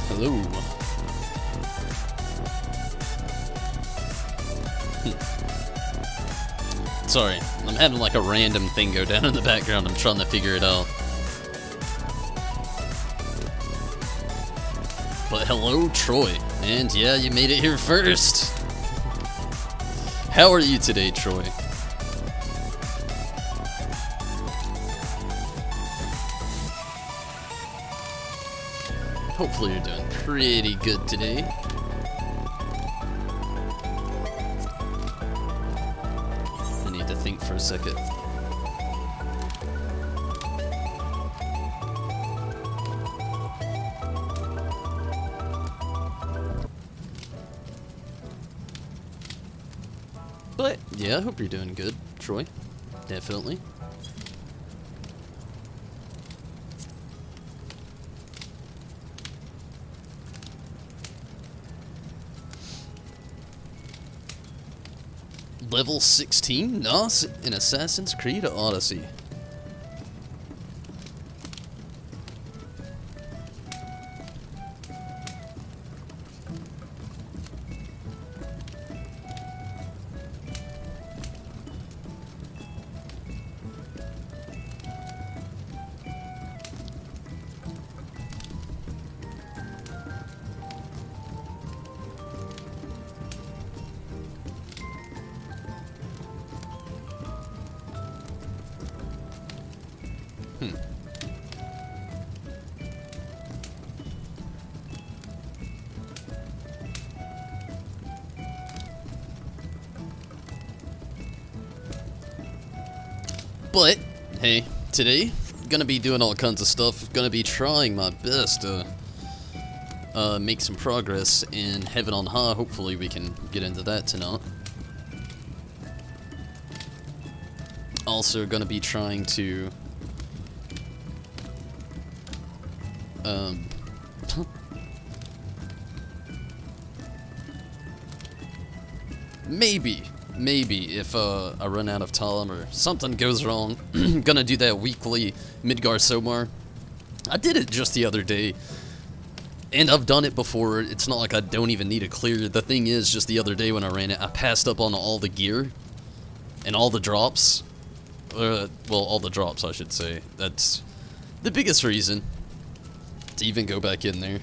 Hello. Sorry, I'm having like a random thing go down in the background. I'm trying to figure it out. But hello, Troy. And yeah, you made it here first. How are you today, Troy? Hopefully you're doing pretty good today. I need to think for a second. But yeah, I hope you're doing good, Troy. Definitely. Level 16? Nos in Assassin's Creed Odyssey. But, hey, today, gonna be doing all kinds of stuff. Gonna be trying my best to make some progress in Heaven on High. Hopefully we can get into that tonight. Also gonna be trying to maybe if I run out of time or something goes wrong, gonna do that weekly Midgar Somar. I did it just the other day, and I've done it before. It's not like I don't even need to clear. The thing is, just the other day when I ran it, I passed up on all the gear and all the drops. Well, all the drops, I should say. That's the biggest reason to even go back in there.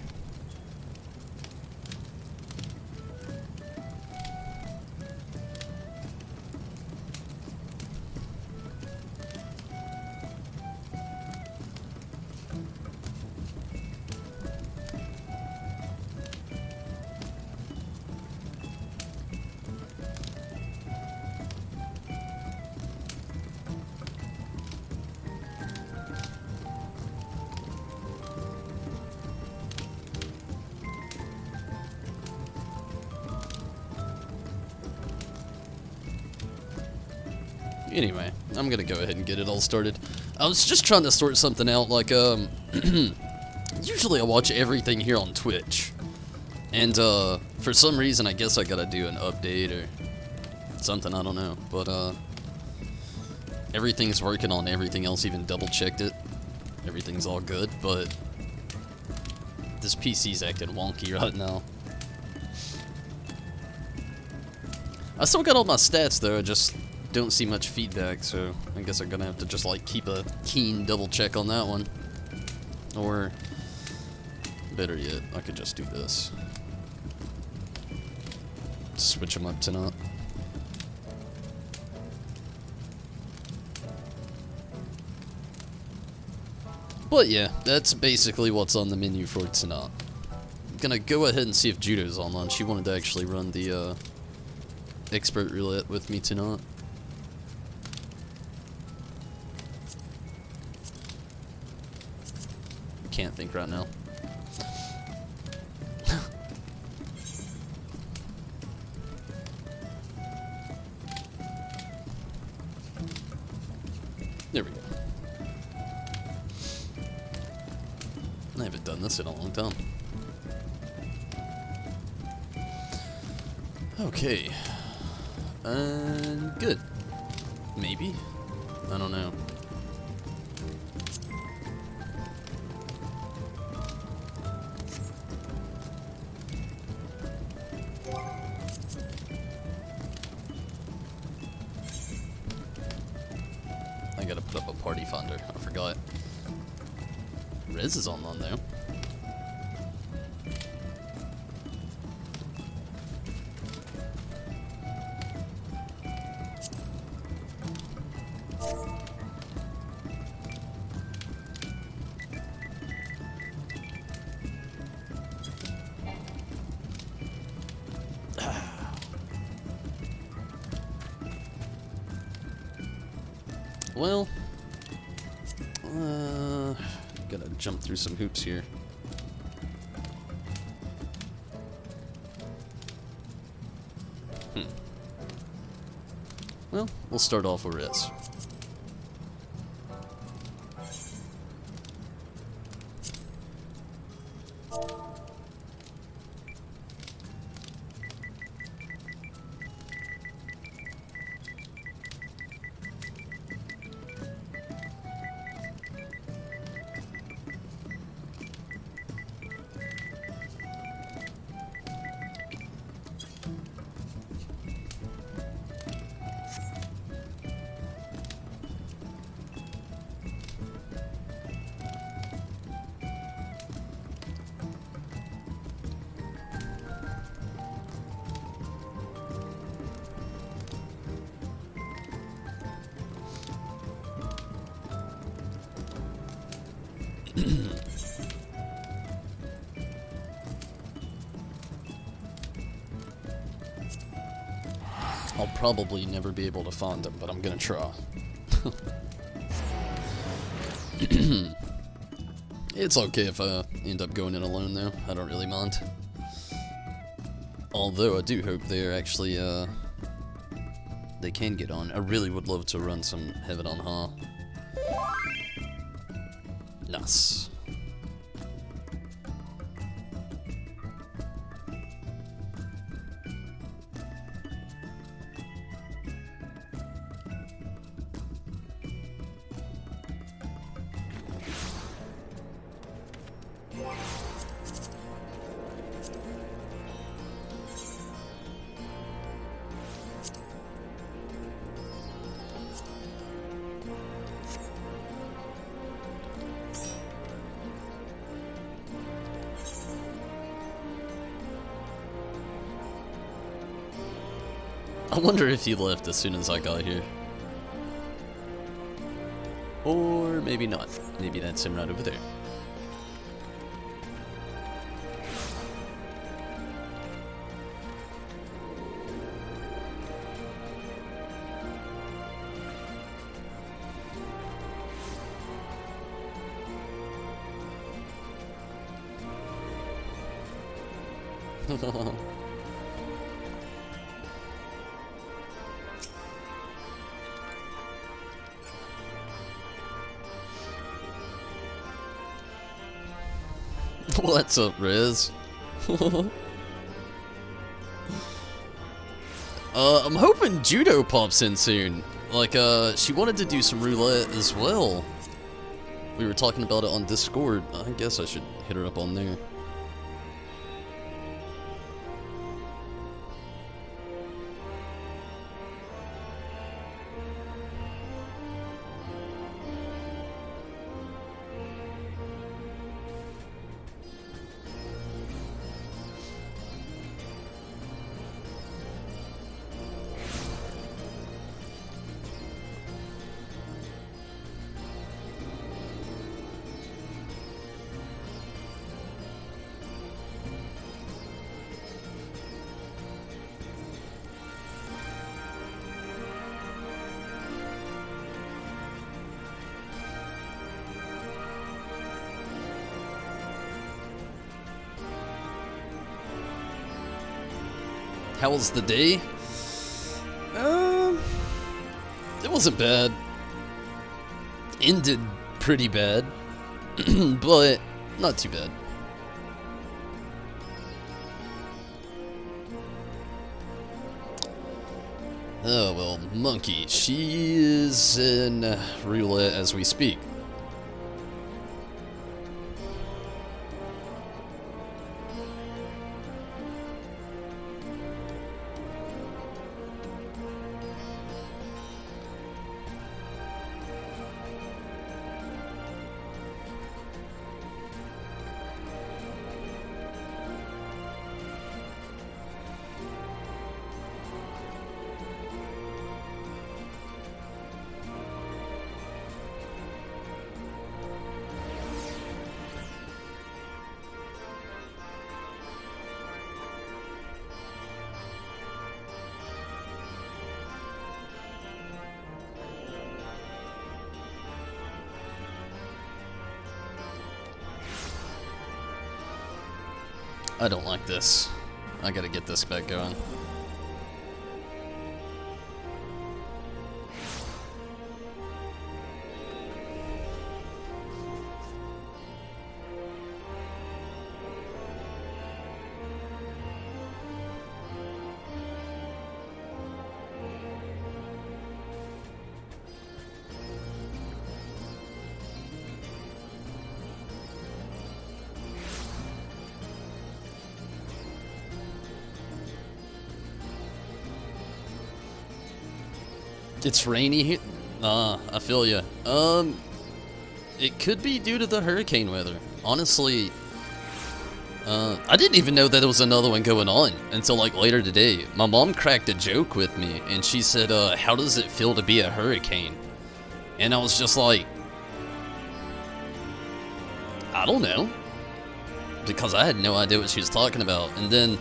Anyway, I'm gonna go ahead and get it all started. I was just trying to sort something out, like, Usually I watch everything here on Twitch. And for some reason I guess I gotta do an update or something, I don't know. But everything's working on everything else, even double checked it. Everything's all good, but this PC's acting wonky right now. I still got all my stats though, I just don't see much feedback, so I guess I'm gonna have to just like keep a keen double check on that one. Or better yet, I could just do this. Switch them up tonight. But yeah, that's basically what's on the menu for tonight. I'm gonna go ahead and see if Judo's online. She wanted to actually run the expert roulette with me tonight. Can't think right now. There we go. I haven't done this in a long time. Okay. Good. Maybe? I don't know. I gotta put up a party finder. I forgot. Rez is online though. Well, gotta jump through some hoops here. Well, we'll start off with Rez. I'll probably never be able to find him, but I'm gonna try. It's okay if I end up going in alone though, I don't really mind. Although I do hope they're actually, they can get on. I really would love to run some Heaven on HoH. Nice. I wonder if he left as soon as I got here. Or maybe not. Maybe that's him right over there. What's up, Riz? I'm hoping Judo pops in soon. Like, she wanted to do some roulette as well. We were talking about it on Discord. I guess I should hit her up on there. How was the day? It wasn't bad. Ended pretty bad, but not too bad. Oh well, Monkey. She is in roulette as we speak. I don't like this. I gotta get this back going. It's rainy here. I feel ya. It could be due to the hurricane weather. Honestly, I didn't even know that there was another one going on until like later today. My mom cracked a joke with me and she said, how does it feel to be a hurricane? And I was just like, I don't know. Because I had no idea what she was talking about. And then,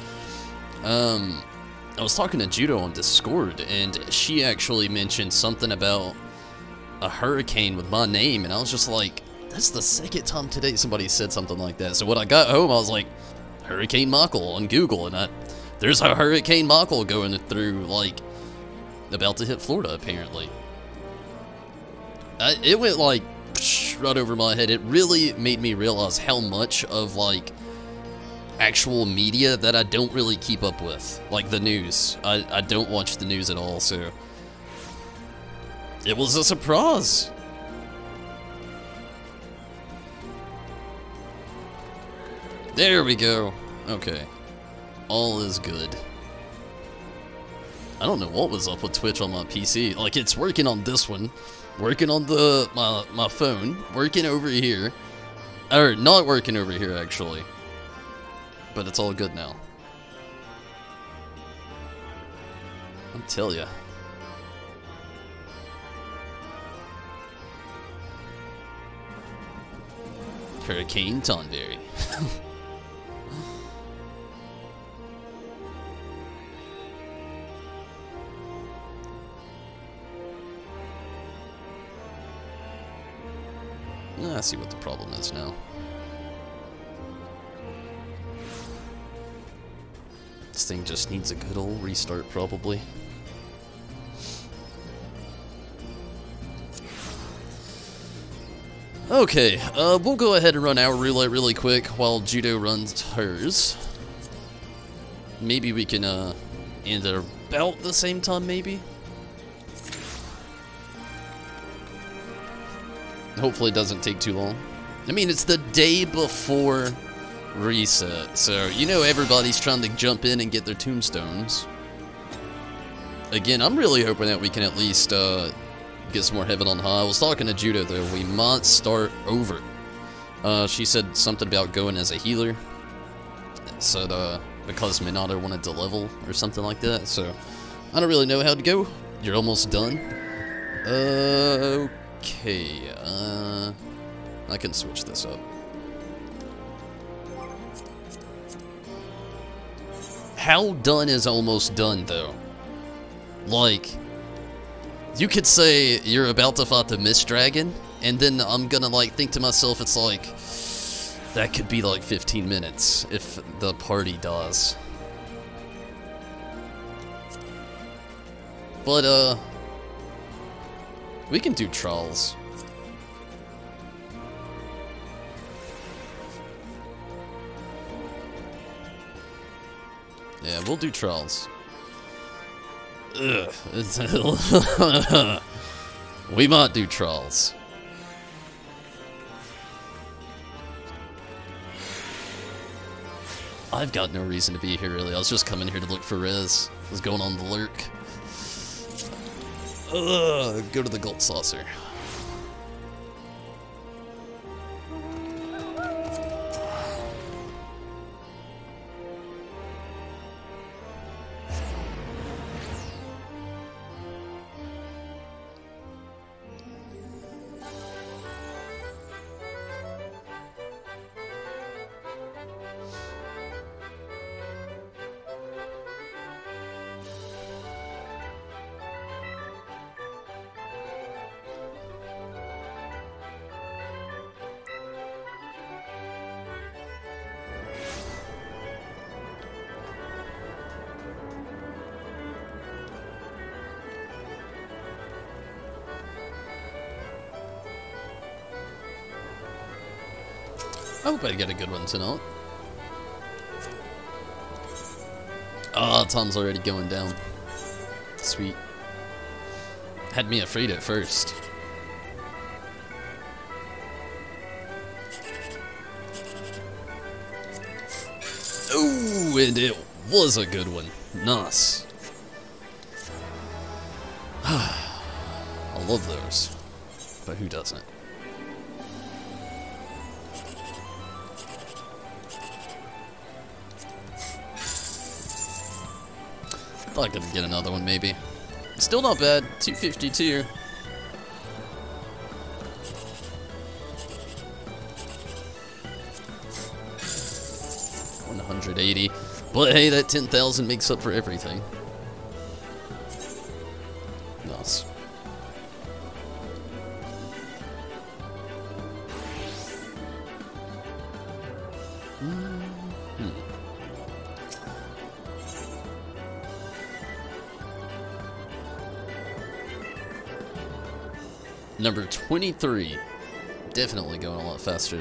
I was talking to Judo on Discord, and she actually mentioned something about a hurricane with my name, and I was just like, that's the second time today somebody said something like that. So when I got home, I was like, Hurricane Michael on Google, and there's a Hurricane Michael going through, like, about to hit Florida, apparently. It went, like, right over my head. It really made me realize how much of, like, actual media that I don't really keep up with, like the news. I don't watch the news at all, so it was a surprise. There we go. Okay, all is good. I don't know what was up with Twitch on my PC. Like, it's working on this one, working on my phone, working over here, or not working over here actually. But it's all good now. I'll tell ya. Hurricane Tonberry. I see what the problem is now. This thing just needs a good old restart, probably. Okay, we'll go ahead and run our roulette really quick while Judo runs hers. Maybe we can end at about the same time, maybe? Hopefully it doesn't take too long. I mean, it's the day before reset, so you know everybody's trying to jump in and get their tombstones. Again, I'm really hoping that we can at least get some more heaven on high. I was talking to Judo, though. We might start over. She said something about going as a healer. Said because Minato wanted to level or something like that. So I don't really know how to go. You're almost done. Okay. I can switch this up. How done is almost done, though? Like, you could say you're about to fight the Mist Dragon, and then I'm gonna, like, think to myself, it's like, that could be, like, 15 minutes if the party dies. But, we can do trials. Yeah, we'll do trials. Ugh. We might do trials. I've got no reason to be here, really. I was just coming here to look for Rez. I was going on the lurk. Go to the gold saucer. I hope I get a good one tonight. Ah, time's already going down. Sweet. Had me afraid at first. Ooh, and it was a good one. Nice. I love those. But who doesn't? I could get another one, maybe. Still not bad. 252. $180. But hey, that 10,000 makes up for everything. Nice. Number 23. Definitely going a lot faster.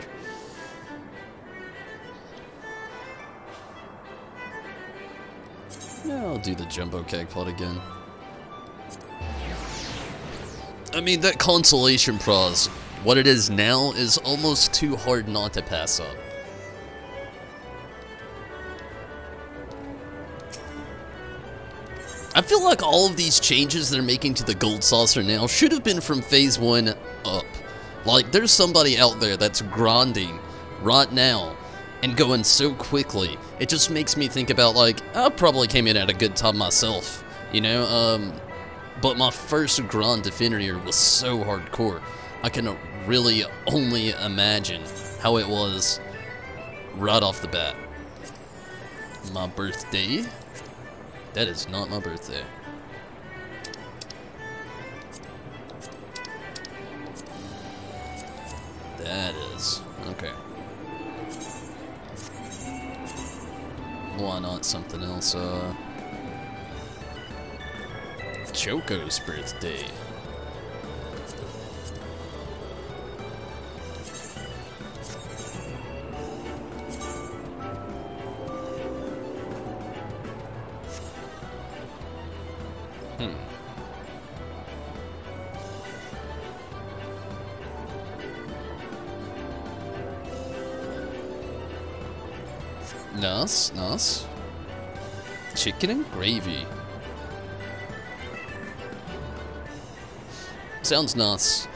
Yeah, I'll do the jumbo keg plot again. I mean, that consolation prize, what it is now, is almost too hard not to pass up. I feel like all of these changes they're making to the gold saucer now should have been from phase 1 up. Like, there's somebody out there that's grinding right now and going so quickly. It just makes me think about, like, I probably came in at a good time myself, you know? But my first grind to Fenrir was so hardcore. I can really only imagine how it was right off the bat. My birthday? That is not my birthday. That is. Okay. Why not something else? Choco's birthday. Nice, nice. Chicken and gravy. Sounds nice.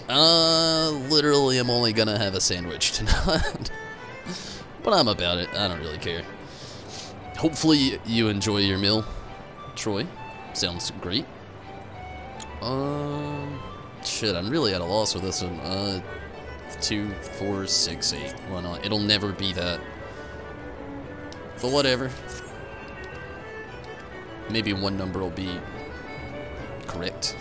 Literally I'm only gonna have a sandwich tonight. But I'm about it. I don't really care. Hopefully you enjoy your meal, Troy. Sounds great. Shit, I'm really at a loss with this one. 2, 4, 6, 8. Why not? It'll never be that. But whatever. Maybe one number will be correct.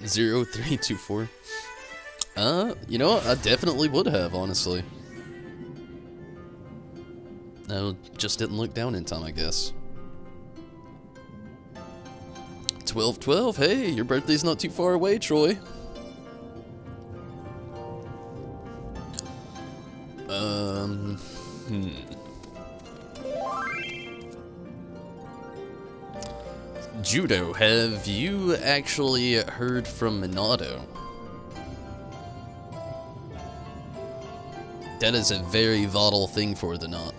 Zero, 3, 2, 4. You know what? I definitely would have, honestly. I just didn't look down in time, I guess. 12-12. Hey, your birthday's not too far away, Troy. Judo, have you actually heard from Minato? That is a very vital thing for the knot.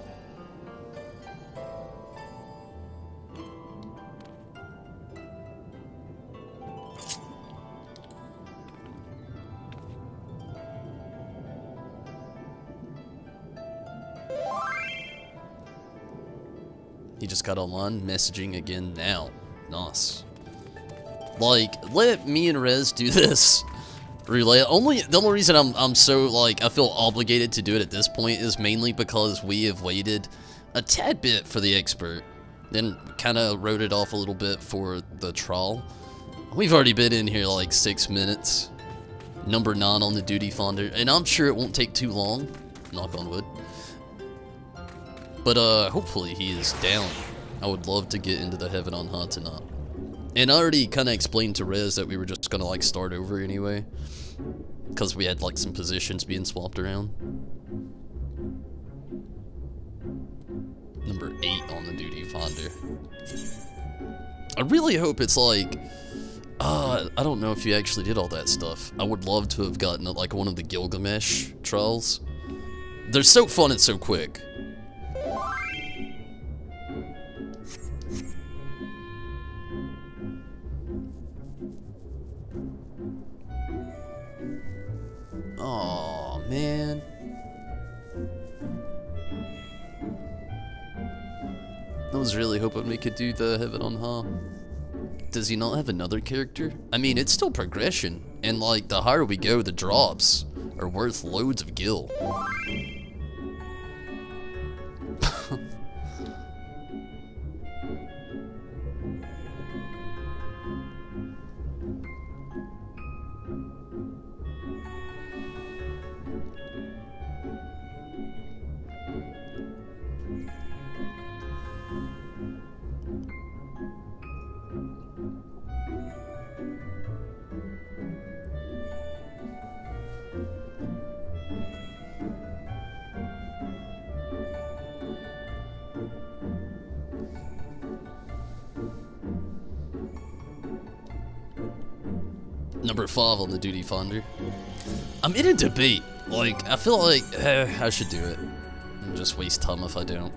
He just got online messaging again now. Nice. Like, let me and Rez do this roulette. The only reason I'm so, like, I feel obligated to do it at this point is mainly because we have waited a tad bit for the expert. Then kind of wrote it off a little bit for the trial. We've already been in here like 6 minutes. Number 9 on the duty finder. And I'm sure it won't take too long. Knock on wood. But hopefully he is down. I would love to get into the Heaven on High tonight. And I already kind of explained to Rez that we were just gonna like start over anyway. Because we had like some positions being swapped around. Number 8 on the duty finder. I really hope it's like... I don't know if you actually did all that stuff. I would love to have gotten like one of the Gilgamesh trials. They're so fun and so quick. Oh man. I was really hoping we could do the Heaven on High. Does he not have another character? I mean, it's still progression, and like the higher we go, the drops are worth loads of gil. Number 5 on the duty finder. I'm in a debate. Like, I feel like I should do it. And just waste time if I don't.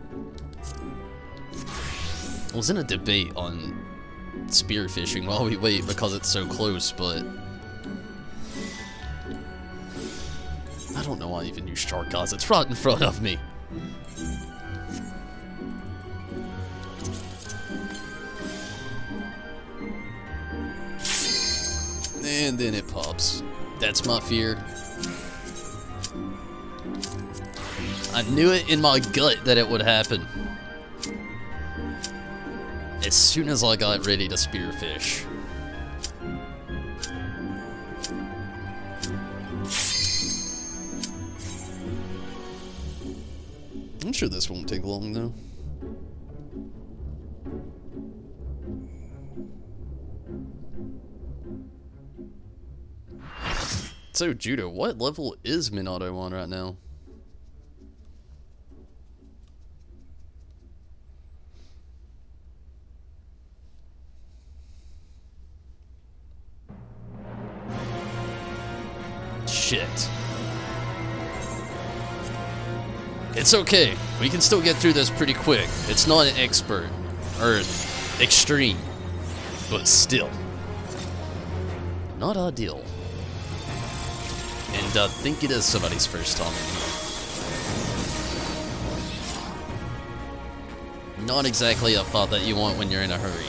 I was in a debate on spearfishing while we wait because it's so close, but I don't know why I even use shark guys. It's right in front of me. And then it pops. That's my fear. I knew it in my gut that it would happen. As soon as I got ready to spearfish. I'm sure this won't take long though. So, Judo, what level is Minato on right now? Shit. It's okay. We can still get through this pretty quick. It's not an expert. Or extreme. But still. Not ideal. And I think it is somebody's first time in here. Not exactly a thought that you want when you're in a hurry.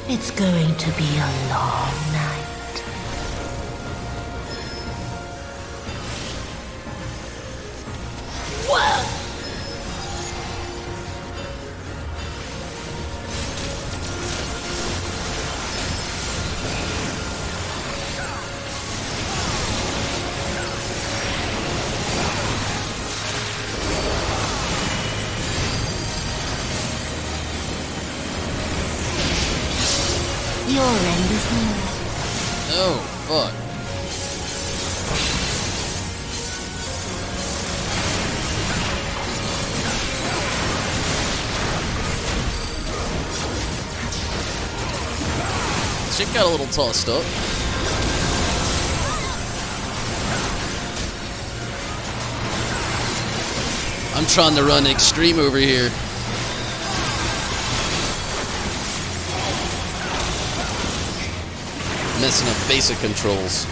It's going to be a long night. Whoa! Your end is near. Oh, fuck. Shit got a little tossed up. I'm trying to run extreme over here. Messing up basic controls.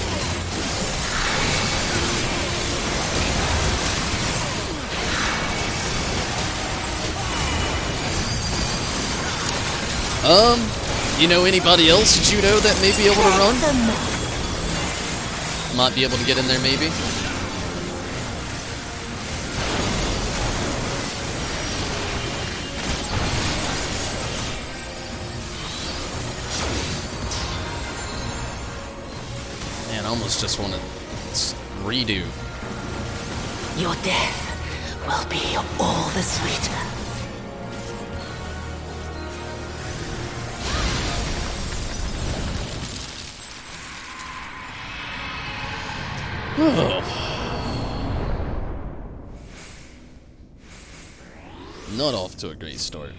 You know anybody else, Judo, that may be able to run? Might be able to get in there, maybe? Man, I almost just want to redo. Your death will be all the sweeter. Not off to a great start.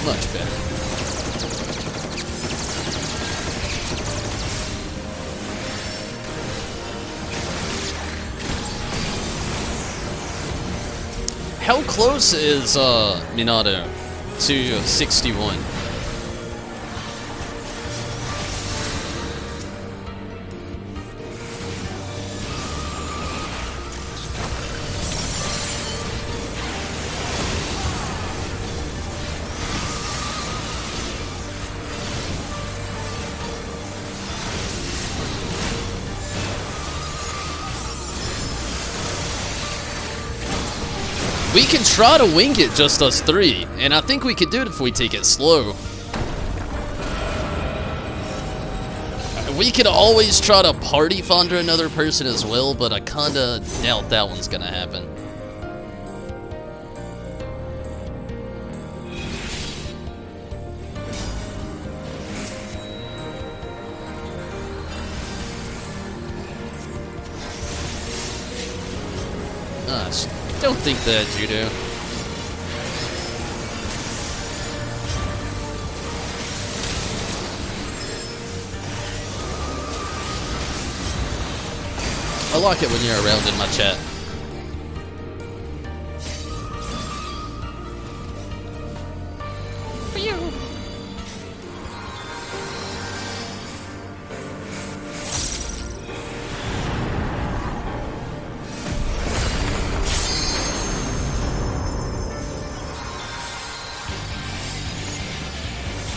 Much better. How close is Minato to 61? We can try to wing it just us three, and I think we could do it if we take it slow. We could always try to party fonder another person as well, but I kinda doubt that one's gonna happen. Gosh, don't think that, Judo. I like it when you're around in my chat.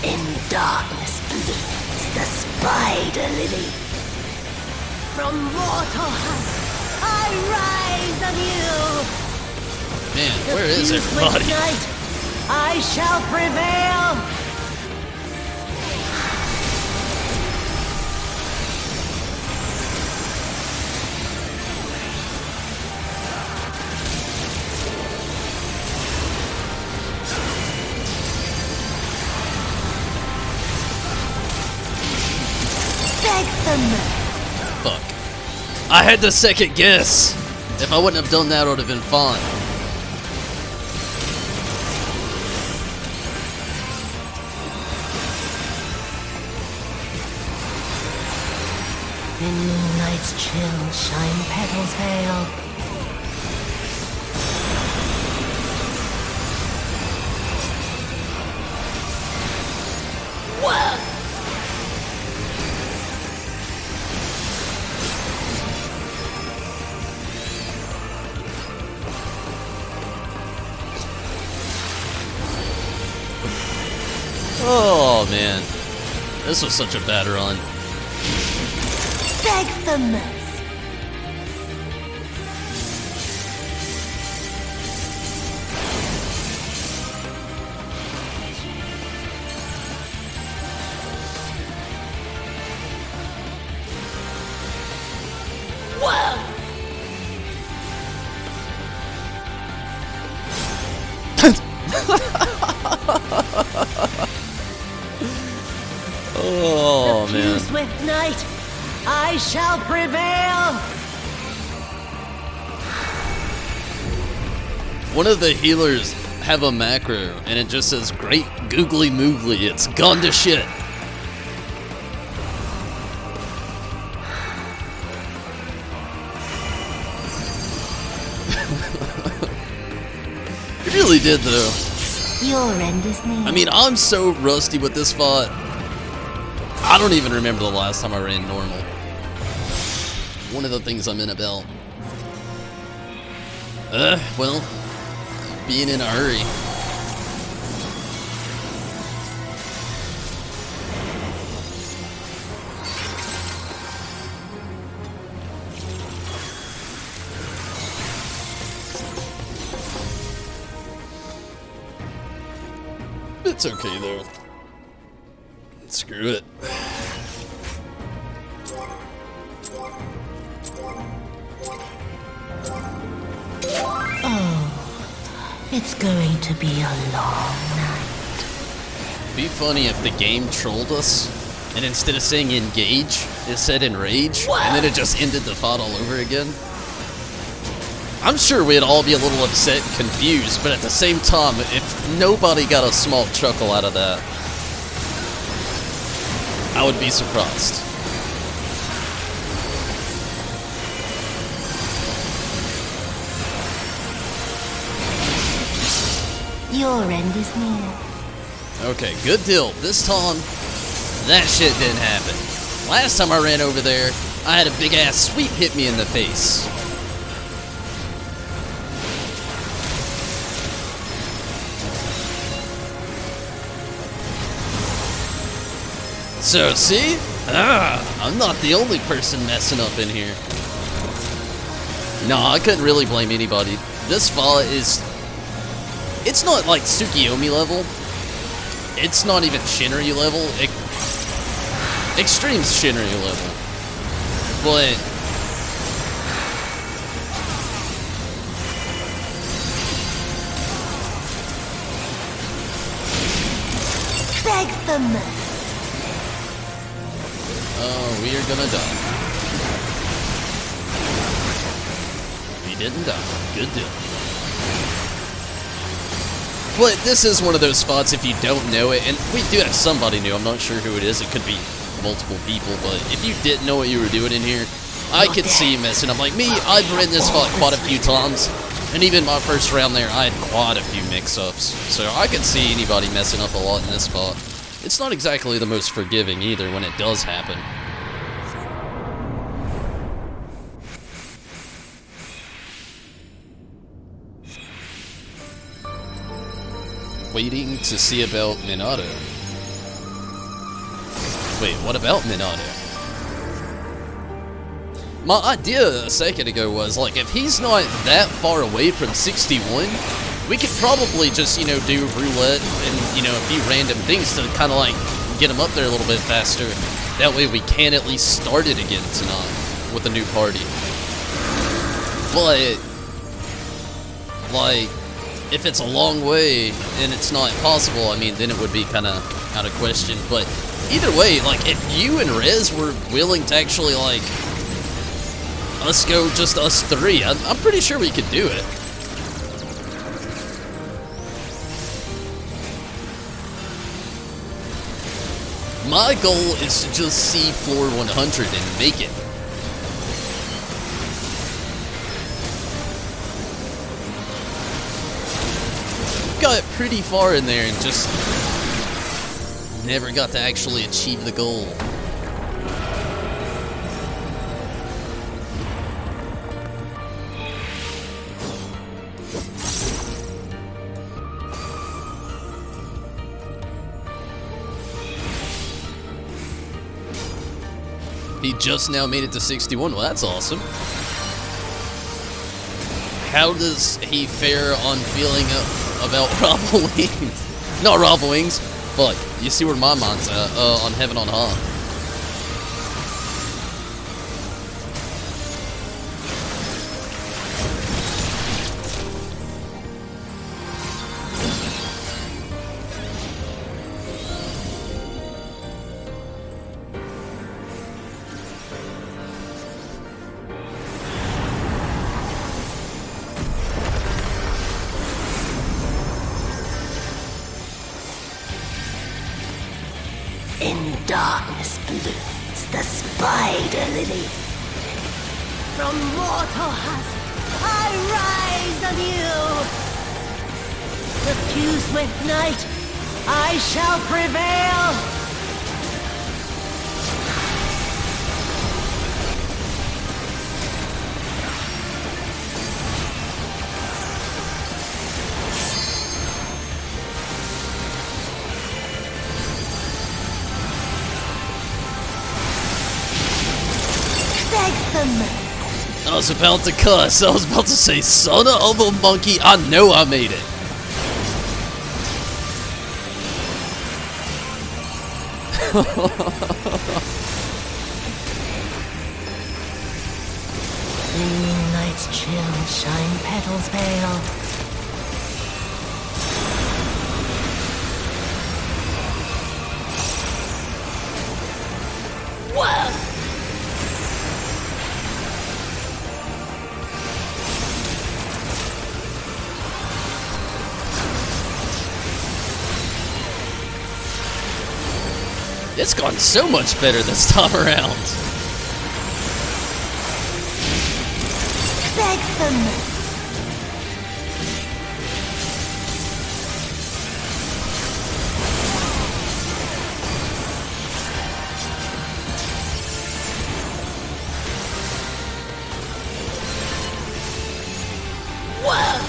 In darkness bleeds the spider lily. From mortal heights, I rise anew. Man, where is everybody? Night, I shall prevail. Beg them. Fuck. I had to second guess. If I wouldn't have done that, it would have been fine. In moonlight's chill shine petals pale. Whoa! Oh man, this was such a bad run. Beg them. Whoa! Oh man. Fused with night, I shall prevail. One of the healers have a macro and it just says great googly moogly. It's gone to shit. It really did though. Your end is near. I mean, I'm so rusty with this fight. I don't even remember the last time I ran normal. One of the things I'm in about. Well, being in a hurry. It's okay though. Screw it. Oh, it's going to be a long night. Be funny if the game trolled us, and instead of saying engage, it said enrage, and then it just ended the fight all over again. I'm sure we'd all be a little upset and confused, but at the same time, if nobody got a small chuckle out of that, I would be surprised. Your end is near. Okay, good deal. This time, that shit didn't happen. Last time I ran over there, I had a big ass sweep hit me in the face. So, see? I'm not the only person messing up in here. No, I couldn't really blame anybody. This fight is... It's not like Tsukiyomi level. It's not even Shinryu level. Extreme Shinryu level. But... Beg them. Oh, we are gonna die. We didn't die. Good deal. But this is one of those spots if you don't know it, and we do have somebody new, I'm not sure who it is, it could be multiple people, but if you didn't know what you were doing in here, I could see you messing up. Like me, I've ridden this spot quite a few times, and even my first round there, I had quite a few mix-ups, so I could see anybody messing up a lot in this spot. It's not exactly the most forgiving either when it does happen. Waiting to see about Minato. Wait, what about Minato? My idea a second ago was, like, if he's not that far away from 61, we could probably just, you know, do roulette and, you know, a few random things to kind of, like, get him up there a little bit faster. That way we can at least start it again tonight with a new party. But, like, if it's a long way and it's not possible, I mean, then it would be kind of out of question. But either way, like, if you and Rez were willing to actually, like, us go just us three, I'm pretty sure we could do it. My goal is to just see floor 100 and make it. Got pretty far in there and just never got to actually achieve the goal. He just now made it to 61. Well, that's awesome. How does he fare on feeling about Raffle Wings? Not Raffle Wings. Fuck. You see where my mind's at, on Heaven on High. In darkness blooms the spider lily. From mortal husk, I rise anew. Suffused with night, I shall prevail. I was about to cuss. I was about to say, son of a monkey. I know I made it. Green night's chill shine petals pale. Whoa! It's gone so much better this time around. Beg them. Whoa!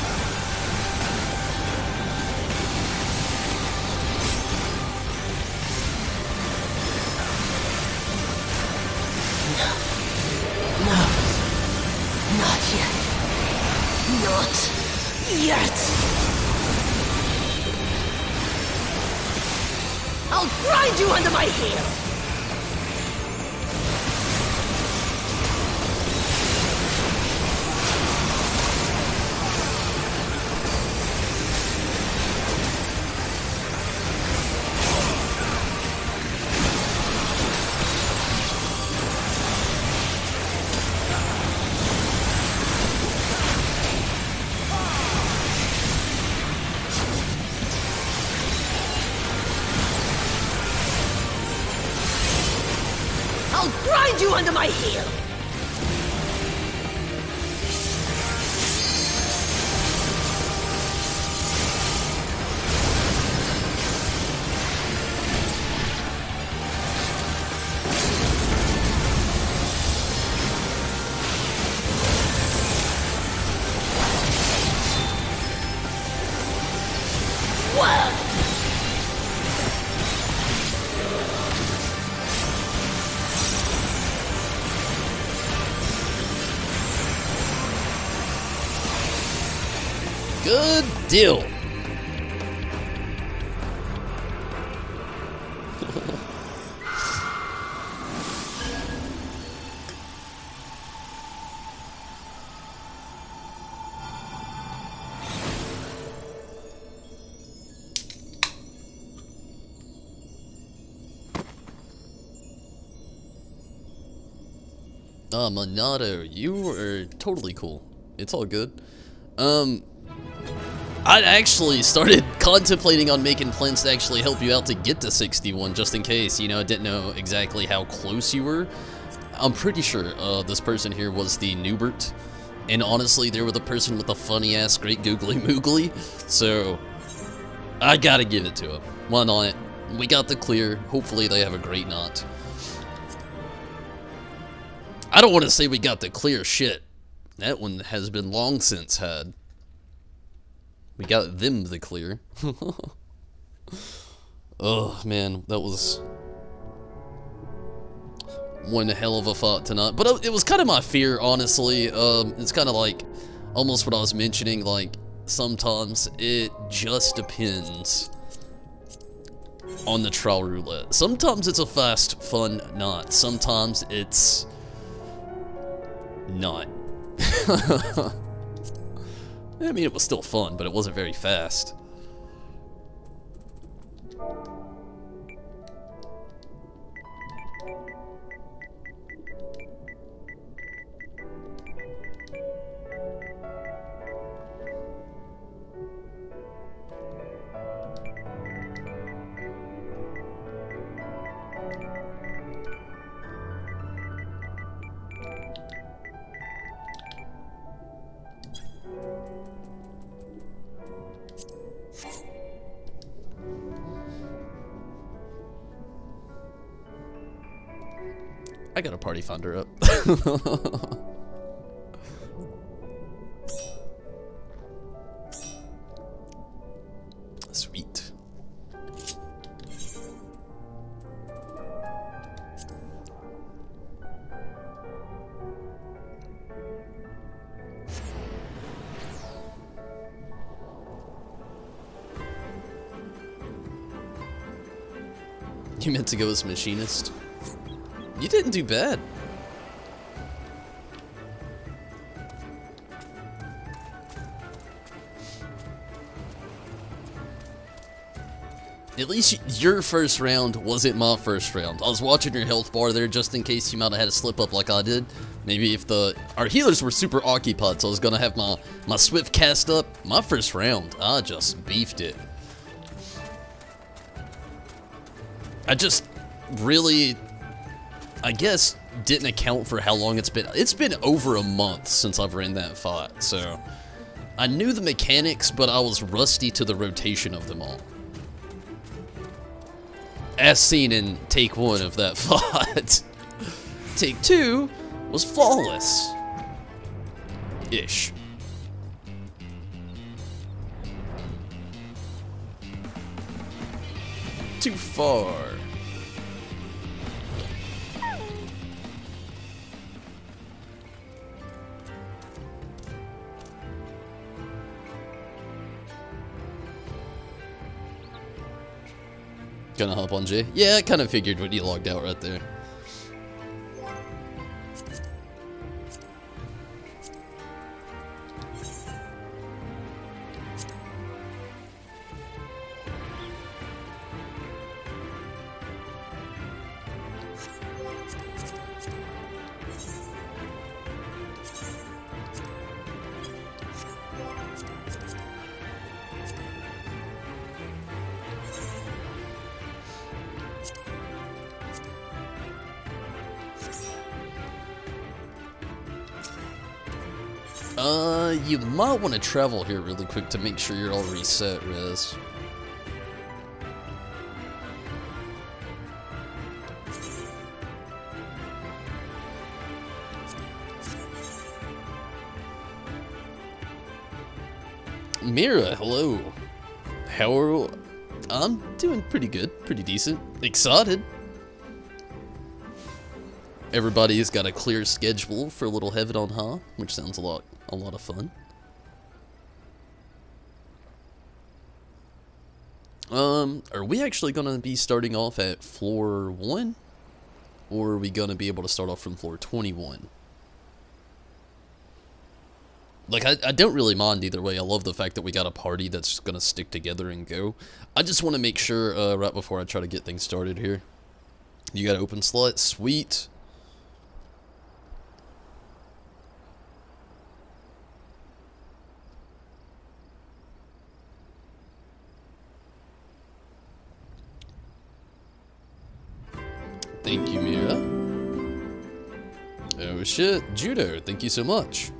Yet. I'll grind you under my heel. my heel. Good deal. Monado, you are totally cool. It's all good. I actually started contemplating on making plans to actually help you out to get to 61, just in case, you know, I didn't know exactly how close you were. I'm pretty sure this person here was the Newbert, and honestly, they were the person with the funny-ass great googly moogly, so I gotta give it to them. Why not? We got the clear. Hopefully they have a great knot. I don't want to say we got the clear shit. That one has been long since had. We got them the clear. Oh, man, that was one hell of a thought to not. But it was kind of my fear, honestly. It's kind of like almost what I was mentioning, like sometimes it just depends on the trial roulette. Sometimes it's a fast, fun knot. Sometimes it's not. I mean, it was still fun, but it wasn't very fast. I got a party finder up. Sweet. You meant to go as machinist? You didn't do bad. At least your first round wasn't my first round. I was watching your health bar there just in case you might have had a slip up like I did. Maybe if our healers were super occupied, so I was gonna have my swift cast up. My first round, I just beefed it. I just really, I guess, didn't account for how long it's been. It's been over a month since I've ran that fight, so I knew the mechanics, but I was rusty to the rotation of them all. As seen in take 1 of that fight. Take 2 was flawless. Ish. Too far. Gonna hop on Jay? Yeah, I kind of figured when you logged out right there. You might want to travel here really quick to make sure you're all reset, Rez. Mira, hello. How are... I'm doing pretty good, pretty decent. Excited. Everybody's got a clear schedule for a little Heaven on High, which sounds a lot of fun. Are we actually gonna be starting off at floor 1? Or are we gonna be able to start off from floor 21? Like, I don't really mind either way. I love the fact that we got a party that's gonna stick together and go. I just want to make sure, right before I try to get things started here. You got an open slot? Sweet. Thank you, Mira. Oh shit, Judo, thank you so much.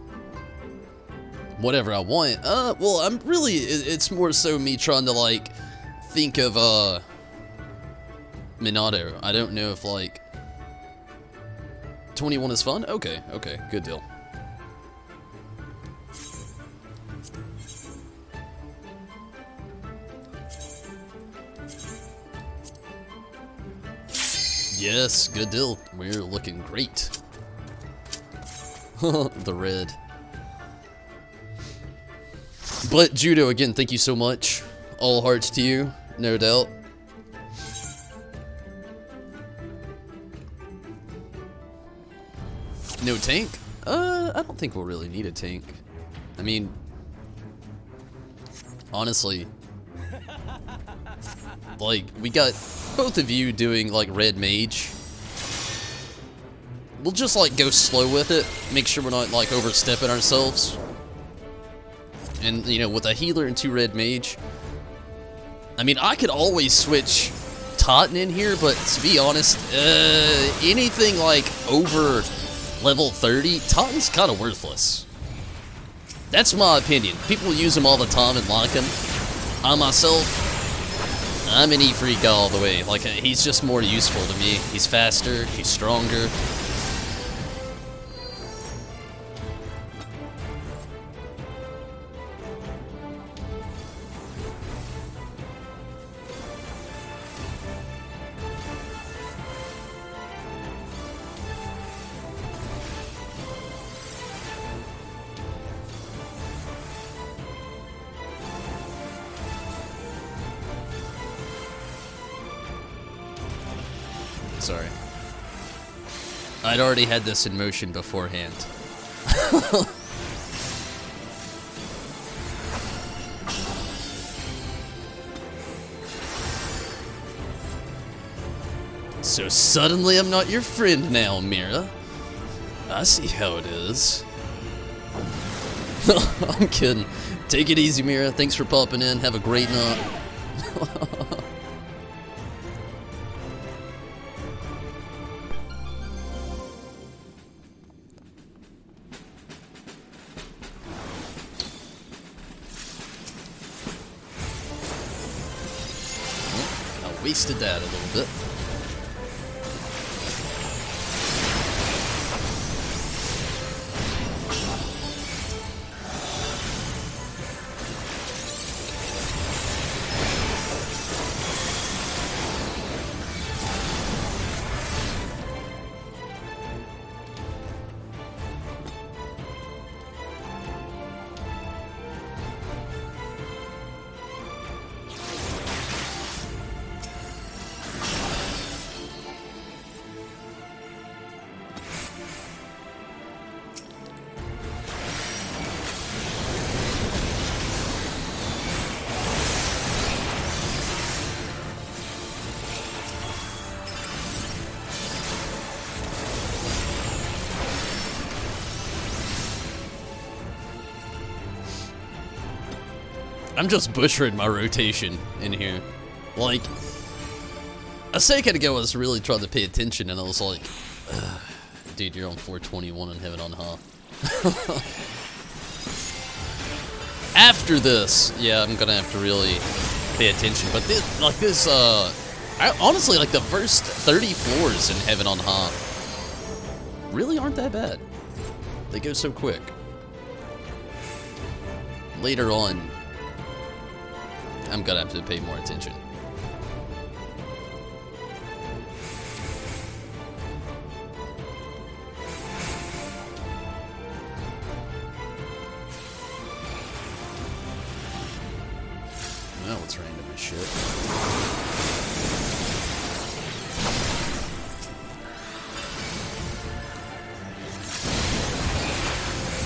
Whatever I want. Well, I'm really, it's more so me trying to, like, think of, Minato. I don't know if, like, 21 is fun? Okay, okay, good deal. Yes, good deal. We're looking great. The red. But Judo, again, thank you so much. All hearts to you, no doubt. No tank? I don't think we'll really need a tank. I mean, honestly, like, we got both of you doing, like, red mage. We'll just, like, go slow with it. Make sure we're not, like, overstepping ourselves. And, you know, with a healer and 2 red mage, I mean, I could always switch Totten in here, but to be honest, anything, like, over level 30, Totten's kind of worthless. That's my opinion. People use him all the time and like him. I myself, I'm an E-freak all the way. Like, he's just more useful to me. He's faster, he's stronger. Sorry. I'd already had this in motion beforehand. So suddenly I'm not your friend now, Mira. I see how it is. I'm kidding. Take it easy, Mira. Thanks for popping in. Have a great night. Wasted that a little bit. I'm just butchering my rotation in here. Like, a second ago I was really trying to pay attention and I was like, dude, you're on 421 and Heaven on High. after this, yeah, I'm gonna have to really pay attention. But this, honestly, like the first 30 floors in Heaven on High really aren't that bad. They go so quick. Later on, I'm gonna have to pay more attention. Oh, it's random as shit.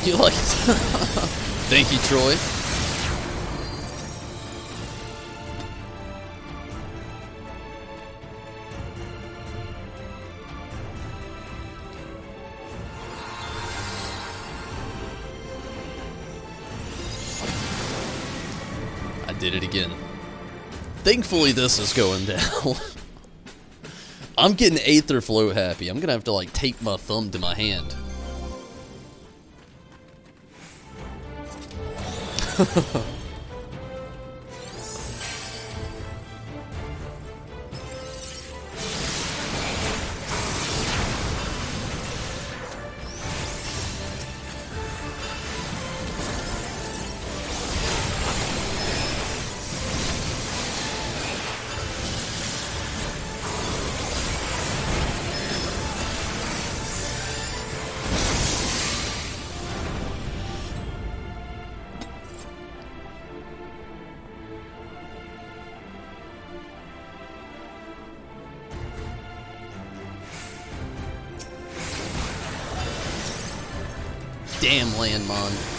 You like it? Thank you, Troy. I did it again. Thankfully, this is going down. I'm getting Aether Float happy. I'm gonna have to like tape my thumb to my hand. Damn landmine.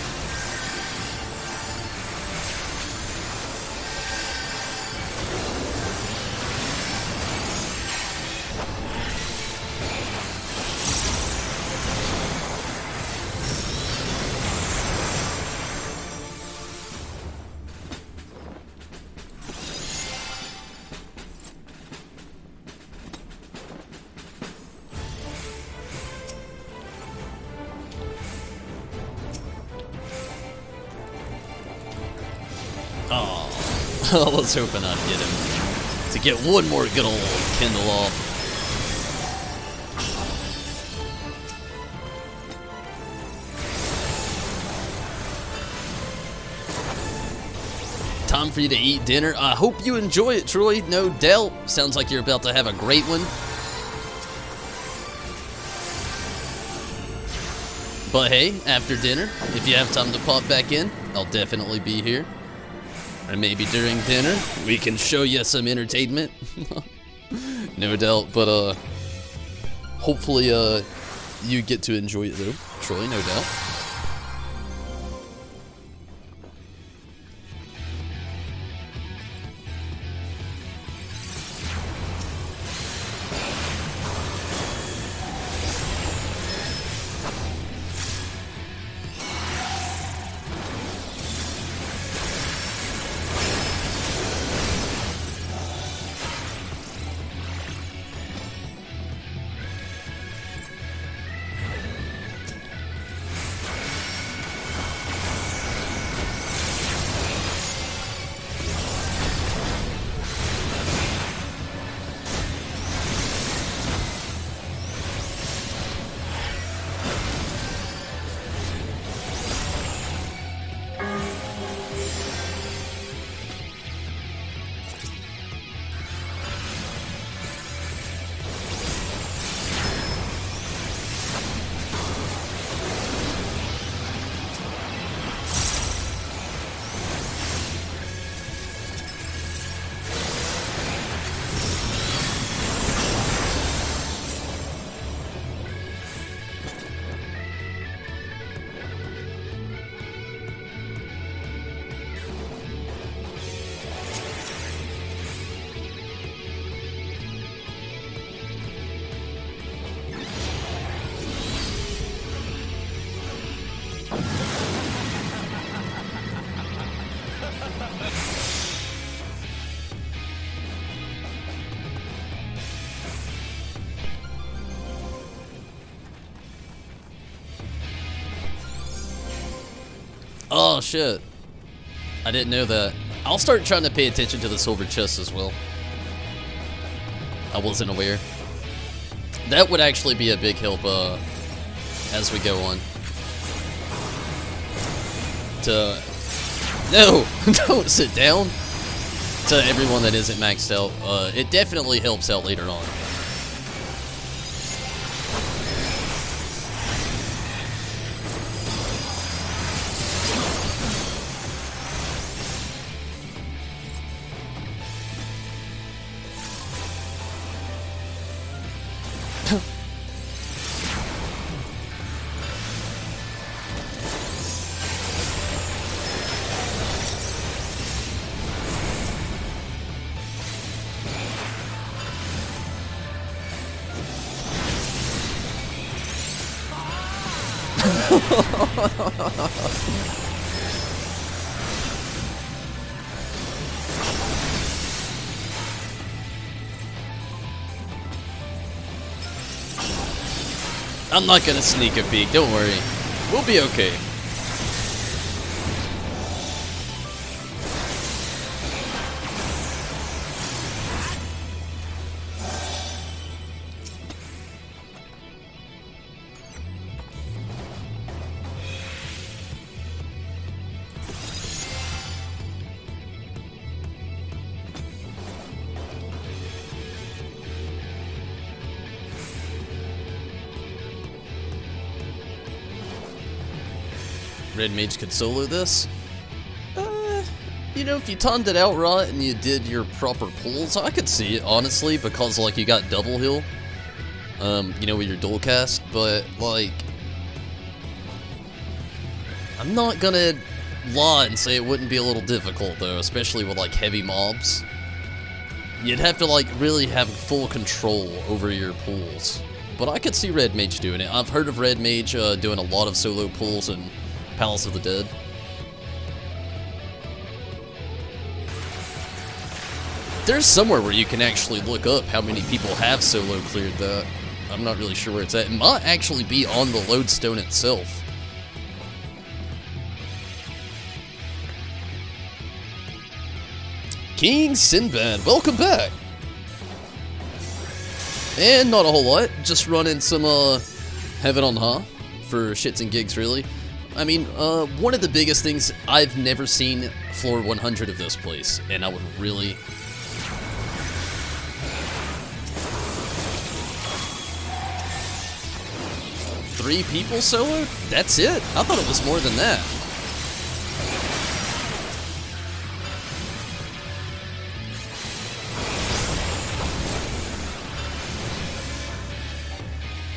I was hoping I'd get him to get one more good old Kindle off. Time for you to eat dinner. I hope you enjoy it, Troy. No doubt. Sounds like you're about to have a great one. But hey, after dinner, if you have time to pop back in, I'll definitely be here. And maybe during dinner, we can show you some entertainment. No doubt, but hopefully you get to enjoy it though. Troy, no doubt. Oh shit. I didn't know that. I'll start trying to pay attention to the silver chest as well. I wasn't aware. That would actually be a big help as we go on. No! Don't sit down! To everyone that isn't maxed out, it definitely helps out later on. I'm not gonna sneak a peek, don't worry. We'll be okay. Red Mage could solo this. You know, if you timed it out right and you did your proper pulls, I could see it, honestly, because, like, you got double heal, you know, with your dual cast, but, like, I'm not gonna lie and say it wouldn't be a little difficult, though, especially with, like, heavy mobs. You'd have to, like, really have full control over your pulls, but I could see Red Mage doing it. I've heard of Red Mage doing a lot of solo pulls and Palace of the Dead. There's somewhere where you can actually look up how many people have solo cleared that. I'm not really sure where it's at. It might actually be on the lodestone itself. King Sinbad, welcome back! And not a whole lot, just running some Heaven on HoH for shits and gigs, really. I mean, one of the biggest things, I've never seen floor 100 of this place, and I would really... Three people solo? That's it? I thought it was more than that.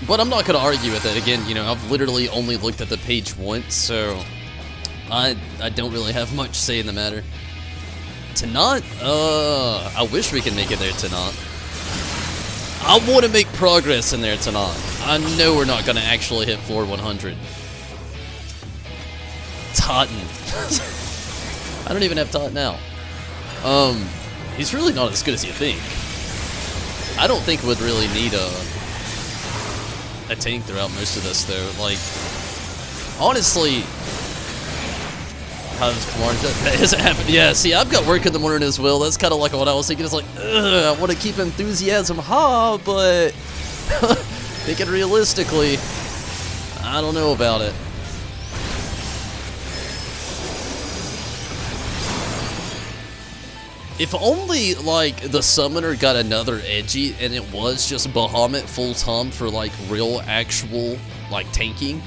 But I'm not going to argue with that. Again, you know, I've literally only looked at the page once, so I don't really have much say in the matter. Tonight? I wish we could make it there tonight. I want to make progress in there tonight. I know we're not going to actually hit floor 100. Totten. I don't even have Tot now. He's really not as good as you think. I don't think we'd really need a tank throughout most of this, though. Like, honestly, how's Kamar? That hasn't happened. Yeah, see, I've got work in the morning as well. That's kind of like what I was thinking. It's like, ugh, I want to keep enthusiasm high, but thinking realistically, I don't know about it. If only, like, the summoner got another edgy and it was just Bahamut full time for, like, real, actual, like, tanking,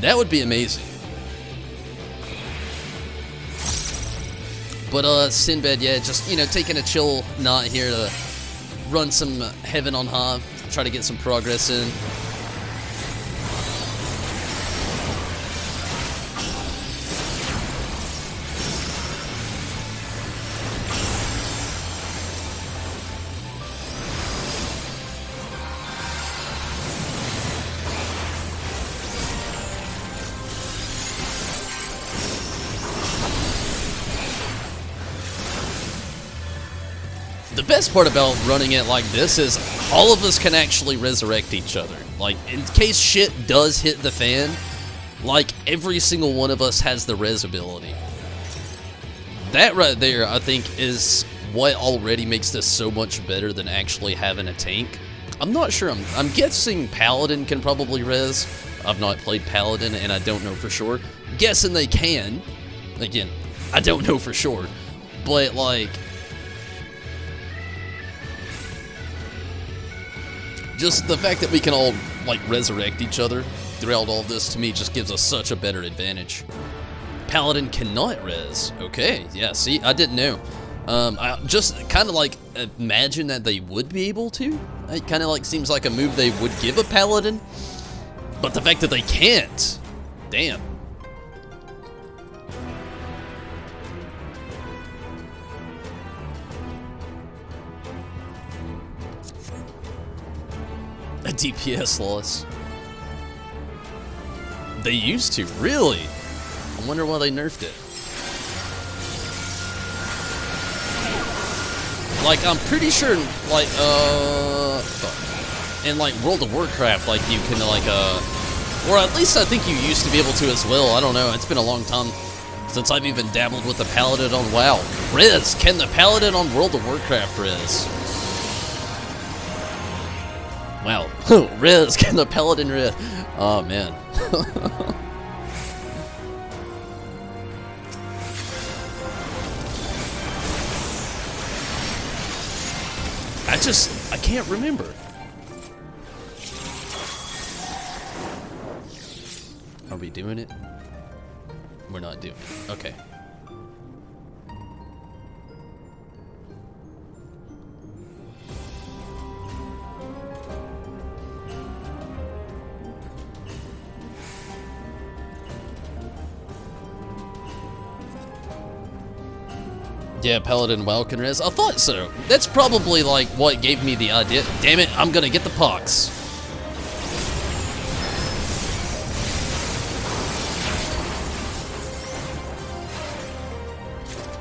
that would be amazing. But, Sinbad, yeah, just, you know, taking a chill night here to run some Heaven on HoH, try to get some progress in. The best part about running it like this is all of us can actually resurrect each other. Like, in case shit does hit the fan, like, every single one of us has the res ability. that right there, I think, is what already makes this so much better than actually having a tank. I'm not sure. I'm guessing Paladin can probably res. I've not played Paladin, and I don't know for sure. Guessing they can. Again, I don't know for sure. But, like, just the fact that we can all, like, resurrect each other throughout all of this, to me, just gives us such a better advantage. Paladin cannot res. Okay, yeah, see, I didn't know. I just kind of, like, imagine that they would be able to. It kind of, like, seems like a move they would give a Paladin. But the fact that they can't, damn. A DPS loss. They used to, really? I wonder why they nerfed it. Like, I'm pretty sure, like, in, like, World of Warcraft, like, you can, like, or at least I think you used to be able to as well. I don't know. It's been a long time since I've even dabbled with the Paladin on WoW. Res, can the Paladin on World of Warcraft res? Wow. Res, can the Paladin res? Oh, man. I can't remember. Are we doing it? We're not doing it. Okay. Yeah, Paladin WoW can res. I thought so. That's probably like what gave me the idea. Damn it, I'm gonna get the pox.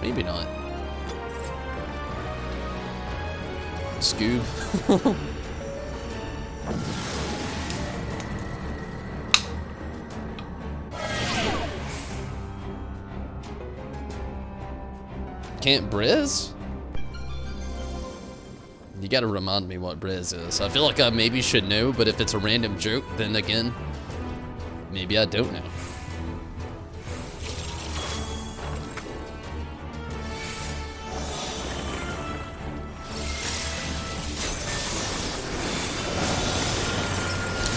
Maybe not. Scoob. Can't Brez? You gotta remind me what Brez is. I feel like I maybe should know, but if it's a random joke, then again, maybe I don't know.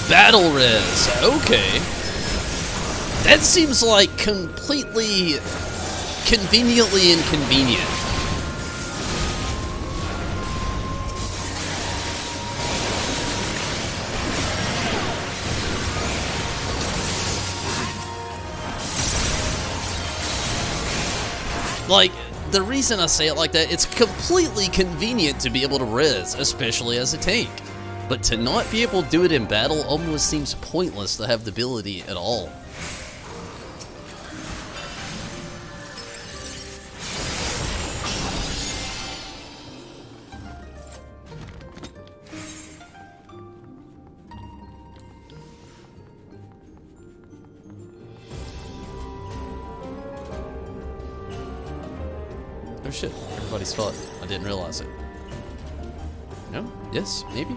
Battle res, okay. That seems like completely conveniently inconvenient. Like, the reason I say it like that, it's completely convenient to be able to res, especially as a tank. But to not be able to do it in battle almost seems pointless to have the ability at all. Oh shit, everybody's fought. I didn't realize it. No? Yes? Maybe?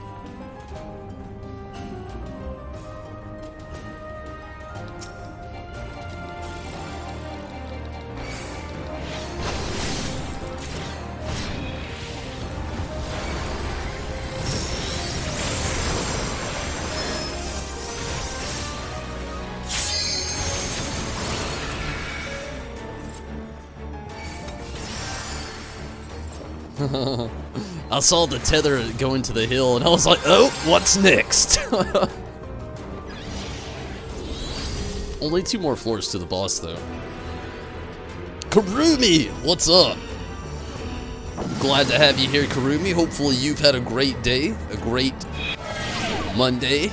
I saw the tether going to the hill and I was like, oh, what's next? Only 2 more floors to the boss though. Karumi, what's up? Glad to have you here, Karumi. Hopefully you've had a great day, a great Monday.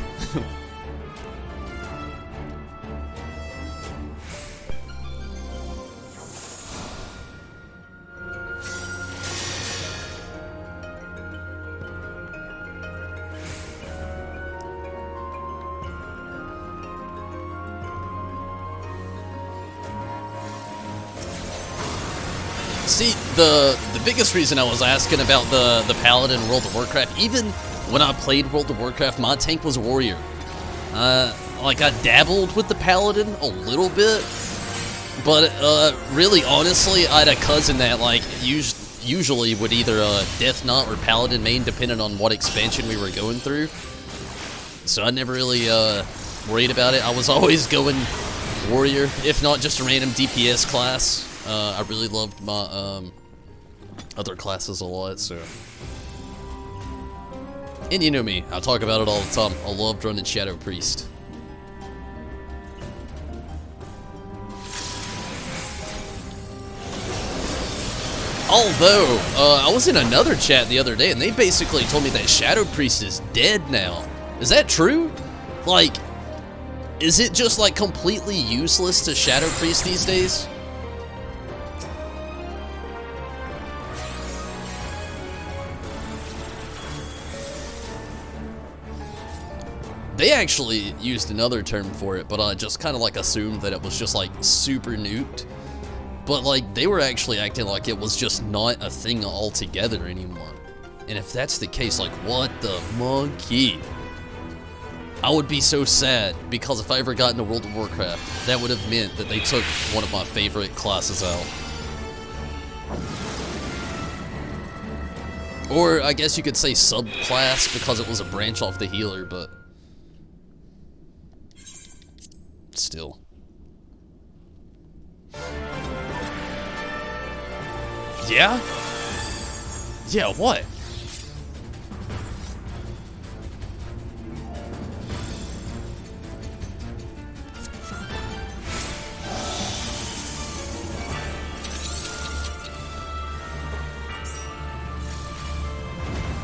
See, the biggest reason I was asking about the Paladin in World of Warcraft, even when I played World of Warcraft, my tank was Warrior. Like, I dabbled with the Paladin a little bit, but really, honestly, I had a cousin that, like, usually would either Death Knot or Paladin main, depending on what expansion we were going through. So I never really worried about it. I was always going Warrior, if not just a random DPS class. I really loved my other classes a lot, so. And you know me, I talk about it all the time. I loved running Shadow Priest. Although, I was in another chat the other day, and they basically told me that Shadow Priest is dead now. Is that true? Like, is it just, like, completely useless to Shadow Priest these days? They actually used another term for it, but I just kind of, like, assumed that it was just, like, super nuked. But, like, they were actually acting like it was just not a thing altogether anymore. And if that's the case, like, what the monkey? I would be so sad, because if I ever got into World of Warcraft, that would have meant that they took one of my favorite classes out. Or, I guess you could say subclass, because it was a branch off the healer, but still. Yeah? Yeah, what?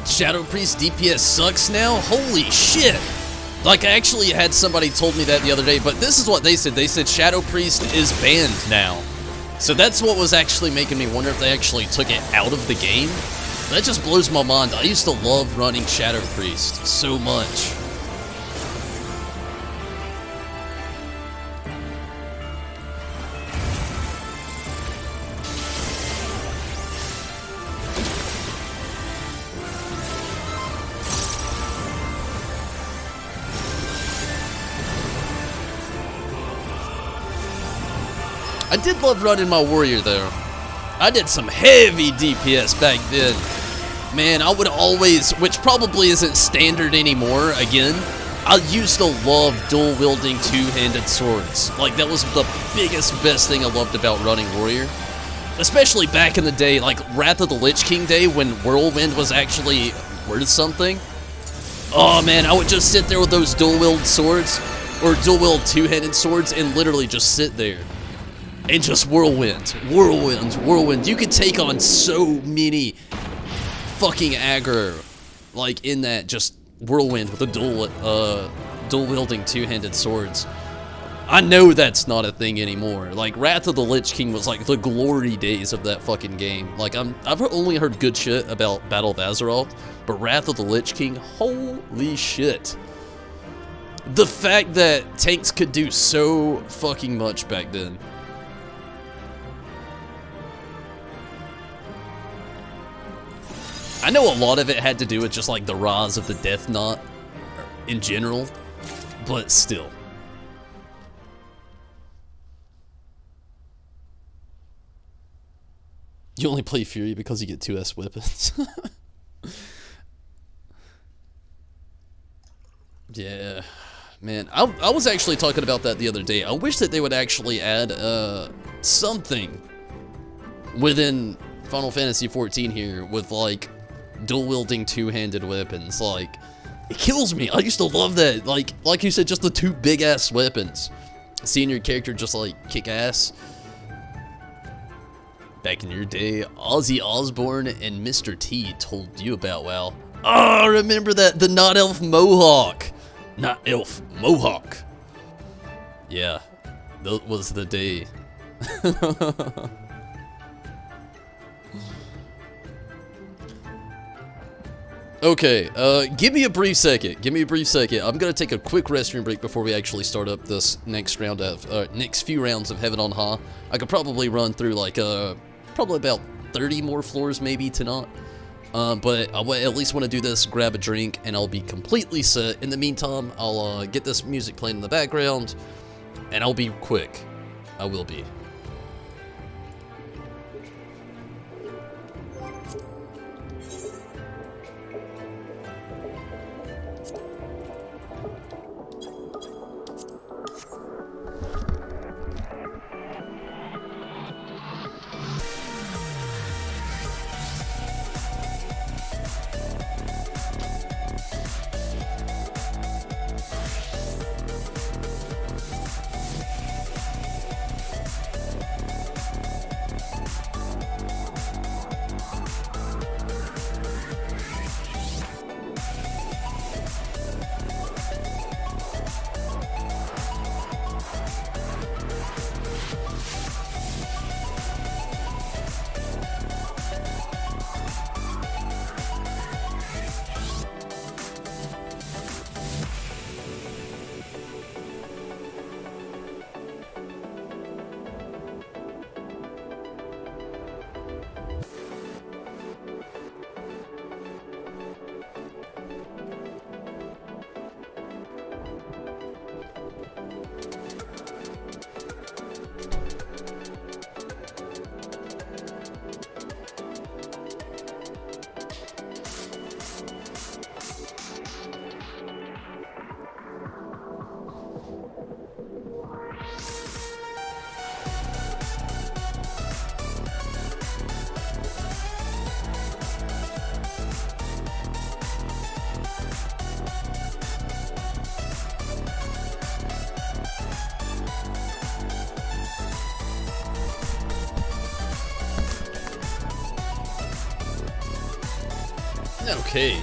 Shadow Priest DPS sucks now? Holy shit! Like, I actually had somebody told me that the other day, but this is what they said. They said Shadow Priest is banned now. So that's what was actually making me wonder if they actually took it out of the game. That just blows my mind. I used to love running Shadow Priest so much. I did love running my Warrior, though. I did some heavy DPS back then. Man, I would always, which probably isn't standard anymore, again, I used to love dual-wielding two-handed swords. Like, that was the biggest, best thing I loved about running Warrior. Especially back in the day, like Wrath of the Lich King day, when Whirlwind was actually worth something. Oh man, I would just sit there with those dual-wield swords, or dual-wield two-handed swords, and literally just sit there. And just whirlwind, whirlwind, whirlwind. You could take on so many fucking aggro, like in that just whirlwind with a dual-wielding two-handed swords. I know that's not a thing anymore. Like, Wrath of the Lich King was like the glory days of that fucking game. Like, I've only heard good shit about Battle of Azeroth, but Wrath of the Lich King, holy shit. The fact that tanks could do so fucking much back then. I know a lot of it had to do with just like the rise of the Death Knot in general, but still. You only play Fury because you get 2S weapons. Yeah, man. I was actually talking about that the other day. I wish that they would actually add something within Final Fantasy XIV here with like dual-wielding two-handed weapons. Like, it kills me. I used to love that. Like you said, just the two big-ass weapons. Seeing your character just, like, kick ass. Back in your day, Ozzy Osbourne and Mr. T told you about, well. Oh, remember that? The Not Elf Mohawk. Not Elf Mohawk. Yeah, that was the day. Okay, give me a brief second. Give me a brief second. I'm gonna take a quick restroom break before we actually start up this next round of, next few rounds of Heaven on High. I could probably run through like probably about 30 more floors maybe to not. But I at least want to do this, grab a drink, and I'll be completely set. In the meantime, I'll get this music playing in the background, and I'll be quick. I will be. Okay.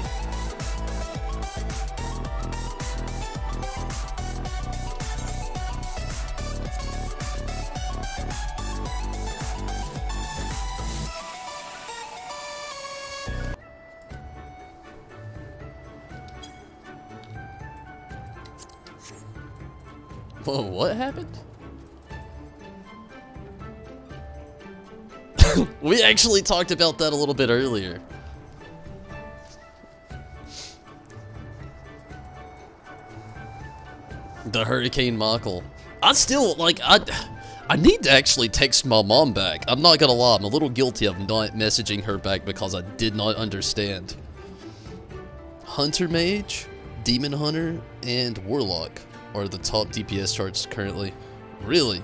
Whoa, what happened? We actually talked about that a little bit earlier. The Hurricane Michael. I still, like, I need to actually text my mom back. I'm not gonna lie, I'm a little guilty of not messaging her back because I did not understand. Hunter Mage, Demon Hunter, and Warlock are the top DPS charts currently. Really?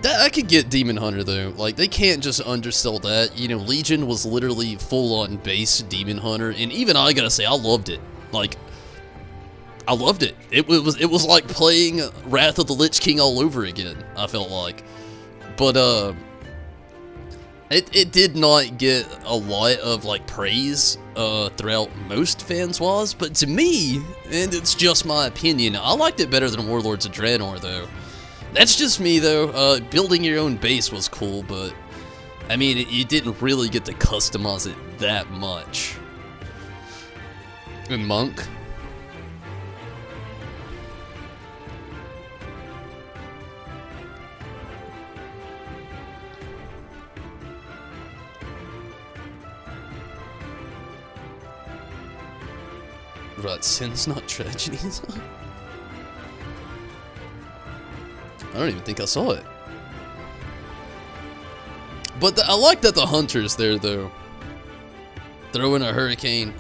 I could get Demon Hunter though. Like, they can't just undersell that. You know, Legion was literally full-on base Demon Hunter, and even I gotta say, I loved it. Like, I loved it. It was like playing Wrath of the Lich King all over again, I felt like. But, it did not get a lot of, like, praise, throughout most fans' was, but to me, and it's just my opinion, I liked it better than Warlords of Draenor, though. That's just me, though. Building your own base was cool, but, I mean, you didn't really get to customize it that much. And Monk? Right, sins, not tragedies. I don't even think I saw it. But I like that the Hunter's there, though. Throw in a Hurricane.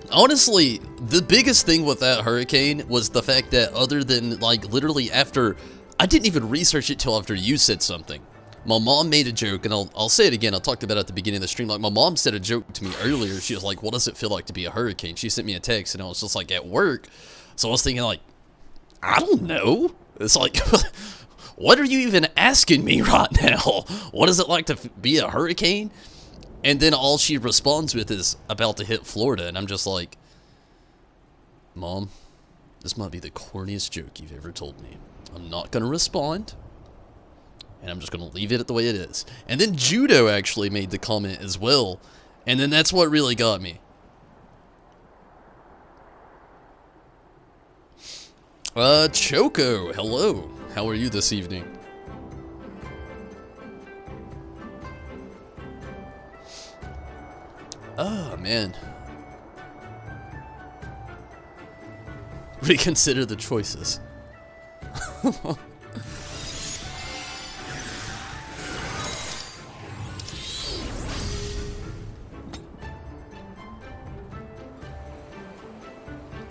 Honestly, the biggest thing with that Hurricane was the fact that other than, like, literally after... I didn't even research it till after you said something. My mom made a joke, and I'll say it again. I talked about it at the beginning of the stream. Like, my mom said a joke to me earlier. She was like, what does it feel like to be a hurricane? She sent me a text, and I was just like, at work. So I was thinking, like, I don't know. It's like, what are you even asking me right now? What is it like to be a hurricane? And then all she responds with is about to hit Florida, and I'm just like, Mom, this might be the corniest joke you've ever told me. I'm not going to respond. And I'm just going to leave it the way it is. And then Judo actually made the comment as well. And then that's what really got me. Choco, hello. How are you this evening? Oh, man. Reconsider the choices.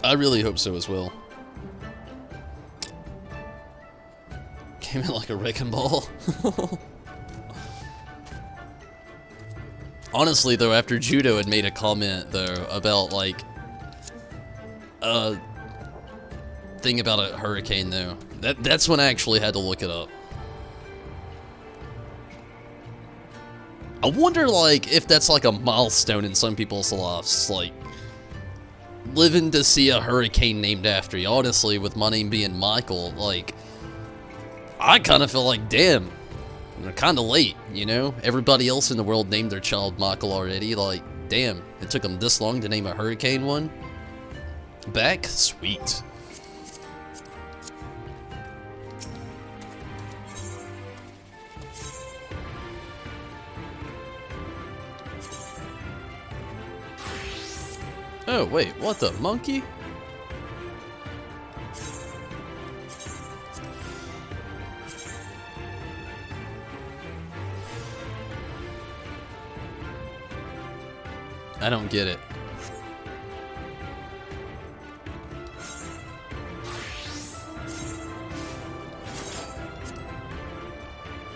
I really hope so as well. Came in like a wrecking ball. Honestly, though, after Judo had made a comment, though, about, like, thing about a hurricane, though, that's when I actually had to look it up. I wonder, like, if that's, like, a milestone in some people's lives, like, living to see a hurricane named after you. Honestly, with my name being Michael, like, I kind of feel like, damn, they're kind of late, you know? Everybody else in the world named their child Michael already. Like, damn, it took them this long to name a hurricane one. Back? Sweet. Oh, wait, what the monkey? I don't get it.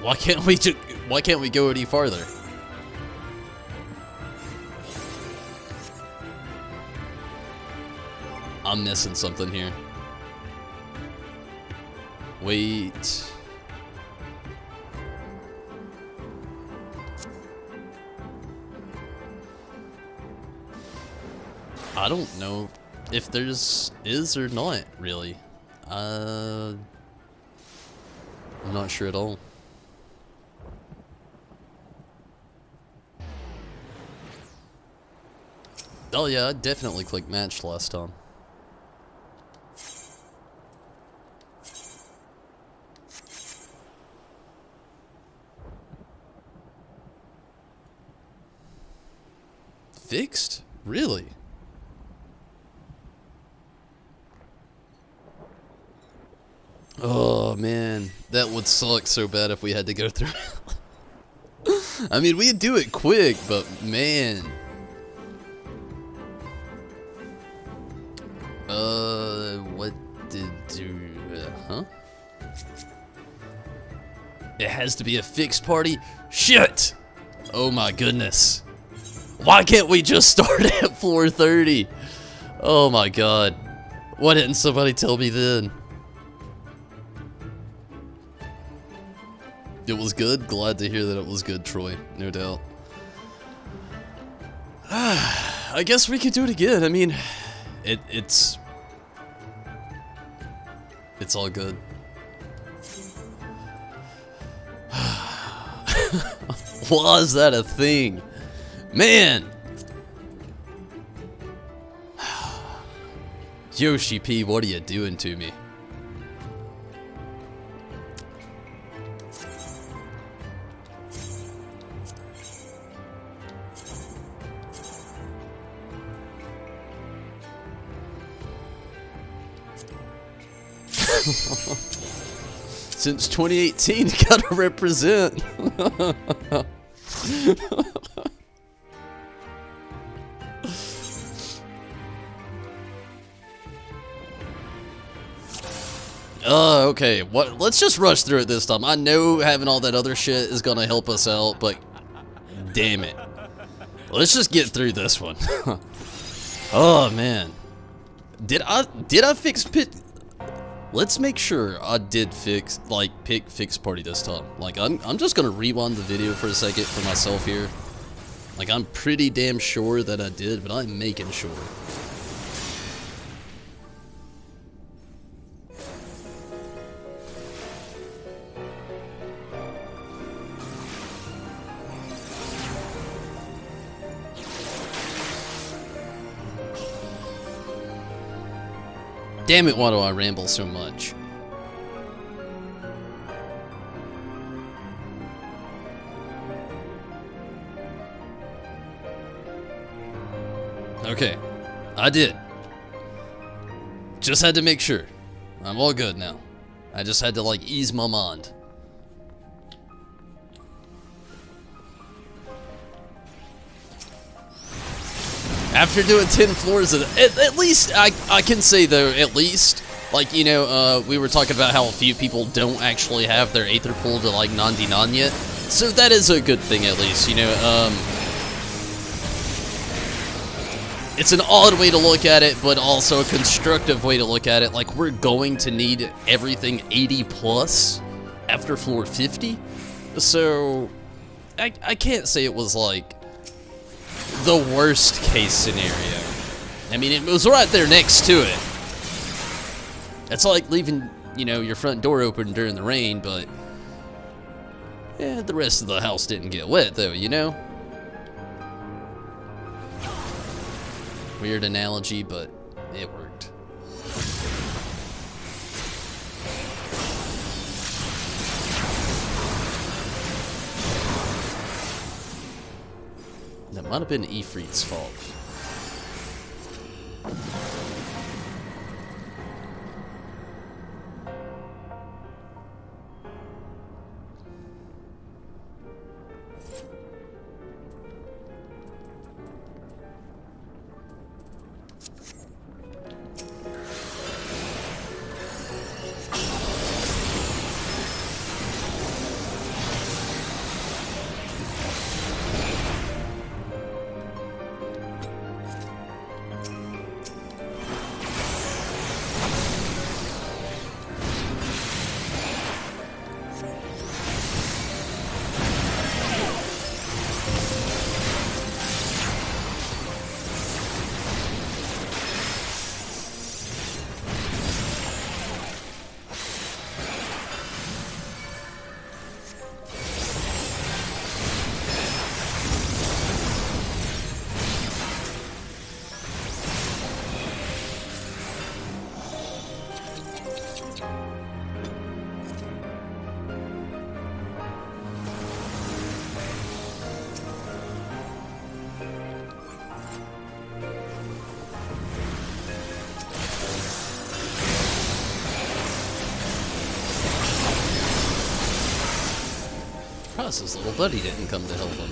Why can't we go any farther? I'm missing something here. Wait. I don't know if there's is or not, really. I'm not sure at all. Oh yeah, I definitely clicked match last time. Fixed? Really? Oh man, that would suck so bad if we had to go through. I mean, we'd do it quick, but man. What did you, huh? It has to be a fixed party? Shit! Oh my goodness. Why can't we just start at floor 30? Oh my god. Why didn't somebody tell me then? It was good? Glad to hear that it was good, Troy. No doubt. I guess we could do it again. I mean, it's all good. Why is that a thing? Man! Yoshi P, what are you doing to me? Since 2018, gotta represent. Okay. What? Let's just rush through it this time. I know having all that other shit is gonna help us out, but damn it. Let's just get through this one. Oh man. Did I fix pit? Let's make sure I did fix, like, pick fixed party this time. Like, I'm just gonna rewind the video for a second for myself here. Like, I'm pretty damn sure that I did, but I'm making sure. Damn it, why do I ramble so much? Okay, I did. Just had to make sure. I'm all good now. I just had to, like, ease my mind. After doing 10 floors, at least, I can say, though, at least, like, you know, we were talking about how a few people don't actually have their Aether Pool to, like, 99 yet. So that is a good thing, at least, you know, it's an odd way to look at it, but also a constructive way to look at it. Like, we're going to need everything 80 plus after floor 50. So, I can't say it was, like, the worst case scenario. I mean, it was right there next to it. It's like leaving, you know, your front door open during the rain, but yeah, the rest of the house didn't get wet, though, you know? Weird analogy, but it worked. That might have been Ifrit's fault. Plus, his little buddy didn't come to help him.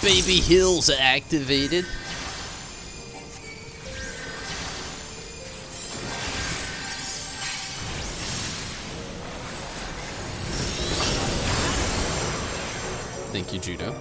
Baby Hills activated. Thank you, Judo.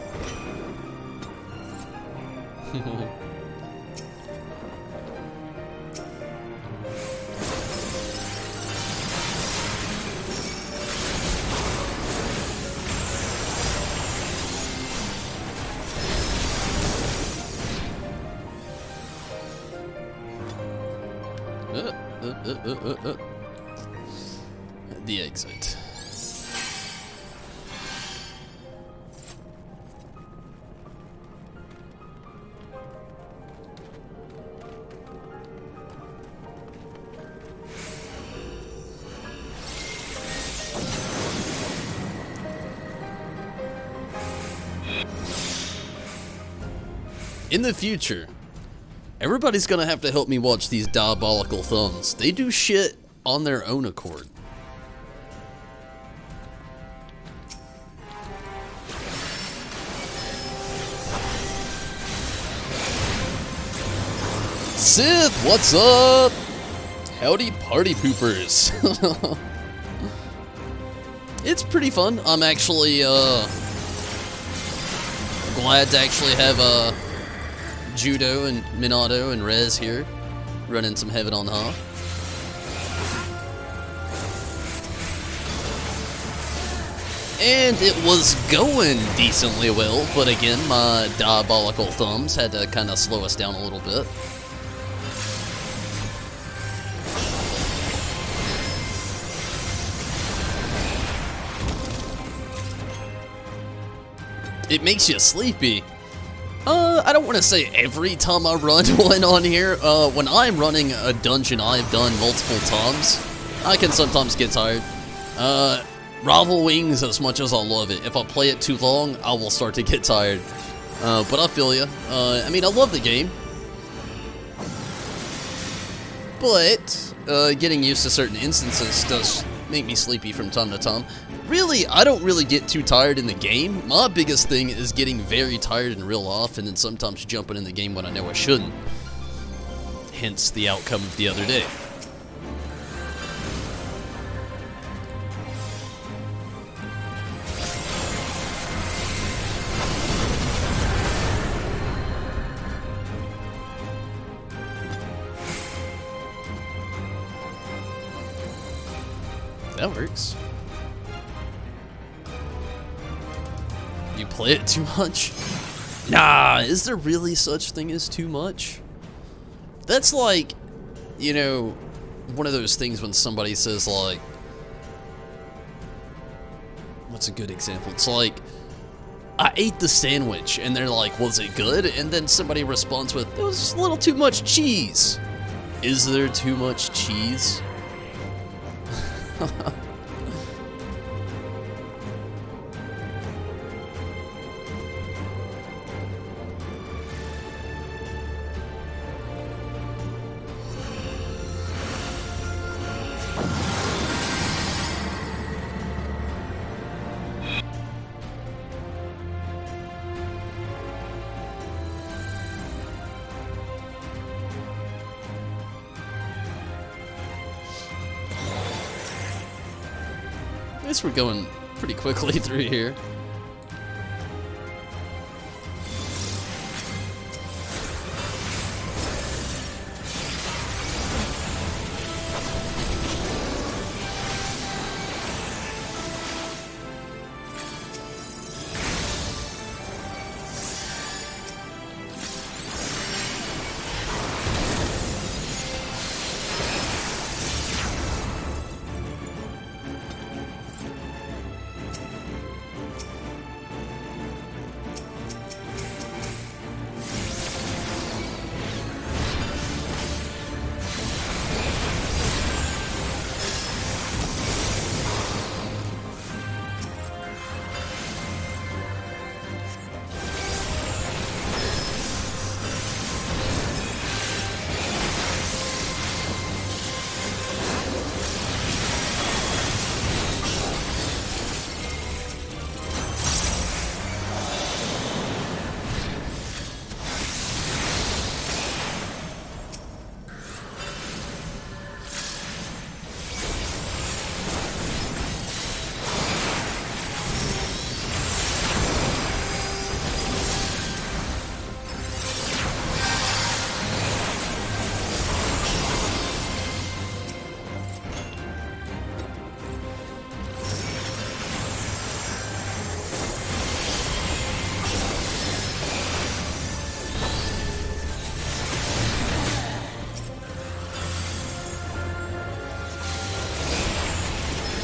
The exit. In the future, everybody's gonna have to help me watch these diabolical thumbs. They do shit on their own accord. Sith, what's up? Howdy party poopers. It's pretty fun. I'm actually glad to actually have Judo and Minato and Rez here running some Heaven on Hoth. And it was going decently well, but again, my diabolical thumbs had to kind of slow us down a little bit. It makes you sleepy. I don't want to say every time I run one on here. When I'm running a dungeon I've done multiple times, I can sometimes get tired. Rival Wings, as much as I love it, if I play it too long, I will start to get tired. But I feel ya. I mean, I love the game. But, getting used to certain instances does make me sleepy from time to time. Really, I don't really get too tired in the game. My biggest thing is getting very tired in real life, and then sometimes jumping in the game when I know I shouldn't. Hence the outcome of the other day. That works. You play it too much? Nah, is there really such thing as too much? That's like, you know, one of those things when somebody says like, what's a good example? It's like, I ate the sandwich, and they're like, was it good? And then somebody responds with, it was a little too much cheese. Is there too much cheese? I guess we're going pretty quickly through here.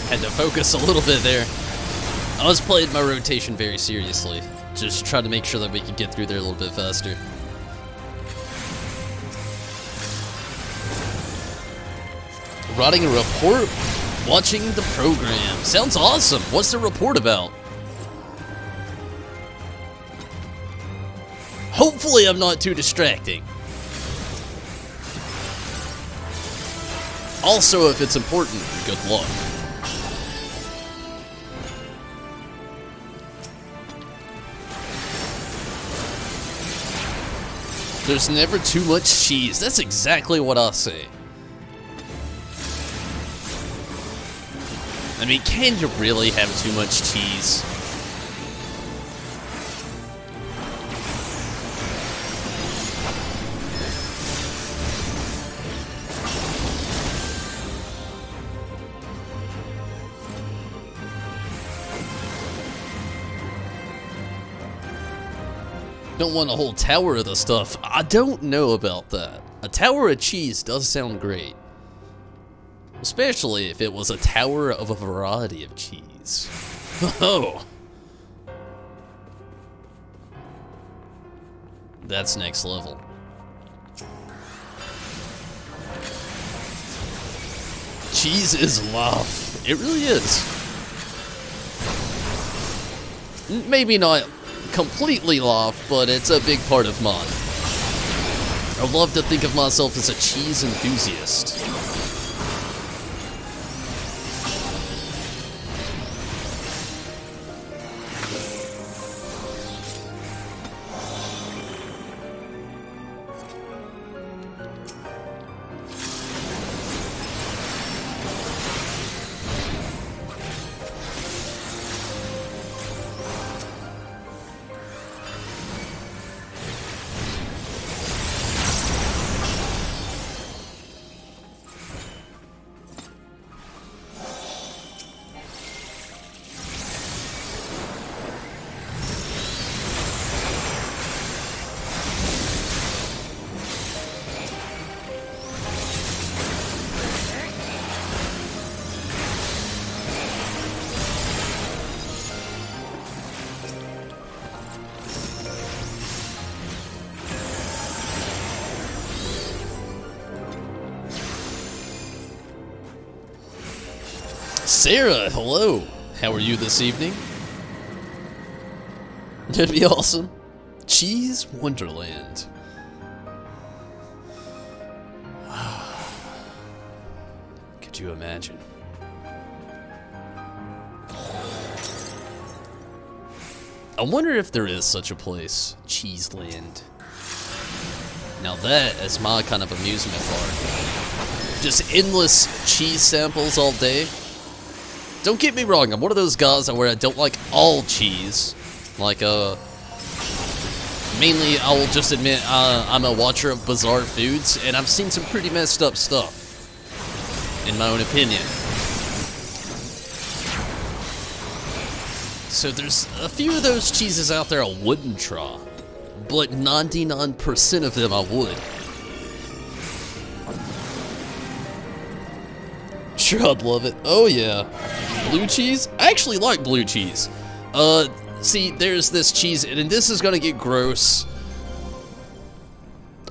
Had to focus a little bit there. I was playing my rotation very seriously. Just try to make sure that we could get through there a little bit faster. Writing a report, watching the program. Sounds awesome. What's the report about? Hopefully I'm not too distracting. Also, if it's important, good luck. There's never too much cheese. That's exactly what I say. I mean, can you really have too much cheese? Don't want a whole tower of the stuff. I don't know about that. A tower of cheese does sound great. Especially if it was a tower of a variety of cheese. Oh! That's next level. Cheese is love. It really is. Maybe not completely love, but it's a big part of mine. I love to think of myself as a cheese enthusiast. Sarah, hello. How are you this evening? That'd be awesome. Cheese Wonderland. Could you imagine? I wonder if there is such a place, Cheeseland. Now that is my kind of amusement park. Just endless cheese samples all day. Don't get me wrong, I'm one of those guys where I don't like all cheese. Like, mainly I will just admit I'm a watcher of bizarre foods, and I've seen some pretty messed up stuff, in my own opinion. So there's a few of those cheeses out there I wouldn't try, but 99% of them I would. Sure, I'd love it. Oh yeah. Blue cheese? I actually like blue cheese. See, there's this cheese, and this is gonna get gross.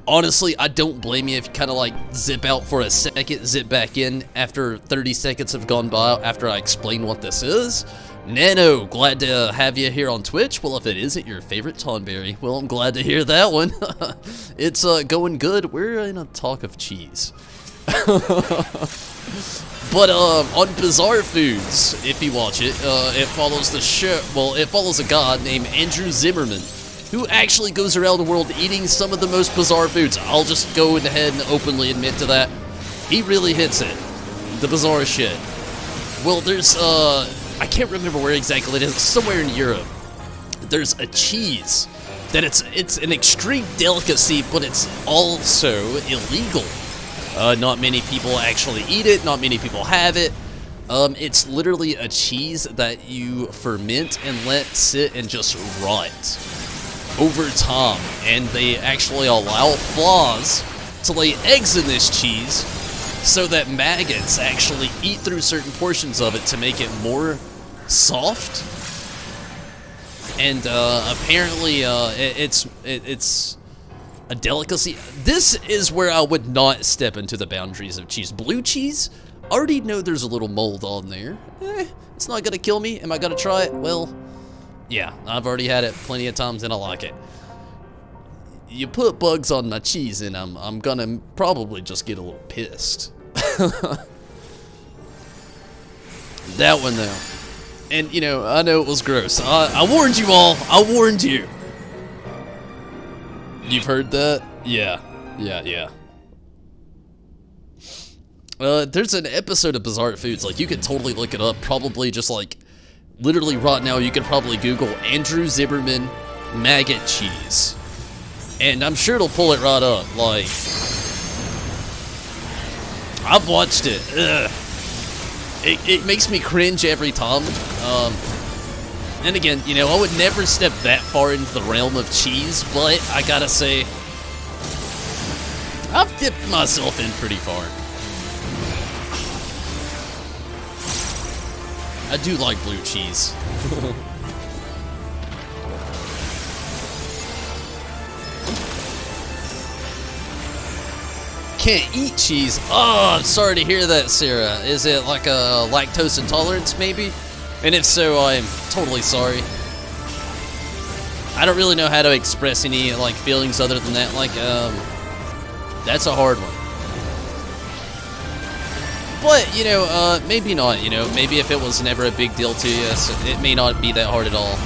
Honestly, I don't blame you if you kind of like zip out for a second, zip back in after 30 seconds have gone by after I explain what this is. Nano, glad to have you here on Twitch. Well, if it isn't your favorite Tonberry, well, I'm glad to hear that one. It's going good. We're in a talk of cheese. But on Bizarre Foods, if you watch it, it follows the show. Well, it follows a guy named Andrew Zimmerman, who actually goes around the world eating some of the most bizarre foods. I'll just go ahead and openly admit to that. He really hits it. The bizarre shit. Well, there's I can't remember where exactly it is. Somewhere in Europe. There's a cheese that it's an extreme delicacy, but it's also illegal. Not many people actually eat it, not many people have it. It's literally a cheese that you ferment and let sit and just rot over time. And they actually allow flies to lay eggs in this cheese so that maggots actually eat through certain portions of it to make it more soft. And apparently it's a delicacy. This is where I would not step into the boundaries of cheese. Blue cheese, I already know there's a little mold on there. It's not gonna kill me. Am I gonna try it? Well, yeah, I've already had it plenty of times and I like it. You put bugs on my cheese and I'm gonna probably just get a little pissed. That one though. And you know, I know it was gross. I warned you all. I warned you. You've heard that? Yeah. There's an episode of Bizarre Foods, like, you could totally look it up, probably just, like, literally right now, you could probably Google Andrew Zimmerman maggot cheese. And I'm sure it'll pull it right up, like, I've watched it. Ugh. It makes me cringe every time. And again, you know, I would never step that far into the realm of cheese, but I gotta say, I've dipped myself in pretty far. I do like blue cheese. Can't eat cheese. Oh, I'm sorry to hear that, Sarah. Is it like a lactose intolerance, maybe? And if so, I'm totally sorry. I don't really know how to express any, like, feelings other than that. Like, that's a hard one. But, you know, maybe not, you know. Maybe if it was never a big deal to you, so it may not be that hard at all.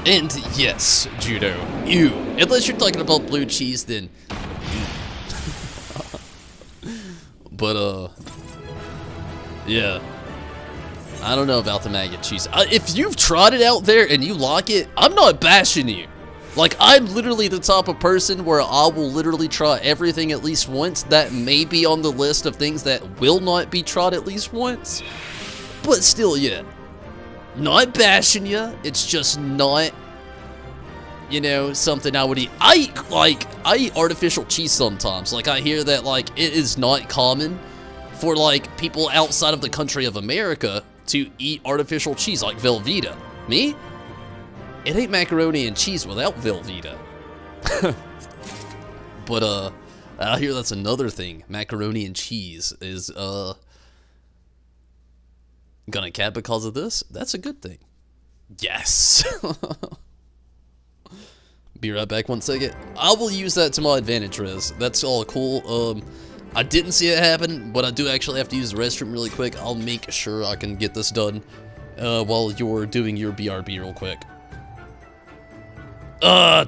And yes, Judo, ew. Unless you're talking about blue cheese, then... But, yeah. I don't know about the maggot cheese. If you've tried it out there and you like it, I'm not bashing you. Like, I'm literally the type of person where I will literally try everything at least once. That may be on the list of things that will not be tried at least once. But still, yeah. Not bashing you. It's just not, you know, something I would eat. I eat artificial cheese sometimes. Like, I hear that, like, it is not common for, like, people outside of the country of America to eat artificial cheese, like Velveeta. Me? It ain't macaroni and cheese without Velveeta. But, I hear that's another thing. Macaroni and cheese is, gonna cap because of this? That's a good thing. Yes! Be right back 1 second. I will use that to my advantage, Rez. That's all cool. I didn't see it happen, but I do actually have to use the restroom really quick. I'll make sure I can get this done while you're doing your BRB real quick.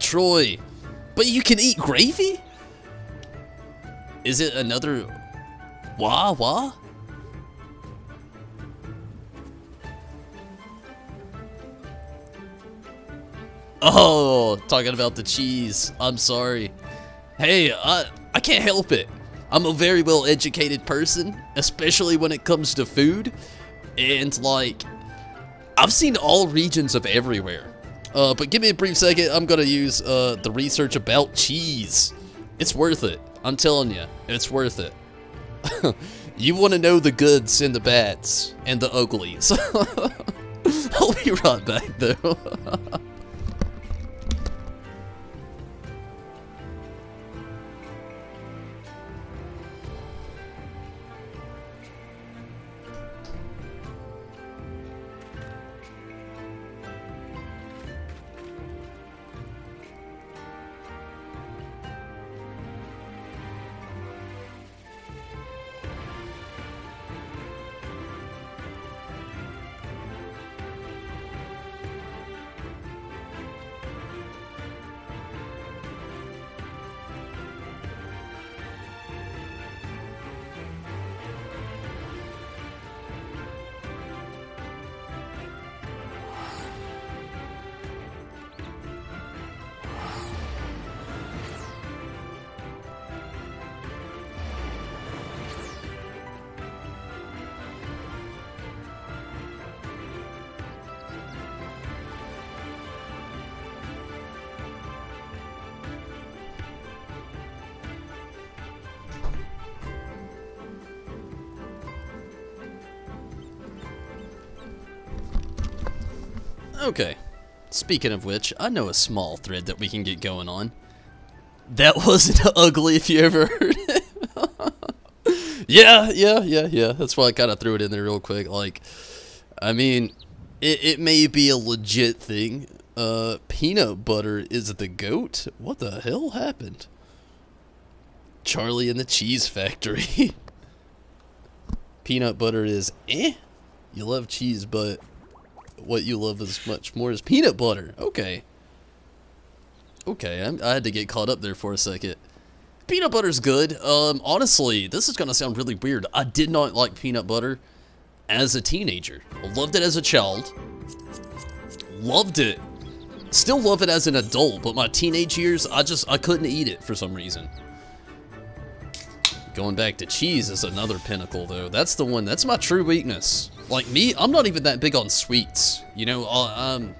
Troy. But you can eat gravy? Is it another... Wah? Oh, talking about the cheese. I'm sorry. Hey, I can't help it. I'm a very well-educated person, especially when it comes to food. And, like, I've seen all regions of everywhere. But give me a brief second. I'm gonna use the research about cheese. It's worth it. I'm telling you, it's worth it. You want to know the goods and the bads and the uglies. I'll be right back, though. Okay, speaking of which, I know a small thread that we can get going on. That wasn't ugly if you ever heard it. Yeah. That's why I kind of threw it in there real quick. Like, I mean, it may be a legit thing. Peanut butter is the goat? What the hell happened? Charlie and the Cheese Factory. Peanut butter is eh? You love cheese, but... what you love as much more is peanut butter. Okay. I had to get caught up there for a second. Peanut butter's good. Honestly, this is gonna sound really weird. I did not like peanut butter as a teenager. Loved it as a child. Loved it. Still love it as an adult, but my teenage years, I couldn't eat it for some reason. Going back to cheese is another pinnacle, though. That's the one, that's my true weakness. Like me, I'm not even that big on sweets. You know,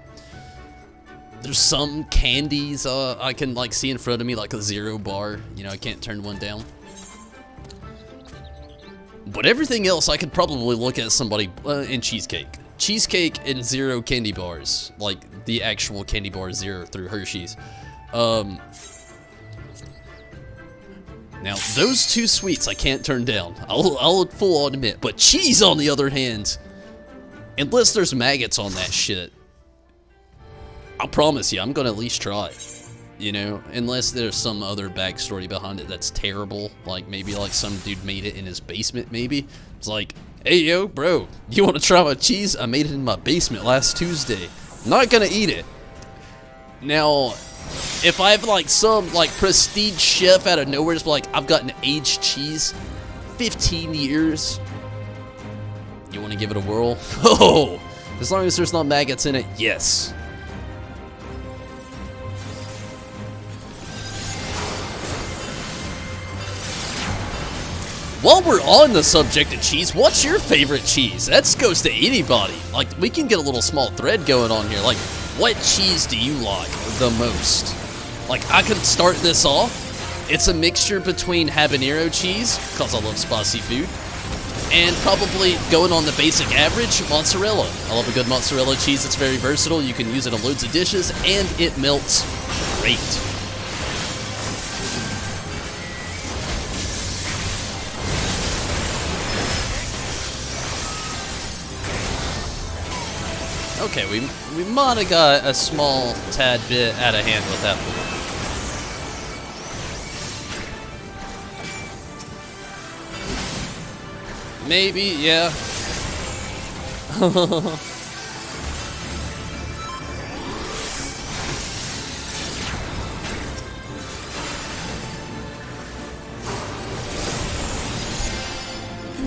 there's some candies I can like see in front of me, like a 0 bar. You know, I can't turn one down. But everything else, I could probably look at somebody in cheesecake. Cheesecake and 0 candy bars, like the actual candy bar 0 through Hershey's. Now, those 2 sweets I can't turn down. I'll full on admit. But cheese, on the other hand, unless there's maggots on that shit, I promise you, I'm gonna at least try it. You know, unless there's some other backstory behind it that's terrible. Like, maybe like some dude made it in his basement, maybe. It's like, hey, yo, bro, you want to try my cheese? I made it in my basement last Tuesday. Not gonna eat it. Now, if I have like some like prestige chef out of nowhere, just like, I've got an aged cheese, 15 years. You want to give it a whirl? Oh, as long as there's not maggots in it, yes. While we're on the subject of cheese, what's your favorite cheese? That goes to anybody. Like, we can get a little small thread going on here. Like, what cheese do you like the most? Like, I can start this off. It's a mixture between habanero cheese, because I love spicy food, and probably going on the basic average, mozzarella. I love a good mozzarella cheese. It's very versatile. You can use it on loads of dishes, and it melts great. Okay, we might have got a small tad bit out of hand with that one. Maybe, yeah.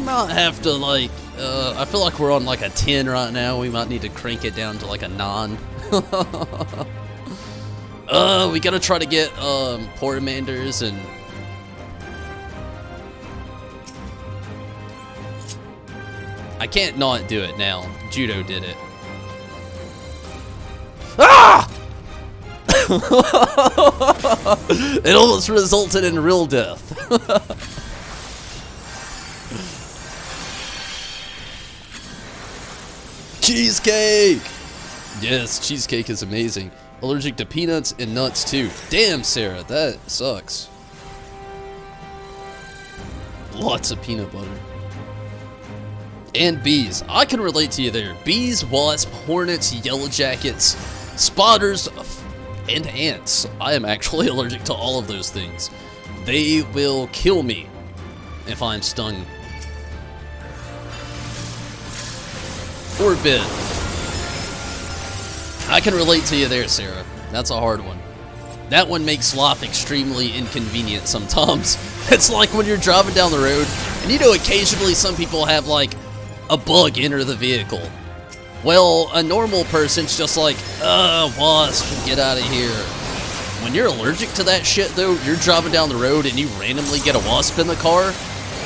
Might have to, like, I feel like we're on like a 10 right now. We might need to crank it down to like a 9. We gotta try to get Portamanders and I can't not do it now. Judo did it. Ah! It almost resulted in real death. Cheesecake! Yes, cheesecake is amazing. Allergic to peanuts and nuts too. Damn, Sarah, that sucks. Lots of peanut butter. And bees. I can relate to you there. Bees, wasps, hornets, yellow jackets, spotters, and ants. I am actually allergic to all of those things. They will kill me if I'm stung. Or bit. I can relate to you there, Sarah. That's a hard one. That one makes life extremely inconvenient sometimes. It's like when you're driving down the road, and you know occasionally some people have like a bug enter the vehicle. Well, a normal person's just like, wasp, get out of here. When you're allergic to that shit though, you're driving down the road and you randomly get a wasp in the car,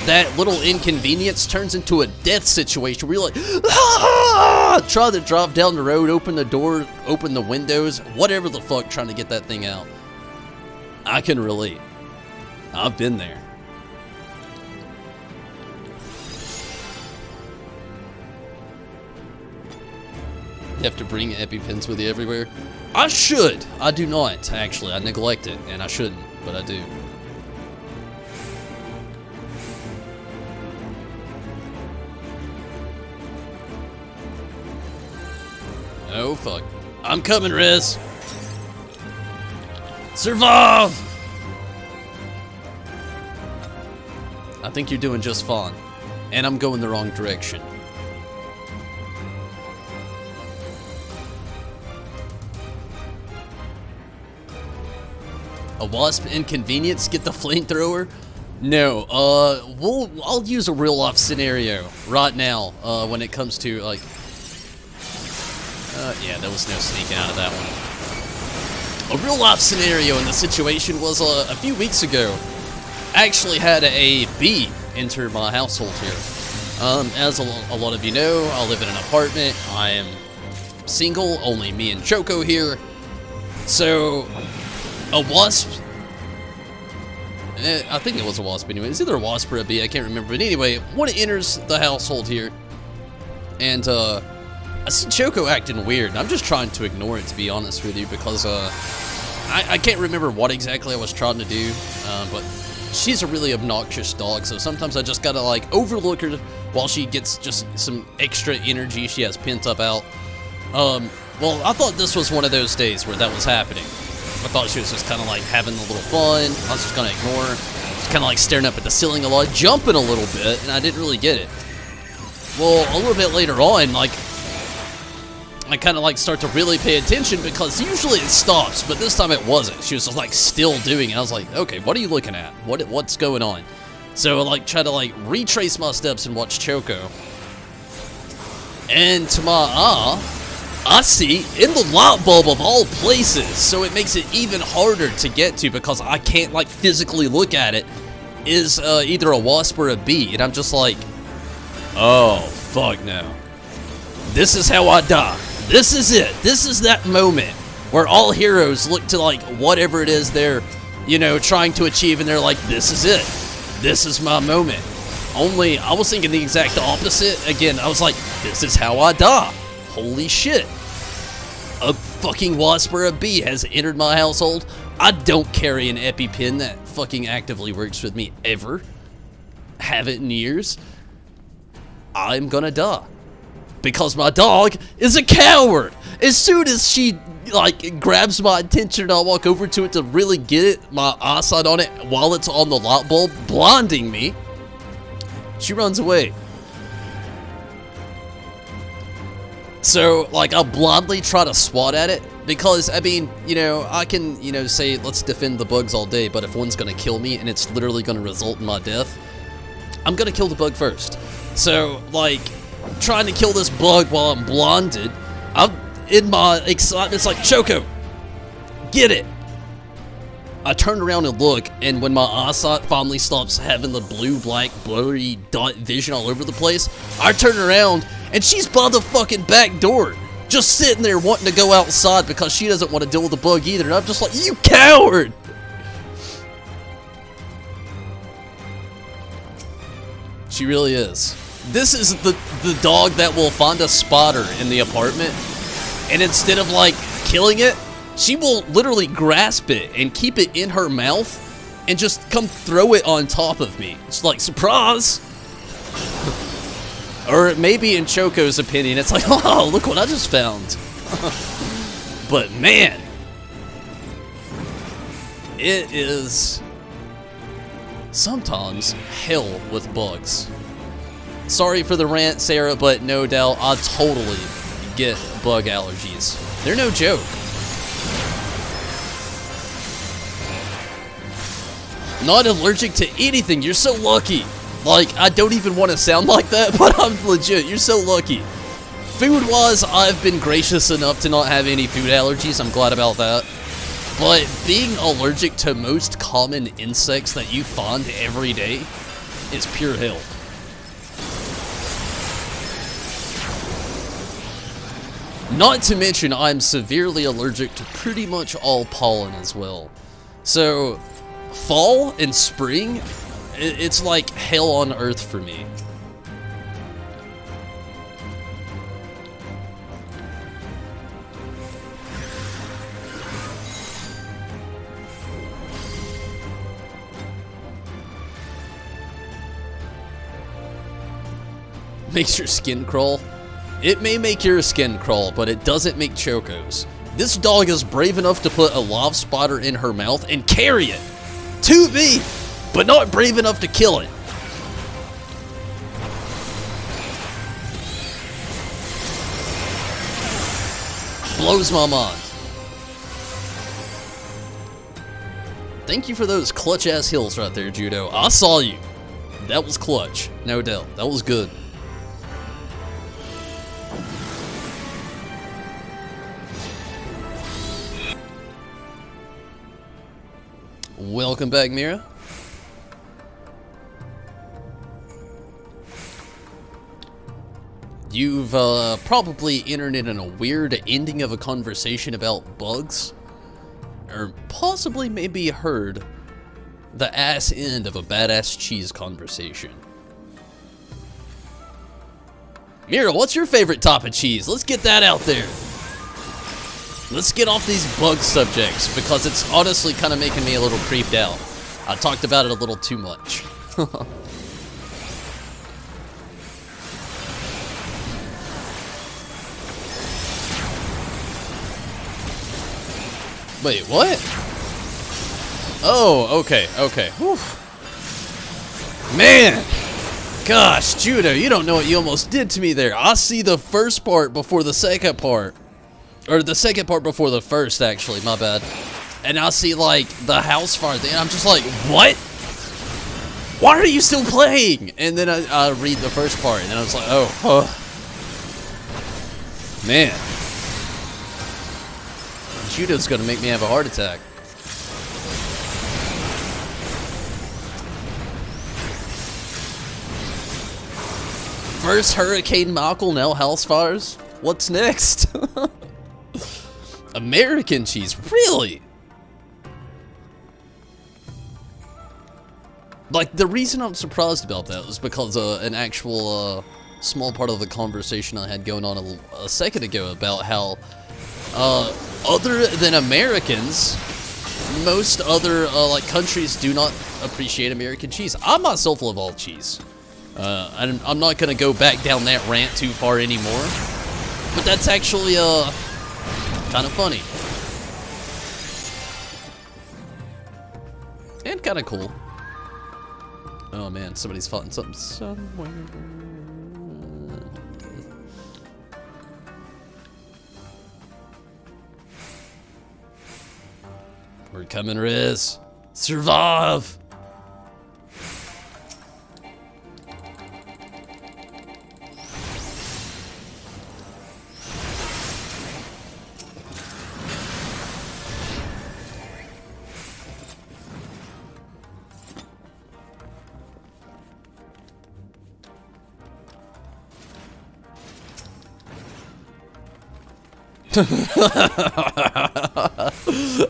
that little inconvenience turns into a death situation where you're like, ah! Try to drive down the road, open the door, open the windows, whatever the fuck, trying to get that thing out. I can relate. I've been there. You have to bring EpiPens with you everywhere? I should. I do not, actually. I neglect it, and I shouldn't, but I do. Oh, fuck. I'm coming, Riz. Survive! I think you're doing just fine. And I'm going the wrong direction. A wasp inconvenience? Get the flamethrower? No, I'll use a real life scenario right now, when it comes to, like, yeah, there was no sneaking out of that one. A real life scenario, and the situation was, a few weeks ago, actually had a bee enter my household here. As a lot of you know, I live in an apartment. I am single, only me and Choco here. So, a wasp, I think it was a wasp anyway. It's either a wasp or a bee, I can't remember. But anyway, when it enters the household here, and I see Choco acting weird. I'm just trying to ignore it, to be honest with you, because I can't remember what exactly I was trying to do, but she's a really obnoxious dog, so sometimes I just gotta like overlook her while she gets just some extra energy she has pent up out. Well, I thought this was one of those days where that was happening. I thought she was just kind of like having a little fun. I was just gonna ignore her. Just kind of like staring up at the ceiling a lot, jumping a little bit, and I didn't really get it. Well, a little bit later on, like, I kind of like start to really pay attention because usually it stops, but this time it wasn't. She was just like still doing it. I was like, okay, what are you looking at? What's going on? So I like try to like retrace my steps and watch Choco. And to my I see in the light bulb of all places, so it makes it even harder to get to because I can't like physically look at it, is either a wasp or a bee, and I'm just like, oh, fuck no. This is how I die. This is it. This is that moment where all heroes look to like whatever it is they're, you know, trying to achieve, and they're like, this is it. This is my moment. Only, I was thinking the exact opposite. Again, I was like, this is how I die. Holy shit. A fucking wasp or a bee has entered my household. I don't carry an EpiPen that fucking actively works with me ever. Haven't in years. I'm gonna die. Because my dog is a coward. As soon as she like grabs my attention and I walk over to it to really get it, my eyesight on it while it's on the light bulb, blinding me, she runs away. So, like, I'll blindly try to swat at it because, I mean, you know, I can, you know, say, let's defend the bugs all day, but if one's gonna kill me and it's literally gonna result in my death, I'm gonna kill the bug first. So, like, trying to kill this bug while I'm blinded, I'm in my excitement, it's like, Choco, get it. I turn around and look, and when my eyesight finally stops having the blue, black, blurry dot vision all over the place, I turn around, and she's by the fucking back door, just sitting there wanting to go outside because she doesn't want to deal with the bug either, and I'm just like, you coward! She really is. This is the dog that will find a spotter in the apartment, and instead of, like, killing it, she will literally grasp it and keep it in her mouth and just come throw it on top of me. It's like, surprise! Or maybe in Choco's opinion, it's like, oh, look what I just found. But man, it is sometimes hell with bugs. Sorry for the rant, Sarah, but no doubt I totally get bug allergies. They're no joke. Not allergic to anything, you're so lucky. Like, I don't even want to sound like that, but I'm legit, you're so lucky. Food-wise, I've been gracious enough to not have any food allergies, I'm glad about that. But being allergic to most common insects that you find every day is pure hell. Not to mention, I'm severely allergic to pretty much all pollen as well. So, fall and spring, it's like hell on earth for me. Makes your skin crawl. It may make your skin crawl, but it doesn't make Choco's. This dog is brave enough to put a live spotter in her mouth and carry it to me, but not brave enough to kill it. Blows my mind. Thank you for those clutch-ass hills right there, Judo. I saw you. That was clutch, no doubt. That was good. Welcome back, Mira. You've probably entered in a weird ending of a conversation about bugs, or possibly maybe heard the ass end of a badass cheese conversation. Mira, what's your favorite type of cheese? Let's get that out there. Let's get off these bug subjects, because it's honestly kind of making me a little creeped out. I talked about it a little too much. Wait, what? Oh, okay, okay. Whew. Man! Gosh, Judo, you don't know what you almost did to me there. I see the first part before the second part. Or the second part before the first, actually, my bad. And I see, like, the house fire thing, and I'm just like, what? Why are you still playing? And then I read the first part, and then I was like, oh, man. Judo's gonna make me have a heart attack. First Hurricane Michael, now house fires? What's next? American cheese, really? Like, the reason I'm surprised about that was because an actual small part of the conversation I had going on a second ago about how other than Americans, most other like countries do not appreciate American cheese. I myself love all cheese. I'm not gonna go back down that rant too far anymore, but that's actually kind of funny and kind of cool. Oh man, somebody's fighting something somewhere. We're coming, Riz. Survive!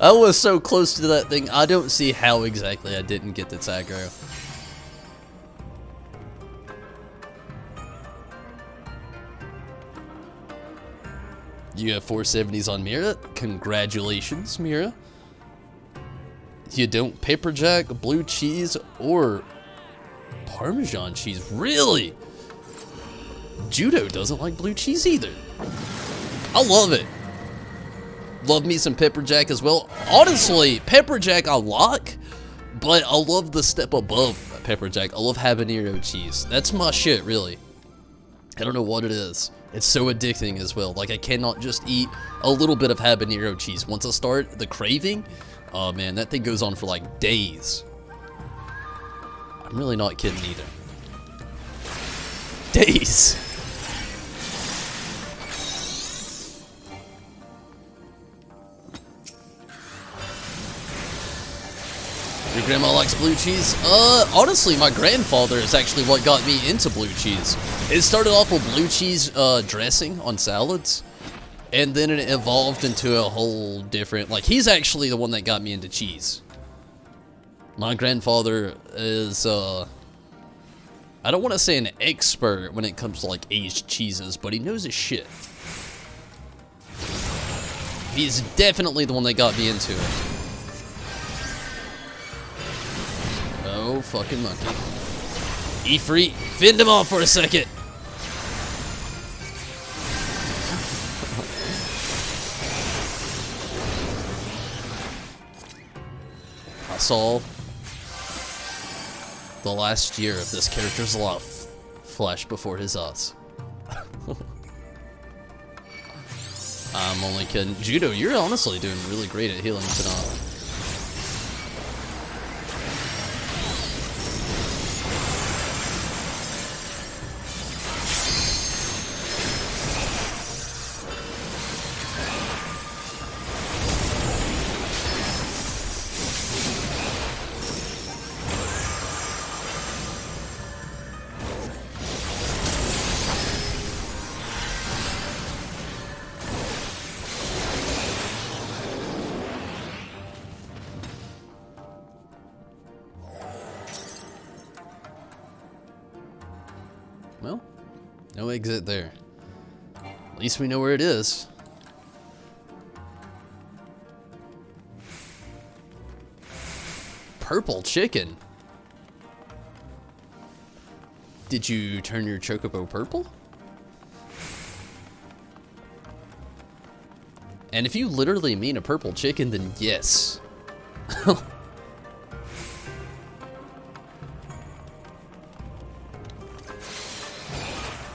I was so close to that thing, I don't see how exactly I didn't get this aggro. You have 470s on Mira? Congratulations, Mira. You don't pepper jack, blue cheese, or Parmesan cheese? Really? Judo doesn't like blue cheese either. I love it. Love me some pepper jack as well. Honestly, pepper jack I like, but I love the step above pepper jack. I love habanero cheese. That's my shit, really. I don't know what it is. It's so addicting as well. Like, I cannot just eat a little bit of habanero cheese. Once I start the craving, oh man, that thing goes on for like days. I'm really not kidding either. Days. Your grandma likes blue cheese? Honestly, my grandfather is actually what got me into blue cheese. It started off with blue cheese dressing on salads, and then it evolved into a whole different, like, he's actually the one that got me into cheese. My grandfather is, I don't want to say an expert when it comes to, like, aged cheeses, but he knows his shit. He's definitely the one that got me into it. Oh, fucking monkey. Ifrit, fend him off for a second. I saw the last year of this character's life flash before his eyes. I'm only kidding. Judo, you're honestly doing really great at healing tonight. No exit there. At least we know where it is. Purple chicken. Did you turn your chocobo purple? And if you literally mean a purple chicken, then yes.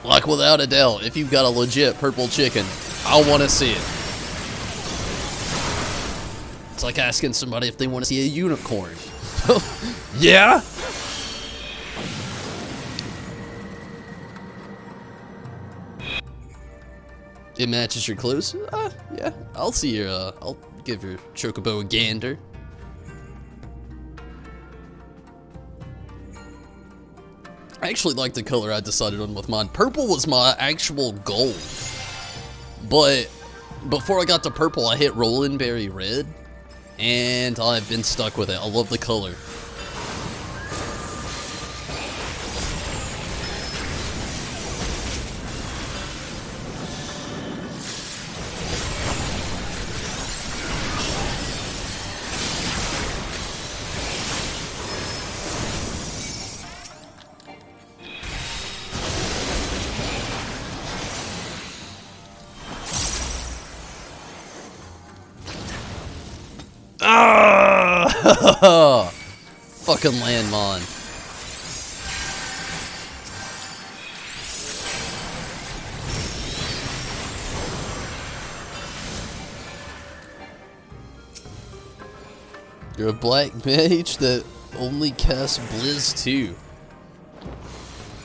Like, without a doubt, if you've got a legit purple chicken, I want to see it. It's like asking somebody if they want to see a unicorn. Yeah? It matches your clothes? Yeah. I'll see your, I'll give your chocobo a gander. I actually like the color I decided on with mine. Purple was my actual goal. But before I got to purple, I hit Roland Berry Red. And I've been stuck with it. I love the color. Ah! Fucking landmine. You're a black mage that only casts Blizz 2.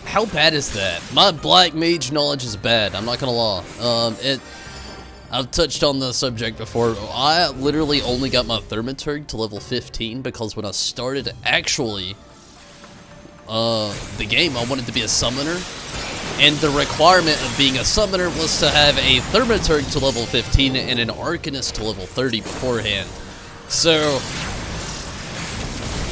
How bad is that? My black mage knowledge is bad, I'm not gonna lie. I've touched on the subject before. I literally only got my Thaumaturg to level 15 because when I started actually the game, I wanted to be a summoner. And the requirement of being a summoner was to have a Thaumaturg to level 15 and an Arcanist to level 30 beforehand. So,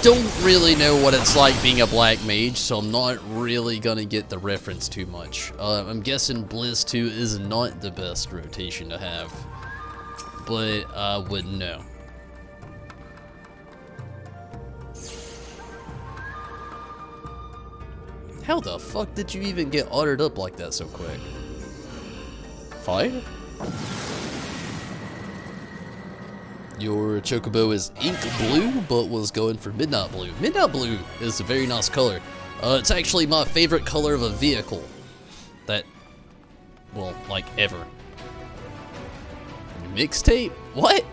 don't really know what it's like being a black mage, so I'm not really gonna get the reference too much. I'm guessing Blizz 2 is not the best rotation to have, but I wouldn't know. How the fuck did you even get ordered up like that so quick? Fire? Your chocobo is ink blue, but was going for midnight blue. Midnight blue is a very nice color. It's actually my favorite color of a vehicle. That, well, like, ever. Mixtape? What?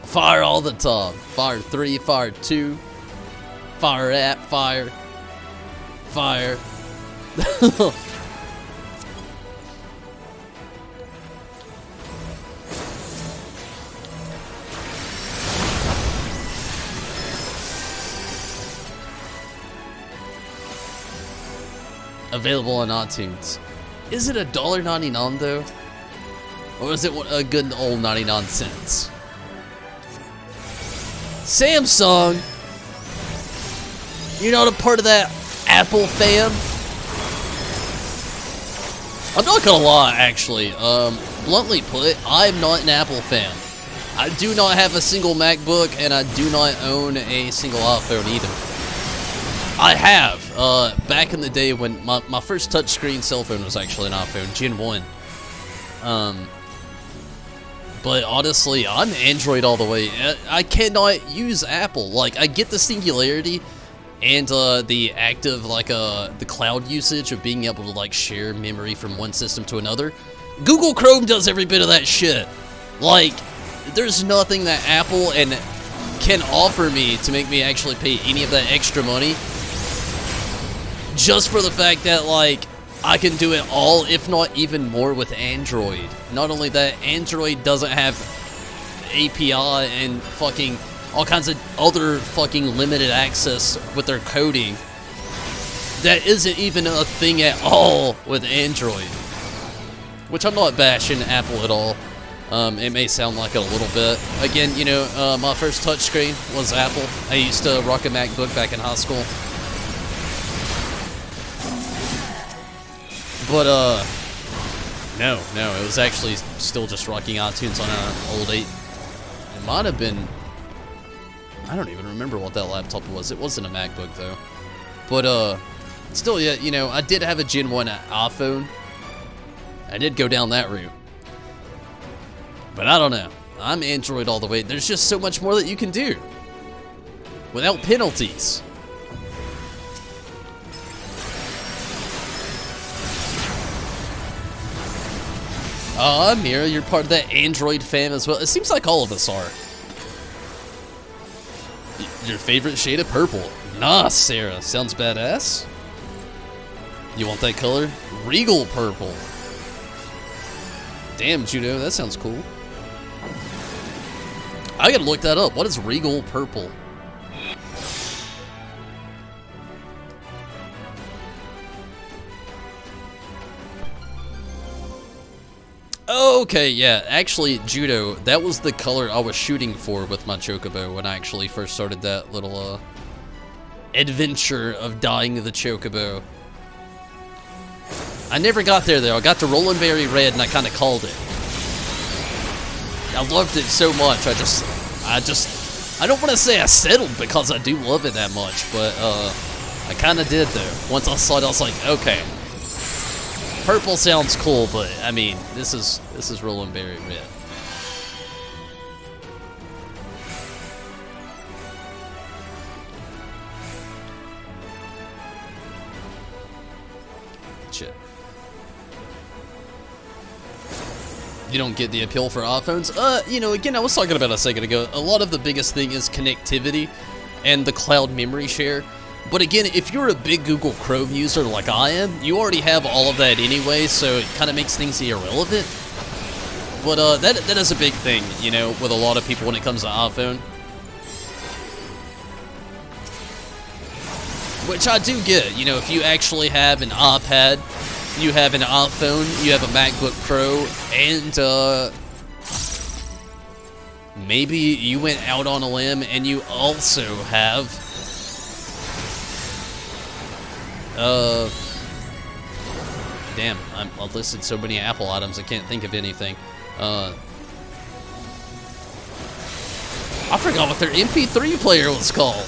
Fire all the time. Fire 3, fire 2. Fire at, fire. Fire. Available on iTunes. Is it $1.99 though? Or is it a good old 99 cents? Samsung! You're not a part of that Apple fam? I'm not gonna lie, actually. Bluntly put, I'm not an Apple fan. I do not have a single MacBook, and I do not own a single iPhone either. I have, back in the day when my first touchscreen cell phone was actually an iPhone, Gen 1. But honestly, I'm Android all the way. I cannot use Apple. Like, I get the singularity and the active, like, the cloud usage of being able to, like, share memory from one system to another. Google Chrome does every bit of that shit. Like, there's nothing that Apple can offer me to make me actually pay any of that extra money. Just for the fact that, like, I can do it all, if not even more, with Android. Not only that, Android doesn't have API and fucking all kinds of other fucking limited access with their coding. That isn't even a thing at all with Android. Which I'm not bashing Apple at all. It may sound like it a little bit. Again, you know, my first touchscreen was Apple. I used to rock a MacBook back in high school. But, no, it was actually still just rocking iTunes on an old 8. It might have been, I don't even remember what that laptop was. It wasn't a MacBook, though. But, still, yeah, you know, I did have a Gen 1 iPhone. I did go down that route. But I don't know. I'm Android all the way. There's just so much more that you can do without penalties. Oh, Amira, you're part of that Android fam as well. It seems like all of us are. Your favorite shade of purple? Nah, Sarah. Sounds badass. You want that color? Regal purple. Damn, Judo, that sounds cool. I gotta look that up. What is Regal purple? Okay, yeah, actually, Judo, that was the color I was shooting for with my Chocobo when I actually first started that little, adventure of dyeing the Chocobo. I never got there, though. I got to Roland Berry Red, and I kind of called it. I loved it so much, I don't want to say I settled because I do love it that much, but, I kind of did, though. Once I saw it, I was like, okay. Purple sounds cool, but I mean, this is Roland Berry Red. Shit. You don't get the appeal for iPhones? You know, again, I was talking about a second ago. A lot of the biggest thing is connectivity and the cloud memory share. But again, if you're a big Google Chrome user like I am, you already have all of that anyway, so it kind of makes things irrelevant. But that is a big thing, you know, with a lot of people when it comes to iPhone. Which I do get, you know, if you actually have an iPad, you have an iPhone, you have a MacBook Pro, and maybe you went out on a limb and you also have damn, I've listed so many Apple items I can't think of anything. I forgot what their MP3 player was called.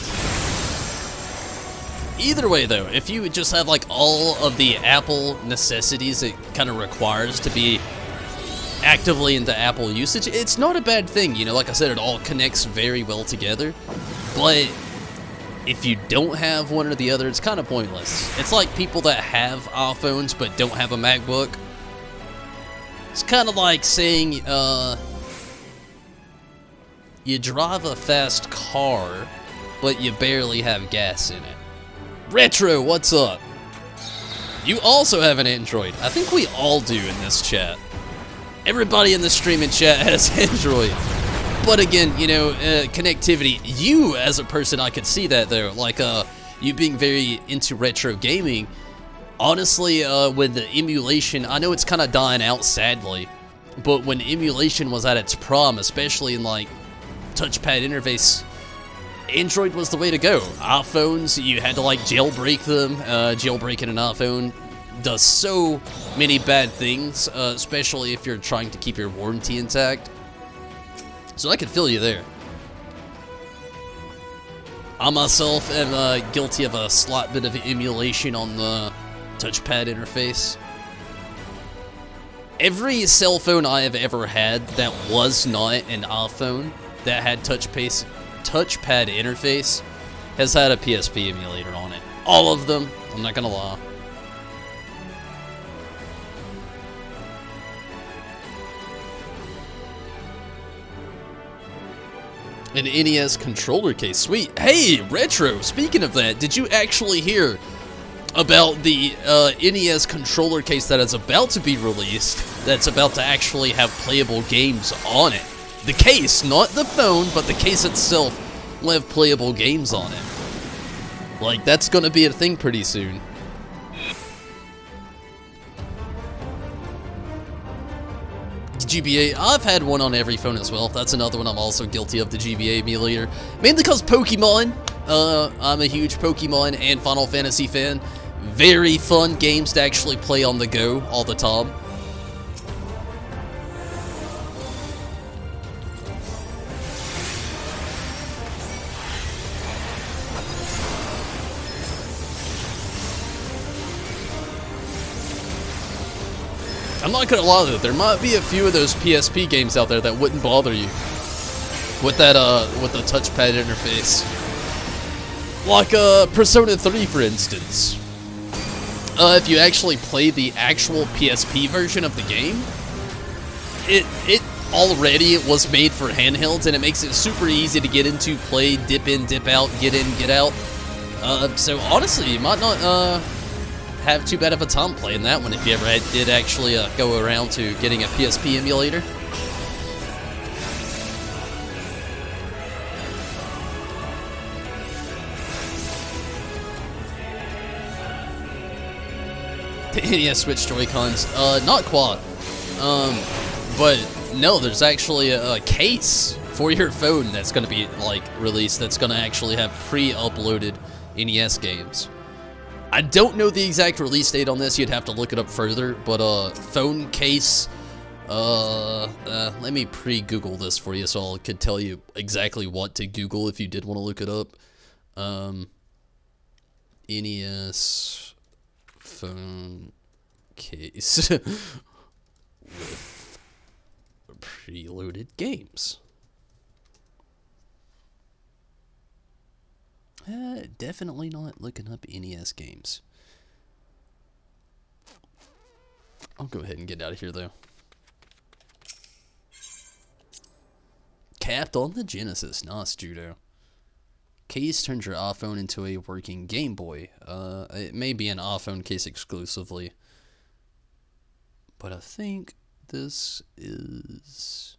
Either way, though, if you just have like all of the Apple necessities it kind of requires to be actively into Apple usage, it's not a bad thing. You know, like I said, it all connects very well together. But if you don't have one or the other, it's kind of pointless. It's like people that have iPhones but don't have a MacBook. It's kind of like saying, you drive a fast car, but you barely have gas in it. Retro, what's up? You also have an Android. I think we all do in this chat. Everybody in the streaming chat has Android. But again, you know, connectivity, you as a person, I could see that though, like, you being very into retro gaming, honestly, with the emulation, I know it's kind of dying out, sadly, but when emulation was at its prime, especially in, like, touchpad interface, Android was the way to go. iPhones, you had to, like, jailbreak them. Jailbreaking an iPhone does so many bad things, especially if you're trying to keep your warranty intact. So I can feel you there. I myself am guilty of a slight bit of emulation on the touchpad interface. Every cell phone I have ever had that was not an iPhone that had touchpad interface has had a PSP emulator on it. All of them, I'm not gonna lie. An NES controller case, sweet. Hey, Retro, speaking of that, did you actually hear about the NES controller case that is about to be released, that's about to actually have playable games on it? The case, not the phone, but the case itself will have playable games on it. Like, that's gonna be a thing pretty soon. GBA, I've had one on every phone as well. That's another one I'm also guilty of, the GBA emulator. Mainly because Pokemon. I'm a huge Pokemon and Final Fantasy fan. very fun games to actually play on the go all the time. I'm not gonna lie though, there might be a few of those PSP games out there that wouldn't bother you with that with the touchpad interface. Like Persona 3 for instance. If you actually play the actual PSP version of the game, it already was made for handhelds, and it makes it super easy to get into, play, dip in, dip out, get in, get out. So honestly, you might not have too bad of a time playing that one if you ever did actually go around to getting a PSP emulator. The NES Switch Joy-Cons, not quite. But no, there's actually a case for your phone that's going to be like released that's going to actually have pre-uploaded NES games. I don't know the exact release date on this, you'd have to look it up further, but phone case, let me pre-Google this for you so I could tell you exactly what to Google if you did want to look it up. NES phone case with preloaded games. Definitely not looking up NES games. I'll go ahead and get out of here, though. Capped on the Genesis. Nice, Judo. Case turns your iPhone into a working Game Boy. It may be an iPhone case exclusively. But I think this is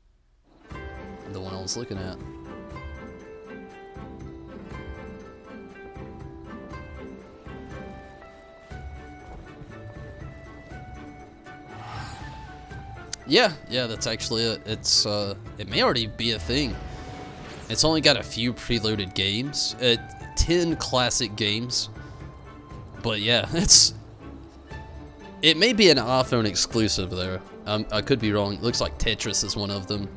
the one I was looking at. Yeah, that's actually it. It's it may already be a thing. It's only got a few preloaded games, 10 classic games. But yeah, it may be an iPhone exclusive though. I could be wrong. It looks like Tetris is one of them.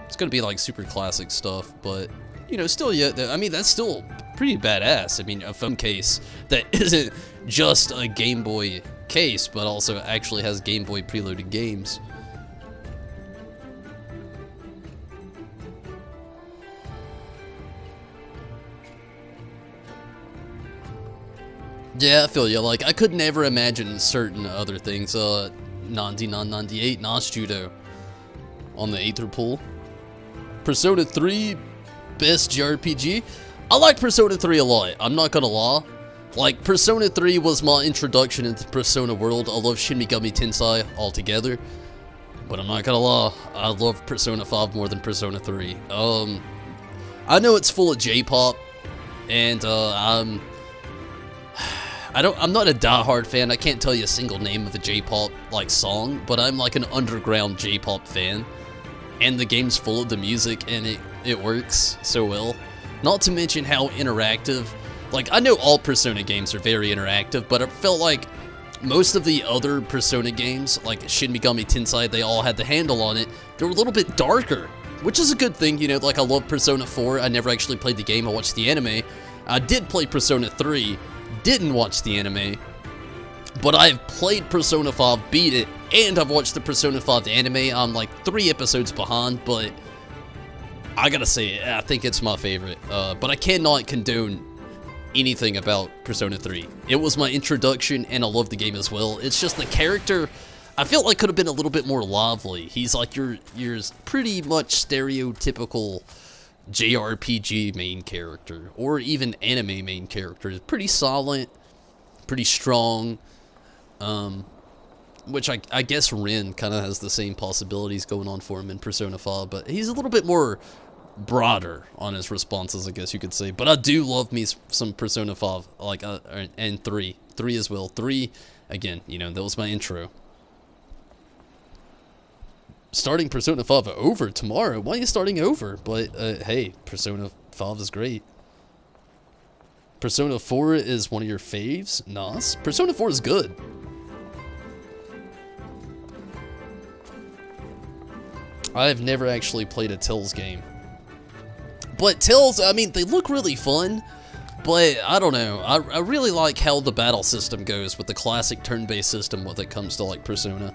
It's gonna be like super classic stuff, but you know, still, yeah. I mean, that's still pretty badass. I mean, a phone case that isn't just a Game Boy case, but also actually has Game Boy preloaded games. Yeah, I feel you. Like, I could never imagine certain other things. 9998 Nas Judo on the Aether Pool. Persona 3 best JRPG. I like Persona 3 a lot. I'm not gonna lie. Like, Persona 3 was my introduction into Persona world. I love Shin Megami Tensei altogether. But I'm not gonna lie, I love Persona 5 more than Persona 3. I know it's full of J-pop, and I'm not a diehard fan. I can't tell you a single name of a J-pop like song, but I'm like an underground J-pop fan. And the game's full of the music, and it works so well. Not to mention how interactive. Like, I know all Persona games are very interactive, but I felt like most of the other Persona games, like Shin Megami Tensei, they all had the handle on it. They were a little bit darker, which is a good thing, you know. Like, I love Persona 4. I never actually played the game. I watched the anime. I did play Persona 3. Didn't watch the anime. But I've played Persona 5, beat it, and I've watched the Persona 5 anime. I'm like 3 episodes behind, but I gotta say, I think it's my favorite. But I cannot condone anything about Persona 3. It was my introduction, and I love the game as well. It's just the character, I felt like could have been a little bit more lively. He's like your pretty much stereotypical JRPG main character, or even anime main character. He's pretty silent, pretty strong, which I guess Rin kind of has the same possibilities going on for him in Persona 5, but he's a little bit more broader on his responses, I guess you could say. But I do love me some Persona 5, like, and 3 as well. 3, again, you know, that was my intro. Starting Persona 5 over tomorrow. Why are you starting over? But, hey, Persona 5 is great. Persona 4 is one of your faves? Nice. Persona 4 is good. I've never actually played a Tales game. But Tales, I mean, they look really fun, but I don't know. I really like how the battle system goes with the classic turn-based system when it comes to, like, Persona.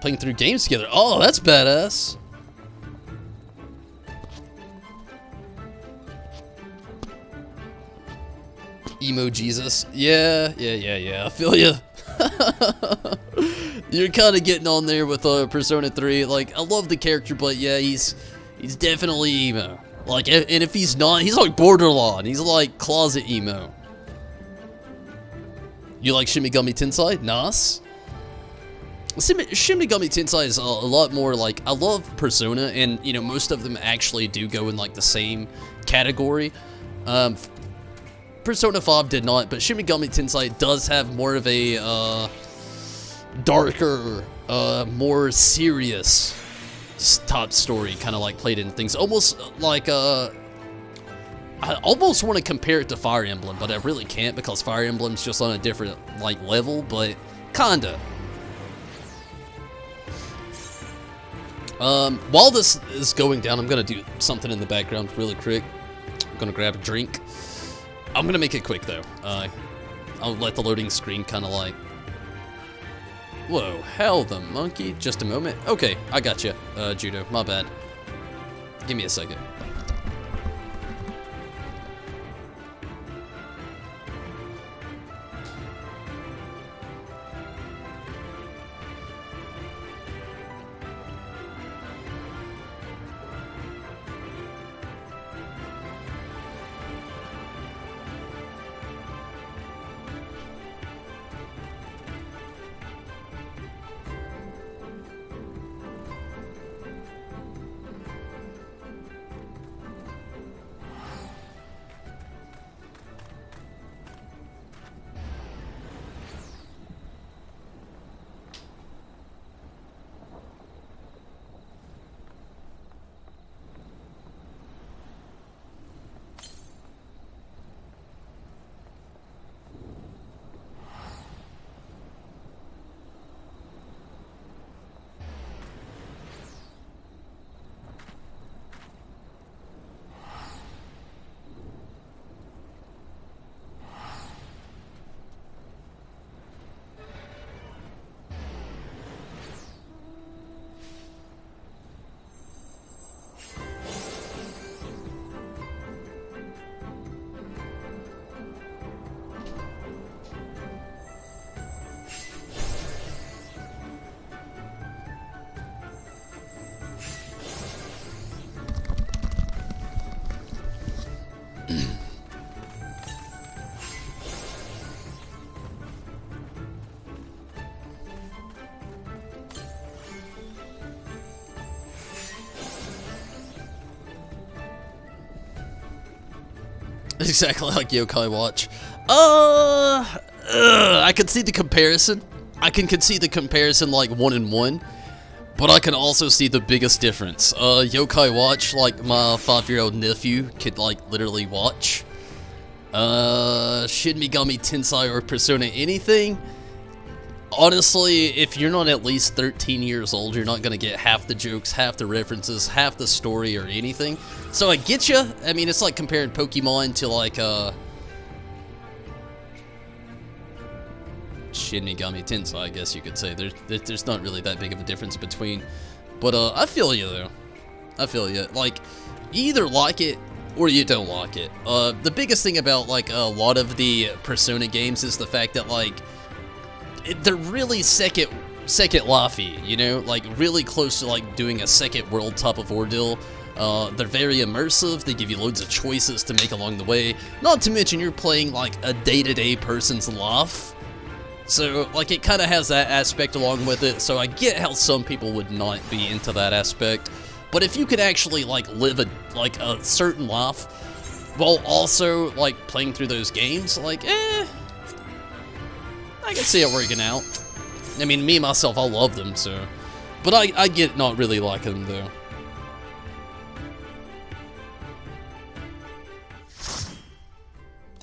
Playing through games together. Oh, that's badass. Emo Jesus. Yeah. I feel ya. You're kind of getting on there with Persona 3. Like, I love the character, but yeah, he's definitely emo. Like, and if he's not, he's like borderline. He's like closet emo. You like Shin Megami Tensei? Nice. Shin Megami Tensei is a lot more like, I love Persona, and you know, most of them actually do go in like the same category. Persona 5 did not, but Shin Megami Tensei does have more of a darker, more serious top story, kind of like played in things. Almost like, I almost want to compare it to Fire Emblem, but I really can't because Fire Emblem's just on a different like level, but kinda. While this is going down, I'm gonna do something in the background really quick. I'm gonna grab a drink. I'm gonna make it quick though. I'll let the loading screen kind of like... Whoa, hell the monkey. Just a moment. Okay, I got you, Judo. My bad. Give me a second. Exactly like Yokai Watch. I can see the comparison. I can see the comparison like 1-in-1, but I can also see the biggest difference. Yokai Watch, like my 5-year-old nephew could like literally watch. Shin Megami Tensei or Persona anything. Honestly, if you're not at least 13 years old, you're not gonna get half the jokes, half the references, half the story, or anything. So I get you. I mean, it's like comparing Pokemon to like Shin Megami Tensei, I guess you could say. There's not really that big of a difference between. But I feel you though. I feel you. Like, you either like it or you don't like it. The biggest thing about like a lot of the Persona games is the fact that like they're really second lifey, you know, like really close to like doing a second world type of ordeal. They're very immersive. They give you loads of choices to make along the way. Not to mention you're playing like a day-to-day person's life. So like it kind of has that aspect along with it. So I get how some people would not be into that aspect. But if you could actually like live a certain life while also like playing through those games, like I can see it working out. I mean, me, myself, I love them, so... But I get not really liking them, though.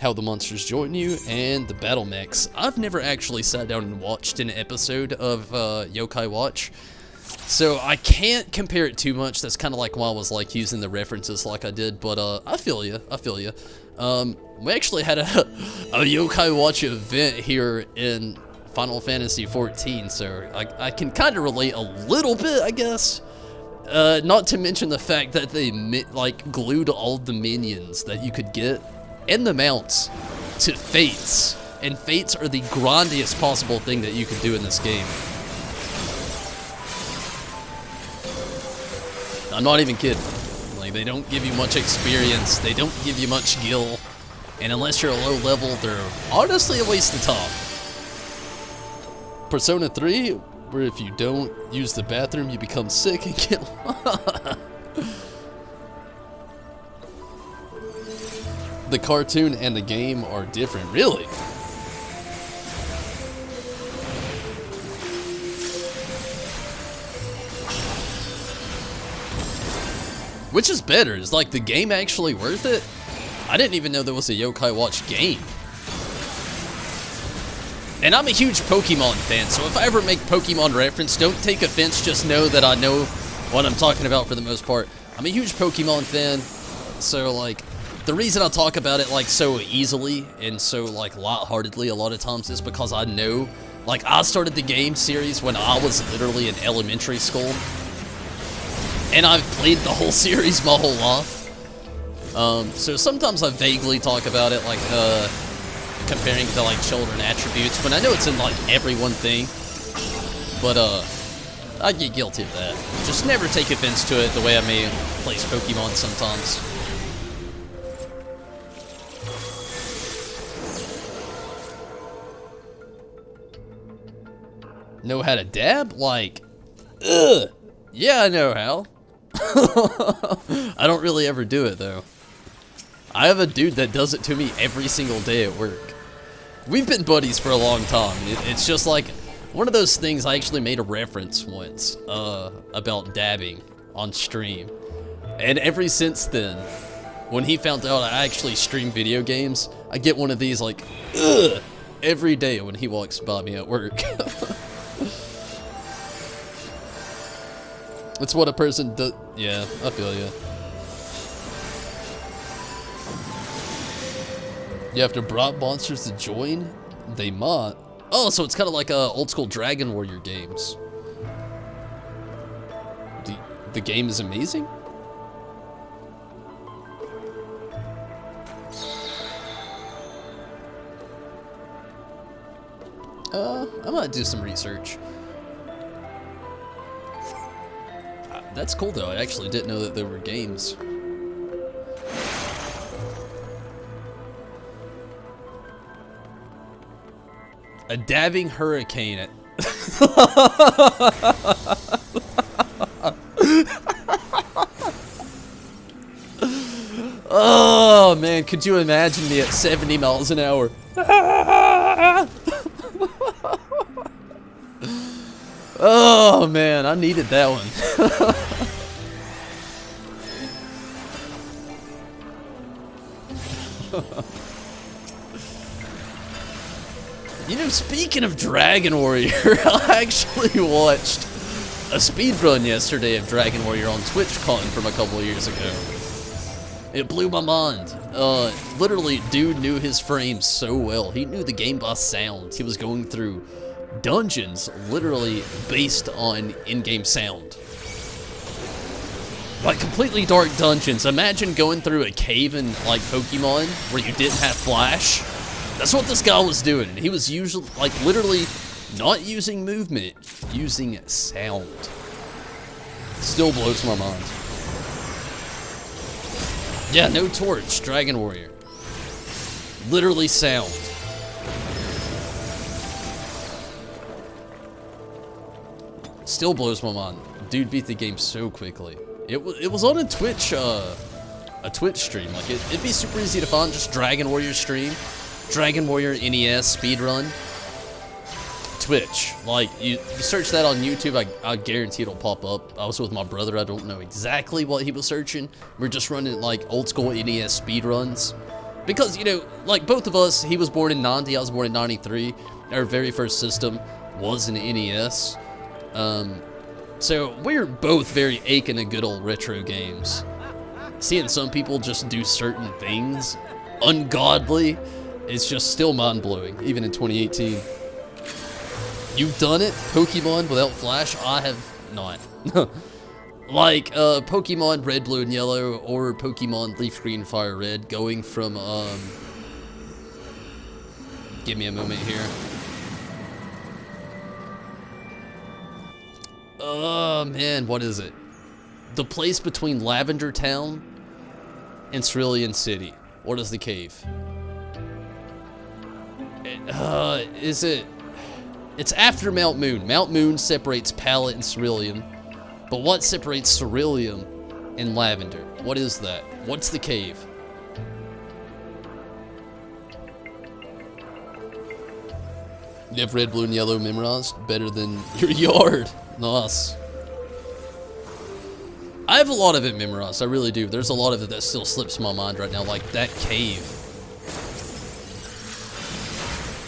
how the monsters join you, and the battle mechs. I've never actually sat down and watched an episode of Yokai Watch, so I can't compare it too much. That's kind of like why I was like using the references like I did, but I feel you. We actually had a Yokai Watch event here in Final Fantasy XIV, so I can kind of relate a little bit, I guess. Not to mention the fact that they like glued all the minions that you could get and the mounts to Fates, and Fates are the grindiest possible thing that you can do in this game. I'm not even kidding. Like, they don't give you much experience, they don't give you much gil, and unless you're a low level, they're honestly a waste of time. Persona 3, where if you don't use the bathroom, you become sick and get The cartoon and the game are different, really. Which is better? Is like the game actually worth it? I didn't even know there was a Yokai Watch game. And I'm a huge Pokemon fan, so if I ever make Pokemon reference, don't take offense, just know that I know what I'm talking about for the most part. I'm a huge Pokemon fan, so like, the reason I talk about it like so easily and so like lightheartedly a lot of times is because I know, like, I started the game series when I was literally in elementary school, and I've played the whole series my whole life. So sometimes I vaguely talk about it, like, comparing to, like, children attributes, when I know it's in, like, every one thing. But, I get guilty of that. Just never take offense to it the way I may place Pokemon sometimes. Know how to dab? Like, ugh. Yeah, I know how. I don't really ever do it, though. I have a dude that does it to me every single day at work. We've been buddies for a long time. It's just like one of those things. I actually made a reference once about dabbing on stream. And ever since then, when he found out I actually stream video games, I get one of these like, ugh, every day when he walks by me at work. It's what a person does. Yeah, I feel you. You have to bribe monsters to join? They might. Oh, so it's kind of like old school Dragon Warrior games. The game is amazing? I might do some research. That's cool though, I actually didn't know that there were games. A dabbing hurricane. Oh man, could you imagine me at 70 miles an hour? Oh man, I needed that one. You know, speaking of Dragon Warrior, I actually watched a speedrun yesterday of Dragon Warrior on TwitchCon from a couple of years ago. It blew my mind. Literally, dude knew his frames so well. He knew the game by sound. He was going through dungeons literally based on in-game sound. Like completely dark dungeons. Imagine going through a cave in like Pokemon where you didn't have flash. That's what this guy was doing. He was usually like literally not using movement, using sound. Still blows my mind. Yeah, no torch, Dragon Warrior. Literally sound. Still blows my mind. Dude beat the game so quickly. It was on a Twitch stream. Like it'd be super easy to find. Just Dragon Warrior stream, Dragon Warrior NES speedrun. Twitch. Like you search that on YouTube, I guarantee it'll pop up. I was with my brother. I don't know exactly what he was searching. We're just running like old school NES speedruns. Because, you know, like both of us, he was born in 90, I was born in 93. Our very first system was an NES. So we're both very aching of good old retro games. Seeing some people just do certain things ungodly, it's just still mind-blowing, even in 2018. You've done it, Pokemon without Flash? I have not. Like, Pokemon Red, Blue, and Yellow, or Pokemon Leaf, Green, Fire, Red, going from, give me a moment here. Oh, man, what is it? The place between Lavender Town and Cerulean City. What is the cave? Is it... It's after Mount Moon. Mount Moon separates Pallet and Cerulean. But what separates Cerulean and Lavender? What is that? What's the cave? You have Red, Blue, and Yellow memorized? Better than your yard. Nice. I have a lot of it memorized, I really do. There's a lot of it that still slips my mind right now, like that cave.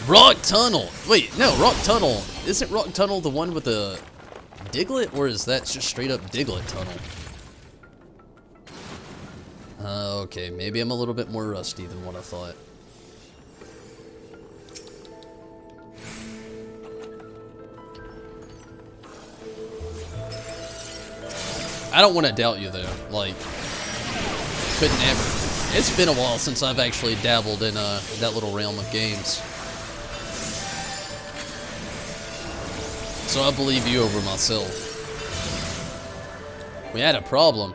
Rock Tunnel! Wait, no, Rock Tunnel. Isn't Rock Tunnel the one with the Diglett, or is that just straight up Diglett Tunnel? Okay, maybe I'm a little bit more rusty than what I thought. I don't want to doubt you though, like, couldn't ever. It's been a while since I've actually dabbled in that little realm of games. So I believe you over myself. We had a problem.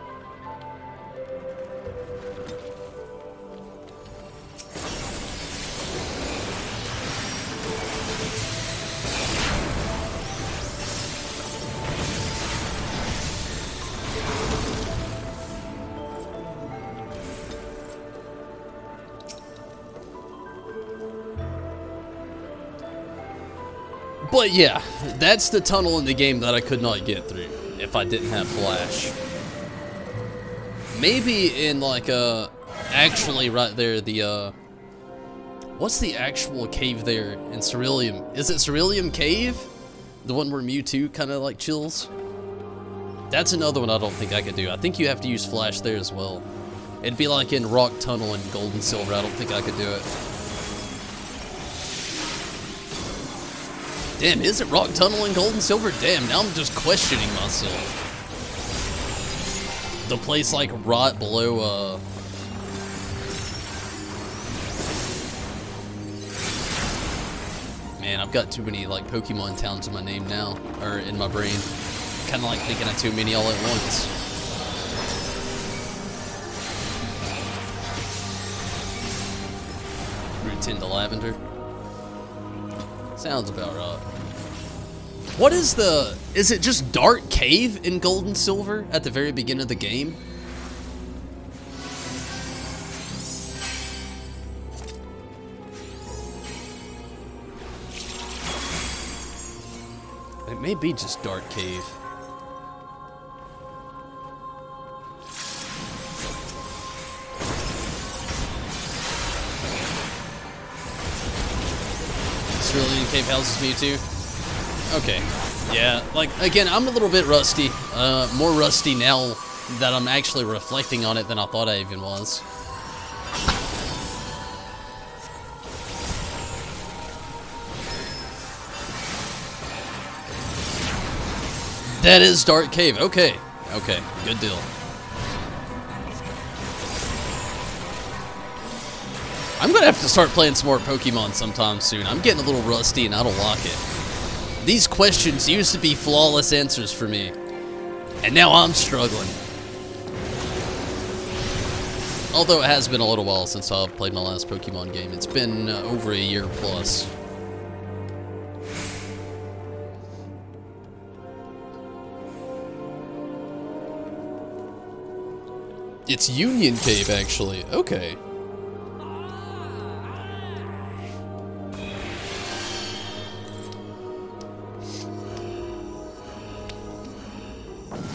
But yeah, that's the tunnel in the game that I could not get through if I didn't have Flash. Maybe in like actually right there, the what's the actual cave there in Cerulean? Is it Cerulean Cave? The one where Mewtwo kind of like chills? That's another one I don't think I could do. I think you have to use Flash there as well. It'd be like in Rock Tunnel and Gold and Silver. I don't think I could do it. Damn, is it Rock Tunnel and Gold and Silver? Damn, now I'm just questioning myself. The place like right below, Man, I've got too many like Pokemon towns in my name now, or in my brain. Kinda like thinking of too many all at once. Route 10 to Lavender. Sounds about right. What is the... Is it just Dark Cave in Gold and Silver at the very beginning of the game? It may be just Dark Cave. Cerulean Cave houses Mewtwo. Okay. Yeah, like, again, I'm a little bit rusty. More rusty now that I'm actually reflecting on it than I thought I even was. That is Dark Cave. Okay. Okay, good deal. I'm gonna have to start playing some more Pokemon sometime soon. I'm getting a little rusty and I don't like it. These questions used to be flawless answers for me, and now I'm struggling. Although it has been a little while since I've played my last Pokemon game. It's been over a year plus. It's Union Cave, actually. Okay.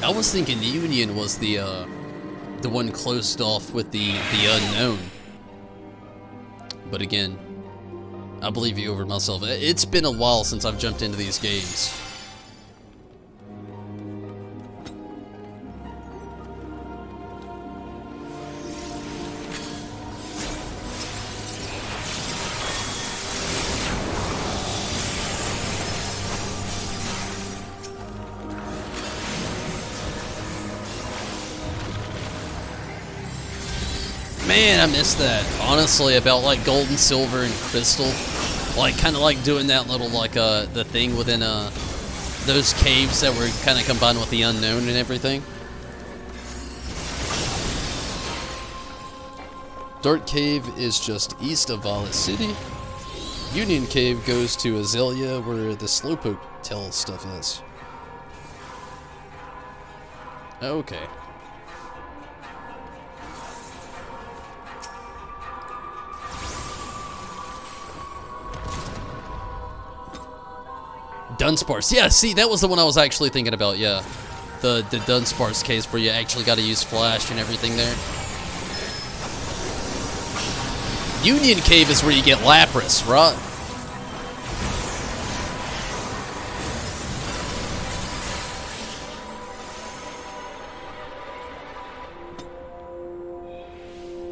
I was thinking Union was the one closed off with the unknown. But again, I believe you over myself. It's been a while since I've jumped into these games. Man, I missed that. Honestly, about like gold and silver and crystal. Like, kind of like doing that little, like, the thing within, those caves that were kind of combined with the unknown and everything. Dark Cave is just east of Violet City. Union Cave goes to Azalea, where the Slowpoke Tail stuff is. Okay. Dunsparce. Yeah, see, that was the one I was actually thinking about, yeah. The Dunsparce case where you actually got to use flash and everything there. Union Cave is where you get Lapras, right?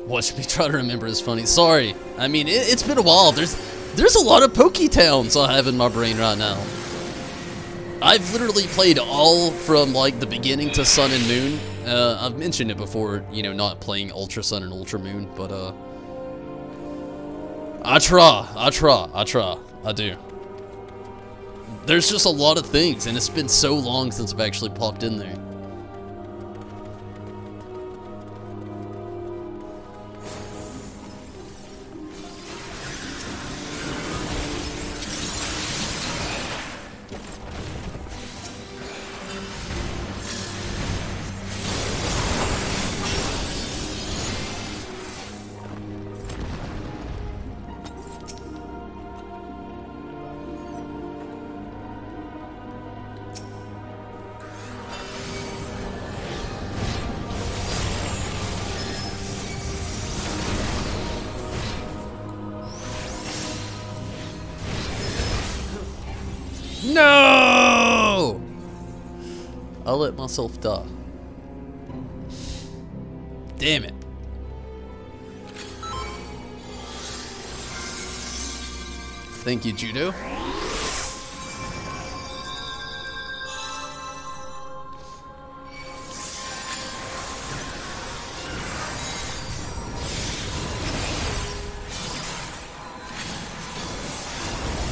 Watch me try to remember is funny. Sorry. I mean, it's been a while. There's a lot of Poketowns I have in my brain right now. I've literally played all from, like, the beginning to Sun and Moon. I've mentioned it before, you know, not playing Ultra Sun and Ultra Moon, but, I do. There's just a lot of things, and it's been so long since I've actually popped in there. No! I'll let myself die. Damn it. Thank you, Judo.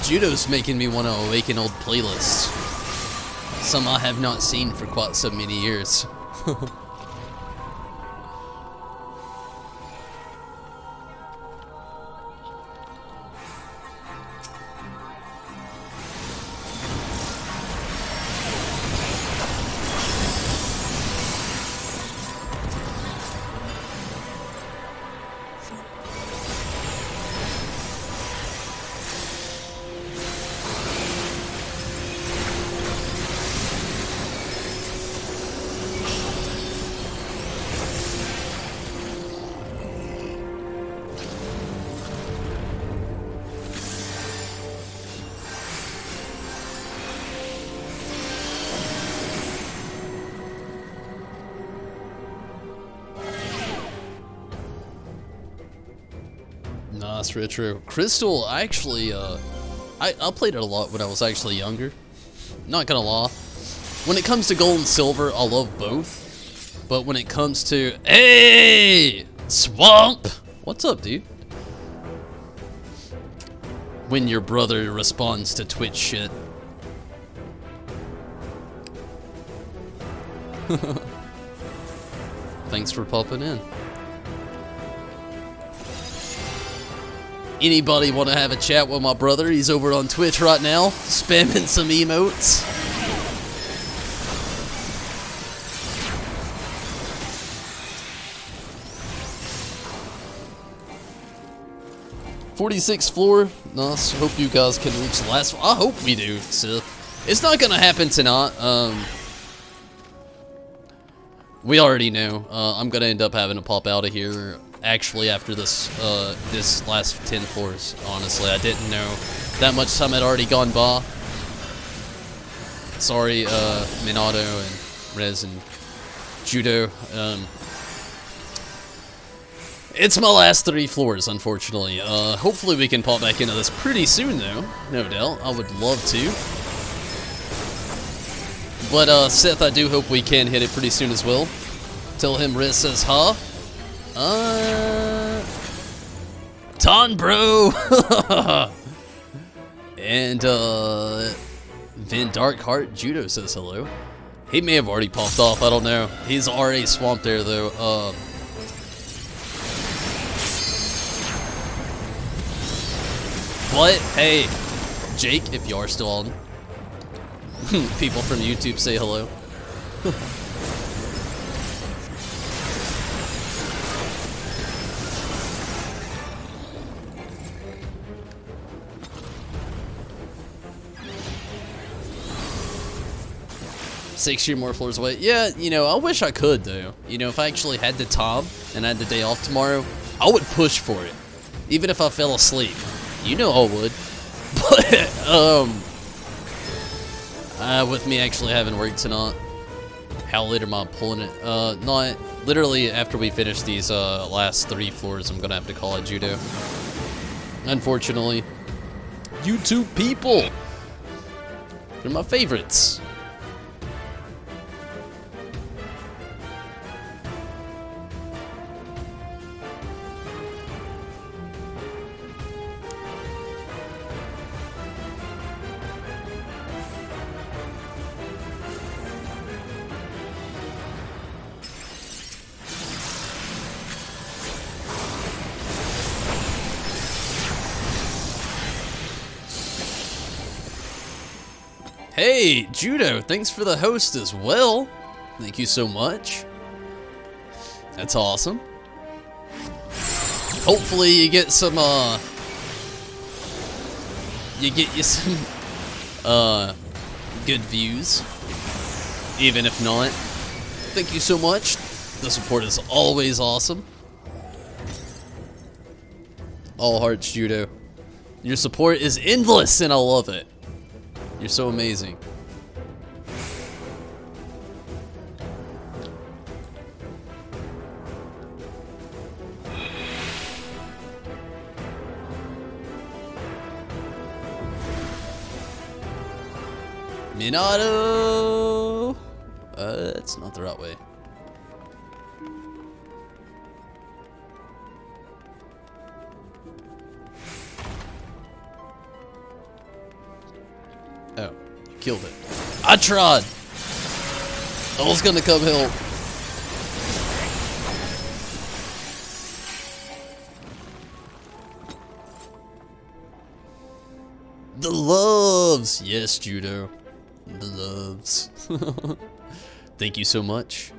Judo's making me want to awaken old playlists. Some I have not seen for quite so many years. Nah, that's really true. Crystal, I actually, I played it a lot when I was actually younger. Not gonna lie. When it comes to gold and silver, I love both. But when it comes to... Hey! Swamp! What's up, dude? When your brother responds to Twitch shit. Thanks for popping in. Anybody want to have a chat with my brother? He's over on Twitch right now, spamming some emotes. '46th floor. Nice. Hope you guys can reach the last one. I hope we do. So it's not gonna happen tonight. We already know. I'm gonna end up having to pop out of here actually after this this last 10 floors. Honestly, I didn't know that much time had already gone by. Sorry, Minato and Rez and Judo. It's my last 3 floors, unfortunately. Hopefully we can pop back into this pretty soon, though. No doubt. I would love to. But, Seth, I do hope we can hit it pretty soon as well. Tell him Riz says, huh? Ton, bro! And, Van Darkheart Judo says hello. He may have already popped off, I don't know. He's already swamped there, though. But, hey, Jake, if you are still on. People from YouTube say hello. Six more floors away. Yeah, you know, I wish I could, though. You know, if I actually had the time and I had the day off tomorrow, I would push for it. Even if I fell asleep. You know I would. But, with me actually having work tonight, how late am I pulling it? Not, literally after we finish these, last 3 floors, I'm gonna have to call it Judo. Unfortunately. YouTube people! They're my favorites. Hey, Judo, thanks for the host as well. Thank you so much. That's awesome. Hopefully you get some, some, good views. Even if not. Thank you so much. The support is always awesome. All hearts, Judo. Your support is endless and I love it. You're so amazing. Minato! That's not the right way. Oh, you killed it. I tried! I was gonna come help. The loves! Yes, Judo. The loves. Thank you so much.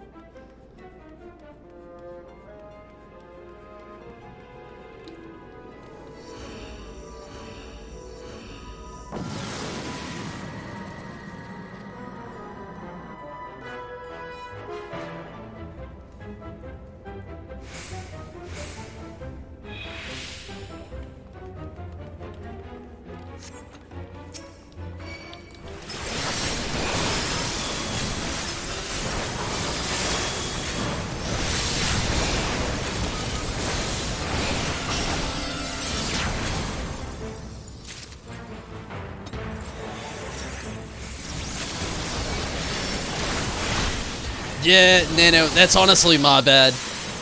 Yeah, Nano, that's honestly my bad.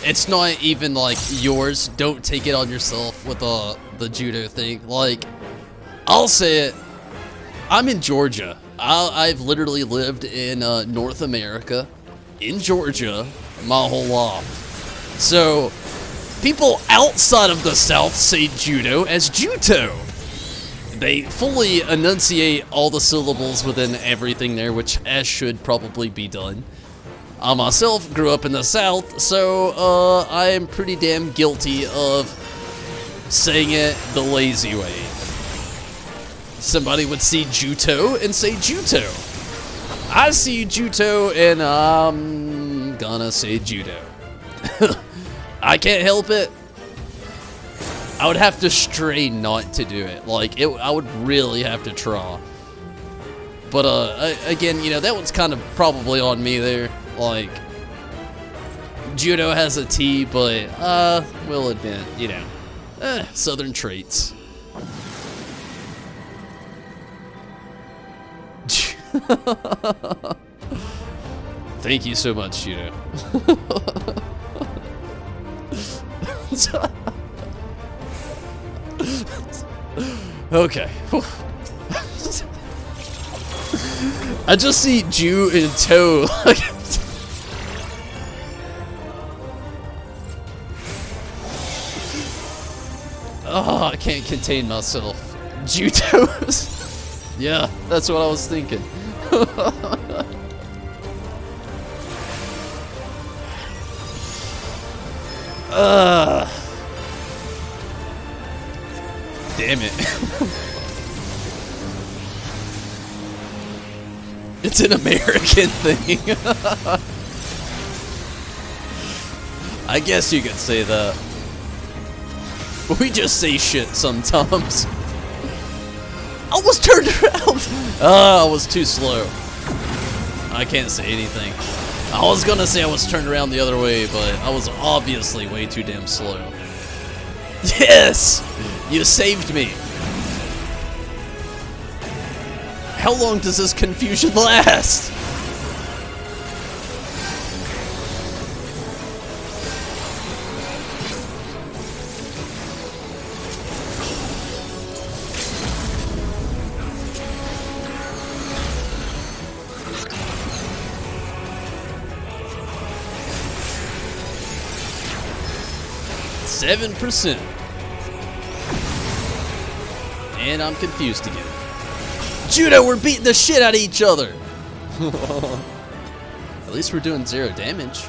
It's not even, like, yours. Don't take it on yourself with the judo thing. Like, I'll say it. I'm in Georgia. I've literally lived in North America, in Georgia, my whole life. So, people outside of the South say judo as juto. They fully enunciate all the syllables within everything there, which as should probably be done. I myself grew up in the South, so I am pretty damn guilty of saying it the lazy way. Somebody would see juto and say juto. I see juto and I'm gonna say judo. I can't help it. I would have to strain not to do it. Like, I would really have to try. But, again, you know, that one's kind of probably on me there. Like, judo has a T, but, we'll admit, you know, southern traits. Thank you so much, judo. Okay. I just see Ju and Toe. Oh, I can't contain myself. Judos. Yeah, that's what I was thinking. Damn it. It's an American thing. I guess you could say that. We just say shit sometimes. I was turned around. I was too slow. I can't say anything. I was gonna say I was turned around the other way, but I was obviously way too damn slow. Yes! You saved me. How long does this confusion last? %. And I'm confused again. Judo, we're beating the shit out of each other. At least we're doing 0 damage.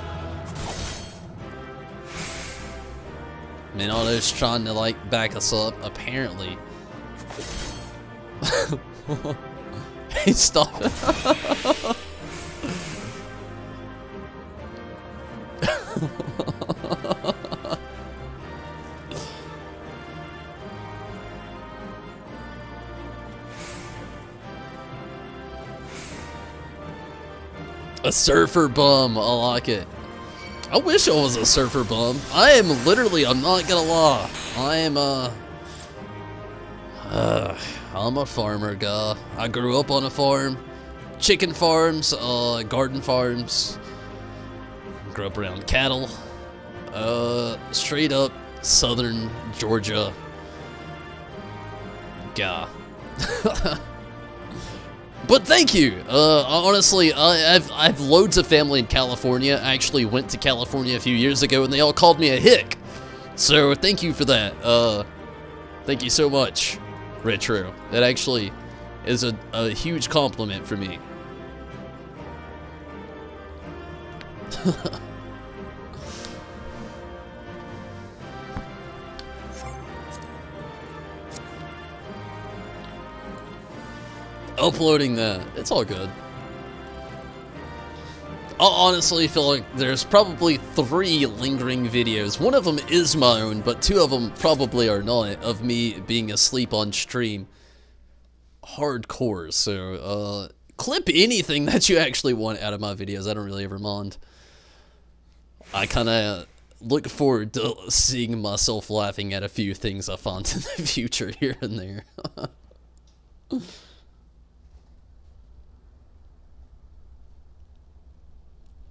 Minato's trying to like back us up, apparently. Hey, stop. A surfer bum, I like it. I wish I was a surfer bum. I am literally, I'm not gonna lie. I am, I'm a farmer guy. I grew up on a farm. Chicken farms, garden farms. Grew up around cattle. Straight up southern Georgia guy. But thank you. Honestly, I've loads of family in California. I actually went to California a few years ago, and they all called me a hick. So thank you for that. Thank you so much, Retro. That actually is a huge compliment for me. Uploading that. It's all good. I honestly feel like there's probably 3 lingering videos. One of them is my own, but 2 of them probably are not, of me being asleep on stream. Hardcore, so, clip anything that you actually want out of my videos. I don't really ever mind. I kinda look forward to seeing myself laughing at a few things I find in the future here and there.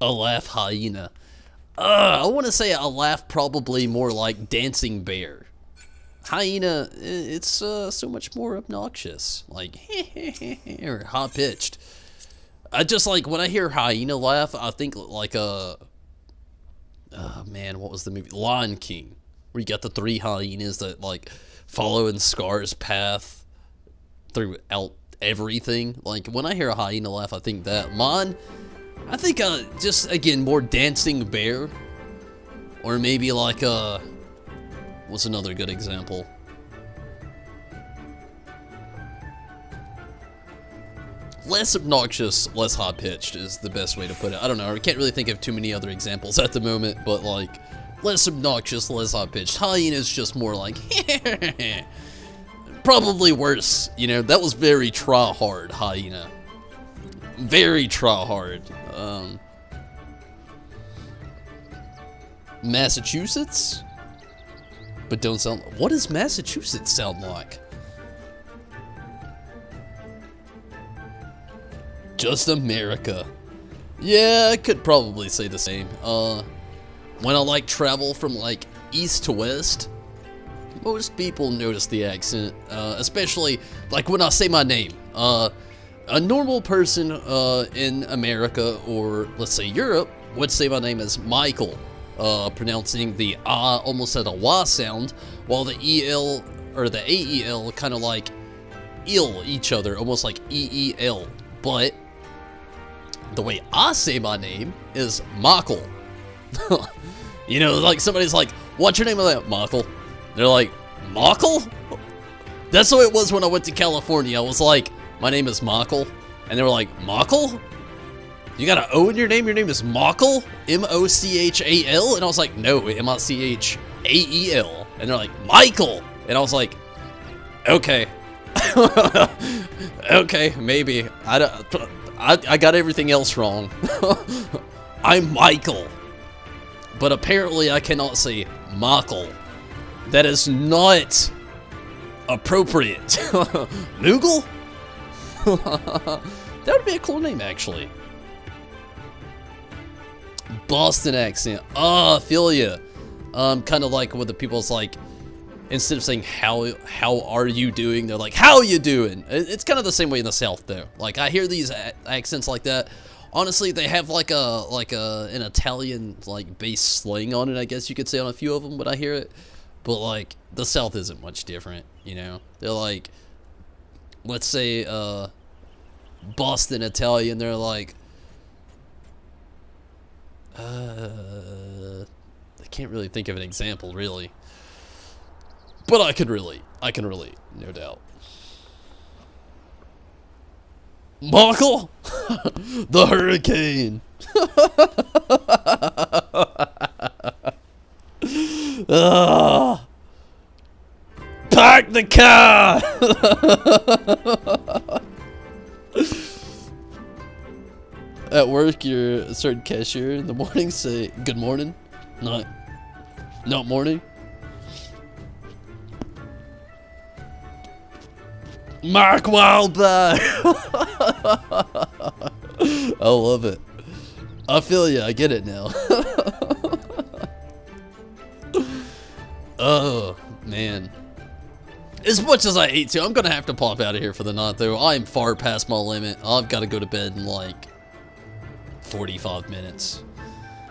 A laugh hyena. I want to say a laugh probably more like dancing bear. Hyena, it's so much more obnoxious. Like, or high-pitched. I just like, when I hear hyena laugh, I think like a... Oh man, what was the movie? Lion King. Where you got the 3 hyenas that like follow in Scar's path throughout everything. Like, when I hear a hyena laugh, I think that. Mine... I think, just, again, more dancing bear. Or maybe like, what's another good example? Less obnoxious, less high-pitched is the best way to put it. I don't know, I can't really think of too many other examples at the moment, but, like, less obnoxious, less high-pitched. Hyena's just more like, probably worse, you know, that was very try-hard, hyena. Very try-hard. Massachusetts? But don't sound, what does Massachusetts sound like? Just America. Yeah, I could probably say the same. When I like travel from like east to west, most people notice the accent, especially like when I say my name. A normal person in America, or let's say Europe, would say my name as Michael, pronouncing the ah almost at a Y sound, while the EL or the AEL kind of like ill each other, almost like EEL. But the way I say my name is Michael. You know, like somebody's like, what's your name? Of that? Michael. They're like, Michael? That's the way it was when I went to California. I was like, my name is Michael. And they were like, Michael? You got an O in your name? Your name is Michael? M-O-C-H-A-L? And I was like, no, M-I-C-H-A-E-L. And they're like, Michael. And I was like, okay. Okay, maybe. I got everything else wrong. I'm Michael. But apparently I cannot say Michael. That is not appropriate. Moogle? That would be a cool name, actually. Boston accent. Ah, I feel ya. Kind of like what the people's like, instead of saying how are you doing, they're like, how you doing? It's kind of the same way in the South, though. Like, I hear these accents like that. Honestly, they have like an Italian like base slang on it, I guess you could say, on a few of them when I hear it. But like the South isn't much different, you know. They're like, let's say Boston Italian. They're like, I can't really think of an example, really. But I can relate, no doubt. Michael? The hurricane. Park the car. At work, you're a certain cashier in the morning. Say good morning, not morning. Mark Wahlberg. I love it. I feel ya. I get it now. Oh, man. As much as I hate to, I'm going to have to pop out of here for the night, though. I'm far past my limit. I've got to go to bed in, like, 45 minutes.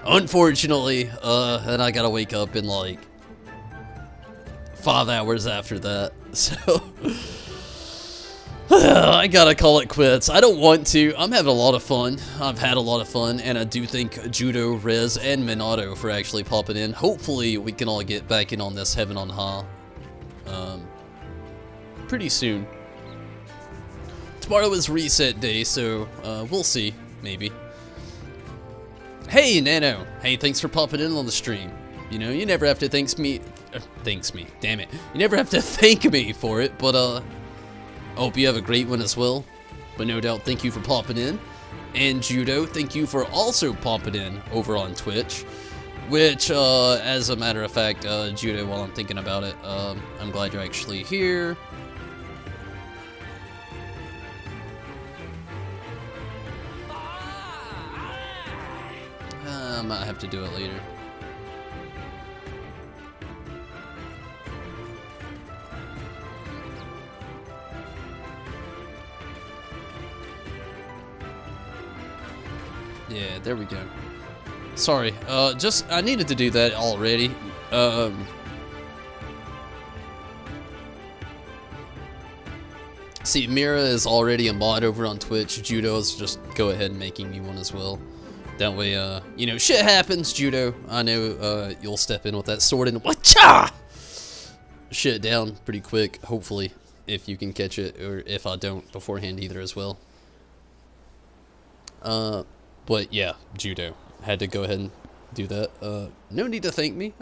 Unfortunately, and I got to wake up in, like, 5 hours after that. So... I gotta call it quits. I don't want to. I'm having a lot of fun. I've had a lot of fun, and I do thank Judo, Rez, and Minato for actually popping in. Hopefully, we can all get back in on this Heaven on High pretty soon. Tomorrow is reset day, so we'll see, maybe. Hey, Nano. Hey, thanks for popping in on the stream. You know, you never have to thank me. Damn it. You never have to thank me for it, but I hope you have a great one as well. But no doubt, thank you for popping in. And Judo, thank you for also popping in over on Twitch. Which, as a matter of fact, Judo, while I'm thinking about it, I'm glad you're actually here. I might have to do it later. Yeah, there we go. Sorry, I needed to do that already. See, Mira is already a mod over on Twitch. Judo's just go ahead and making me one as well. That way, you know, shit happens, Judo. I know, you'll step in with that sword and wacha! Shit down pretty quick, hopefully, if you can catch it, or if I don't beforehand either as well. But yeah, Judo. Had to go ahead and do that. No need to thank me.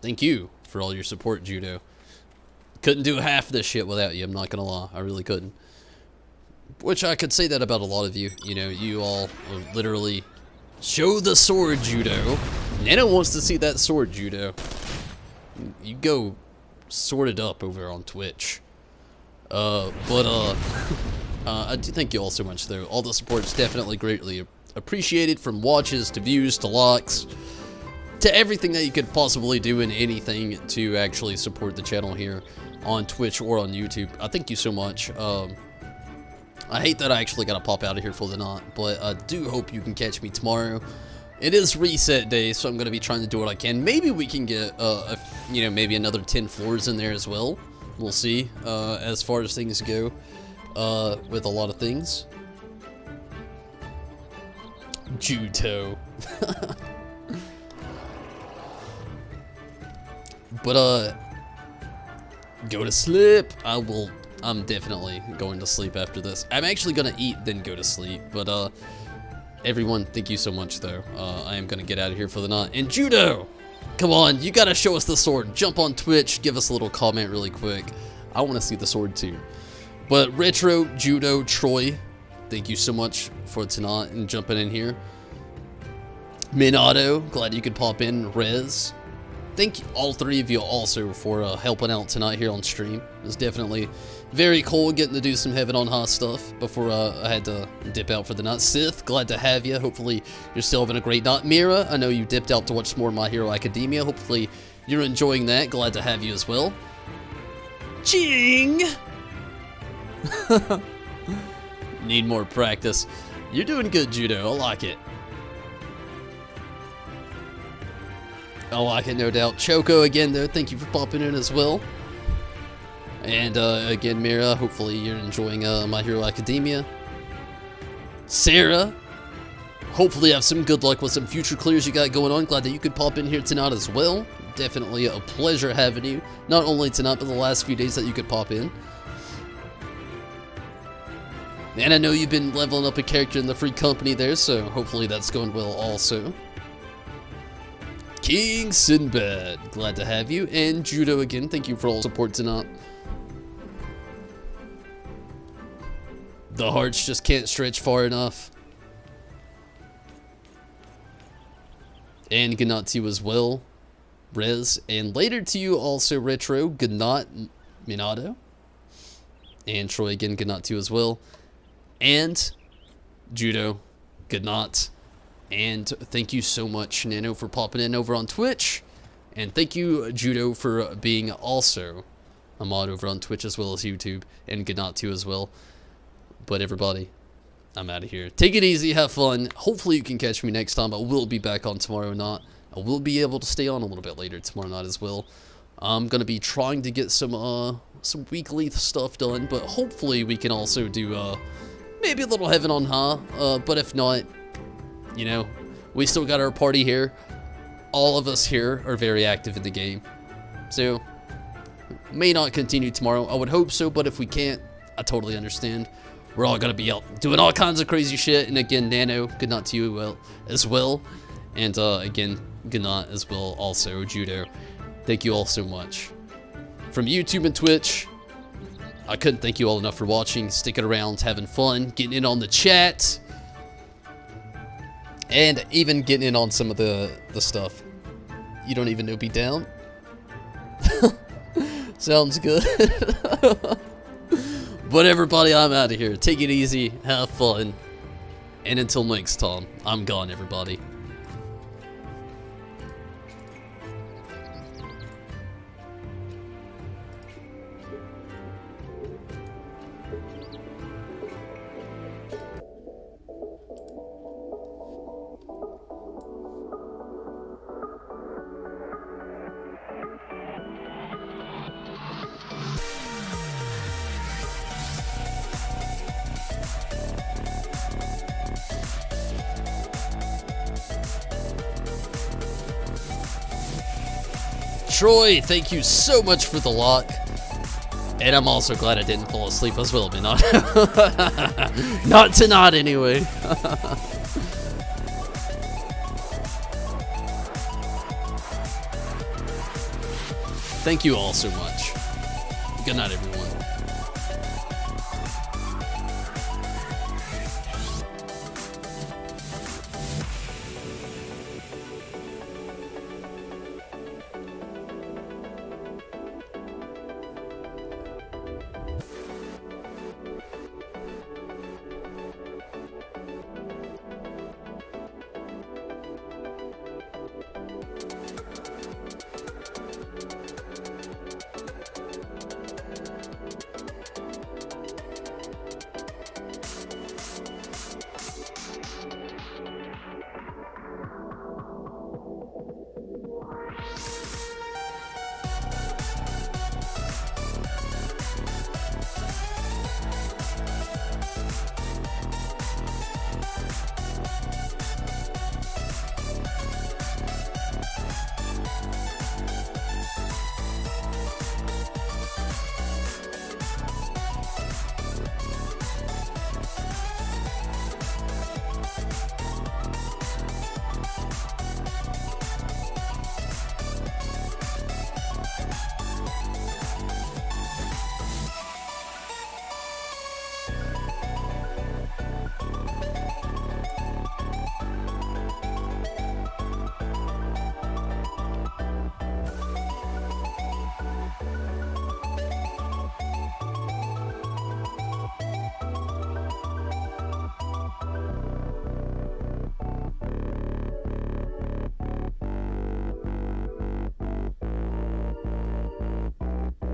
Thank you for all your support, Judo. Couldn't do half this shit without you, I'm not gonna lie. I really couldn't. Which I could say that about a lot of you. You know, you all literally show the sword, Judo. Nana wants to see that sword, Judo. You go sort it up over on Twitch. I do thank you all so much, though. All the support's definitely greatly appreciated, from watches to views to likes to everything that you could possibly do in anything to actually support the channel here on Twitch or on YouTube. I thank you so much. I hate that I actually gotta pop out of here for the night, but I do hope you can catch me tomorrow. It is reset day, so I'm gonna be trying to do what I can. Maybe we can get, you know, maybe another 10 floors in there as well. We'll see, as far as things go, with a lot of things. Judo. But, go to sleep. I'm definitely going to sleep after this. I'm actually gonna eat, then go to sleep. But, everyone, thank you so much, though. I am gonna get out of here for the night. And Judo! Come on, you gotta show us the sword. Jump on Twitch, give us a little comment really quick. I want to see the sword too. But Retro, Judo, Troy, thank you so much for tonight and jumping in here. Minato, glad you could pop in. Rez, thank you, all three of you also for helping out tonight here on stream. It was definitely very cool getting to do some Heaven on High stuff before I had to dip out for the night. Sith, glad to have you. Hopefully you're still having a great night. Mira, I know you dipped out to watch some more My Hero Academia. Hopefully you're enjoying that. Glad to have you as well. Ching! Need more practice. You're doing good, Judo. I like it. I like it, no doubt. Choco again, though. Thank you for popping in as well. And again, Mira, hopefully you're enjoying My Hero Academia. Sarah, hopefully have some good luck with some future clears you got going on. Glad that you could pop in here tonight as well. Definitely a pleasure having you. Not only tonight, but the last few days that you could pop in. And I know you've been leveling up a character in the free company there, so hopefully that's going well also. King Sinbad, glad to have you. And Judo again, thank you for all the support tonight. The hearts just can't stretch far enough. And good night to you as well, Rez. And later to you also, Retro. Good night, Minato. And Troy again, good night to you as well. And Judo, good night. And thank you so much, Nano, for popping in over on Twitch. And thank you, Judo, for being also a mod over on Twitch as well as YouTube. And good night to you as well. But everybody, I'm out of here. Take it easy, have fun. Hopefully you can catch me next time. I will be back on tomorrow night. I will be able to stay on a little bit later tomorrow night as well. I'm going to be trying to get some weekly stuff done. But hopefully we can also do maybe a little Heaven on High. But if not, you know, we still got our party here. All of us here are very active in the game. So, may not continue tomorrow. I would hope so, but if we can't, I totally understand. We're all going to be out doing all kinds of crazy shit. And again, Nano, good night to you as well. And again, good night as well also, Judo. Thank you all so much. From YouTube and Twitch, I couldn't thank you all enough for watching, sticking around, having fun, getting in on the chat. And even getting in on some of the stuff. You don't even know Be Down? Sounds good. But everybody, I'm out of here. Take it easy, have fun. And until next time, I'm gone, everybody. Troy, thank you so much for the lock. And I'm also glad I didn't fall asleep as well, but not tonight anyway. Thank you all so much. Good night, everyone.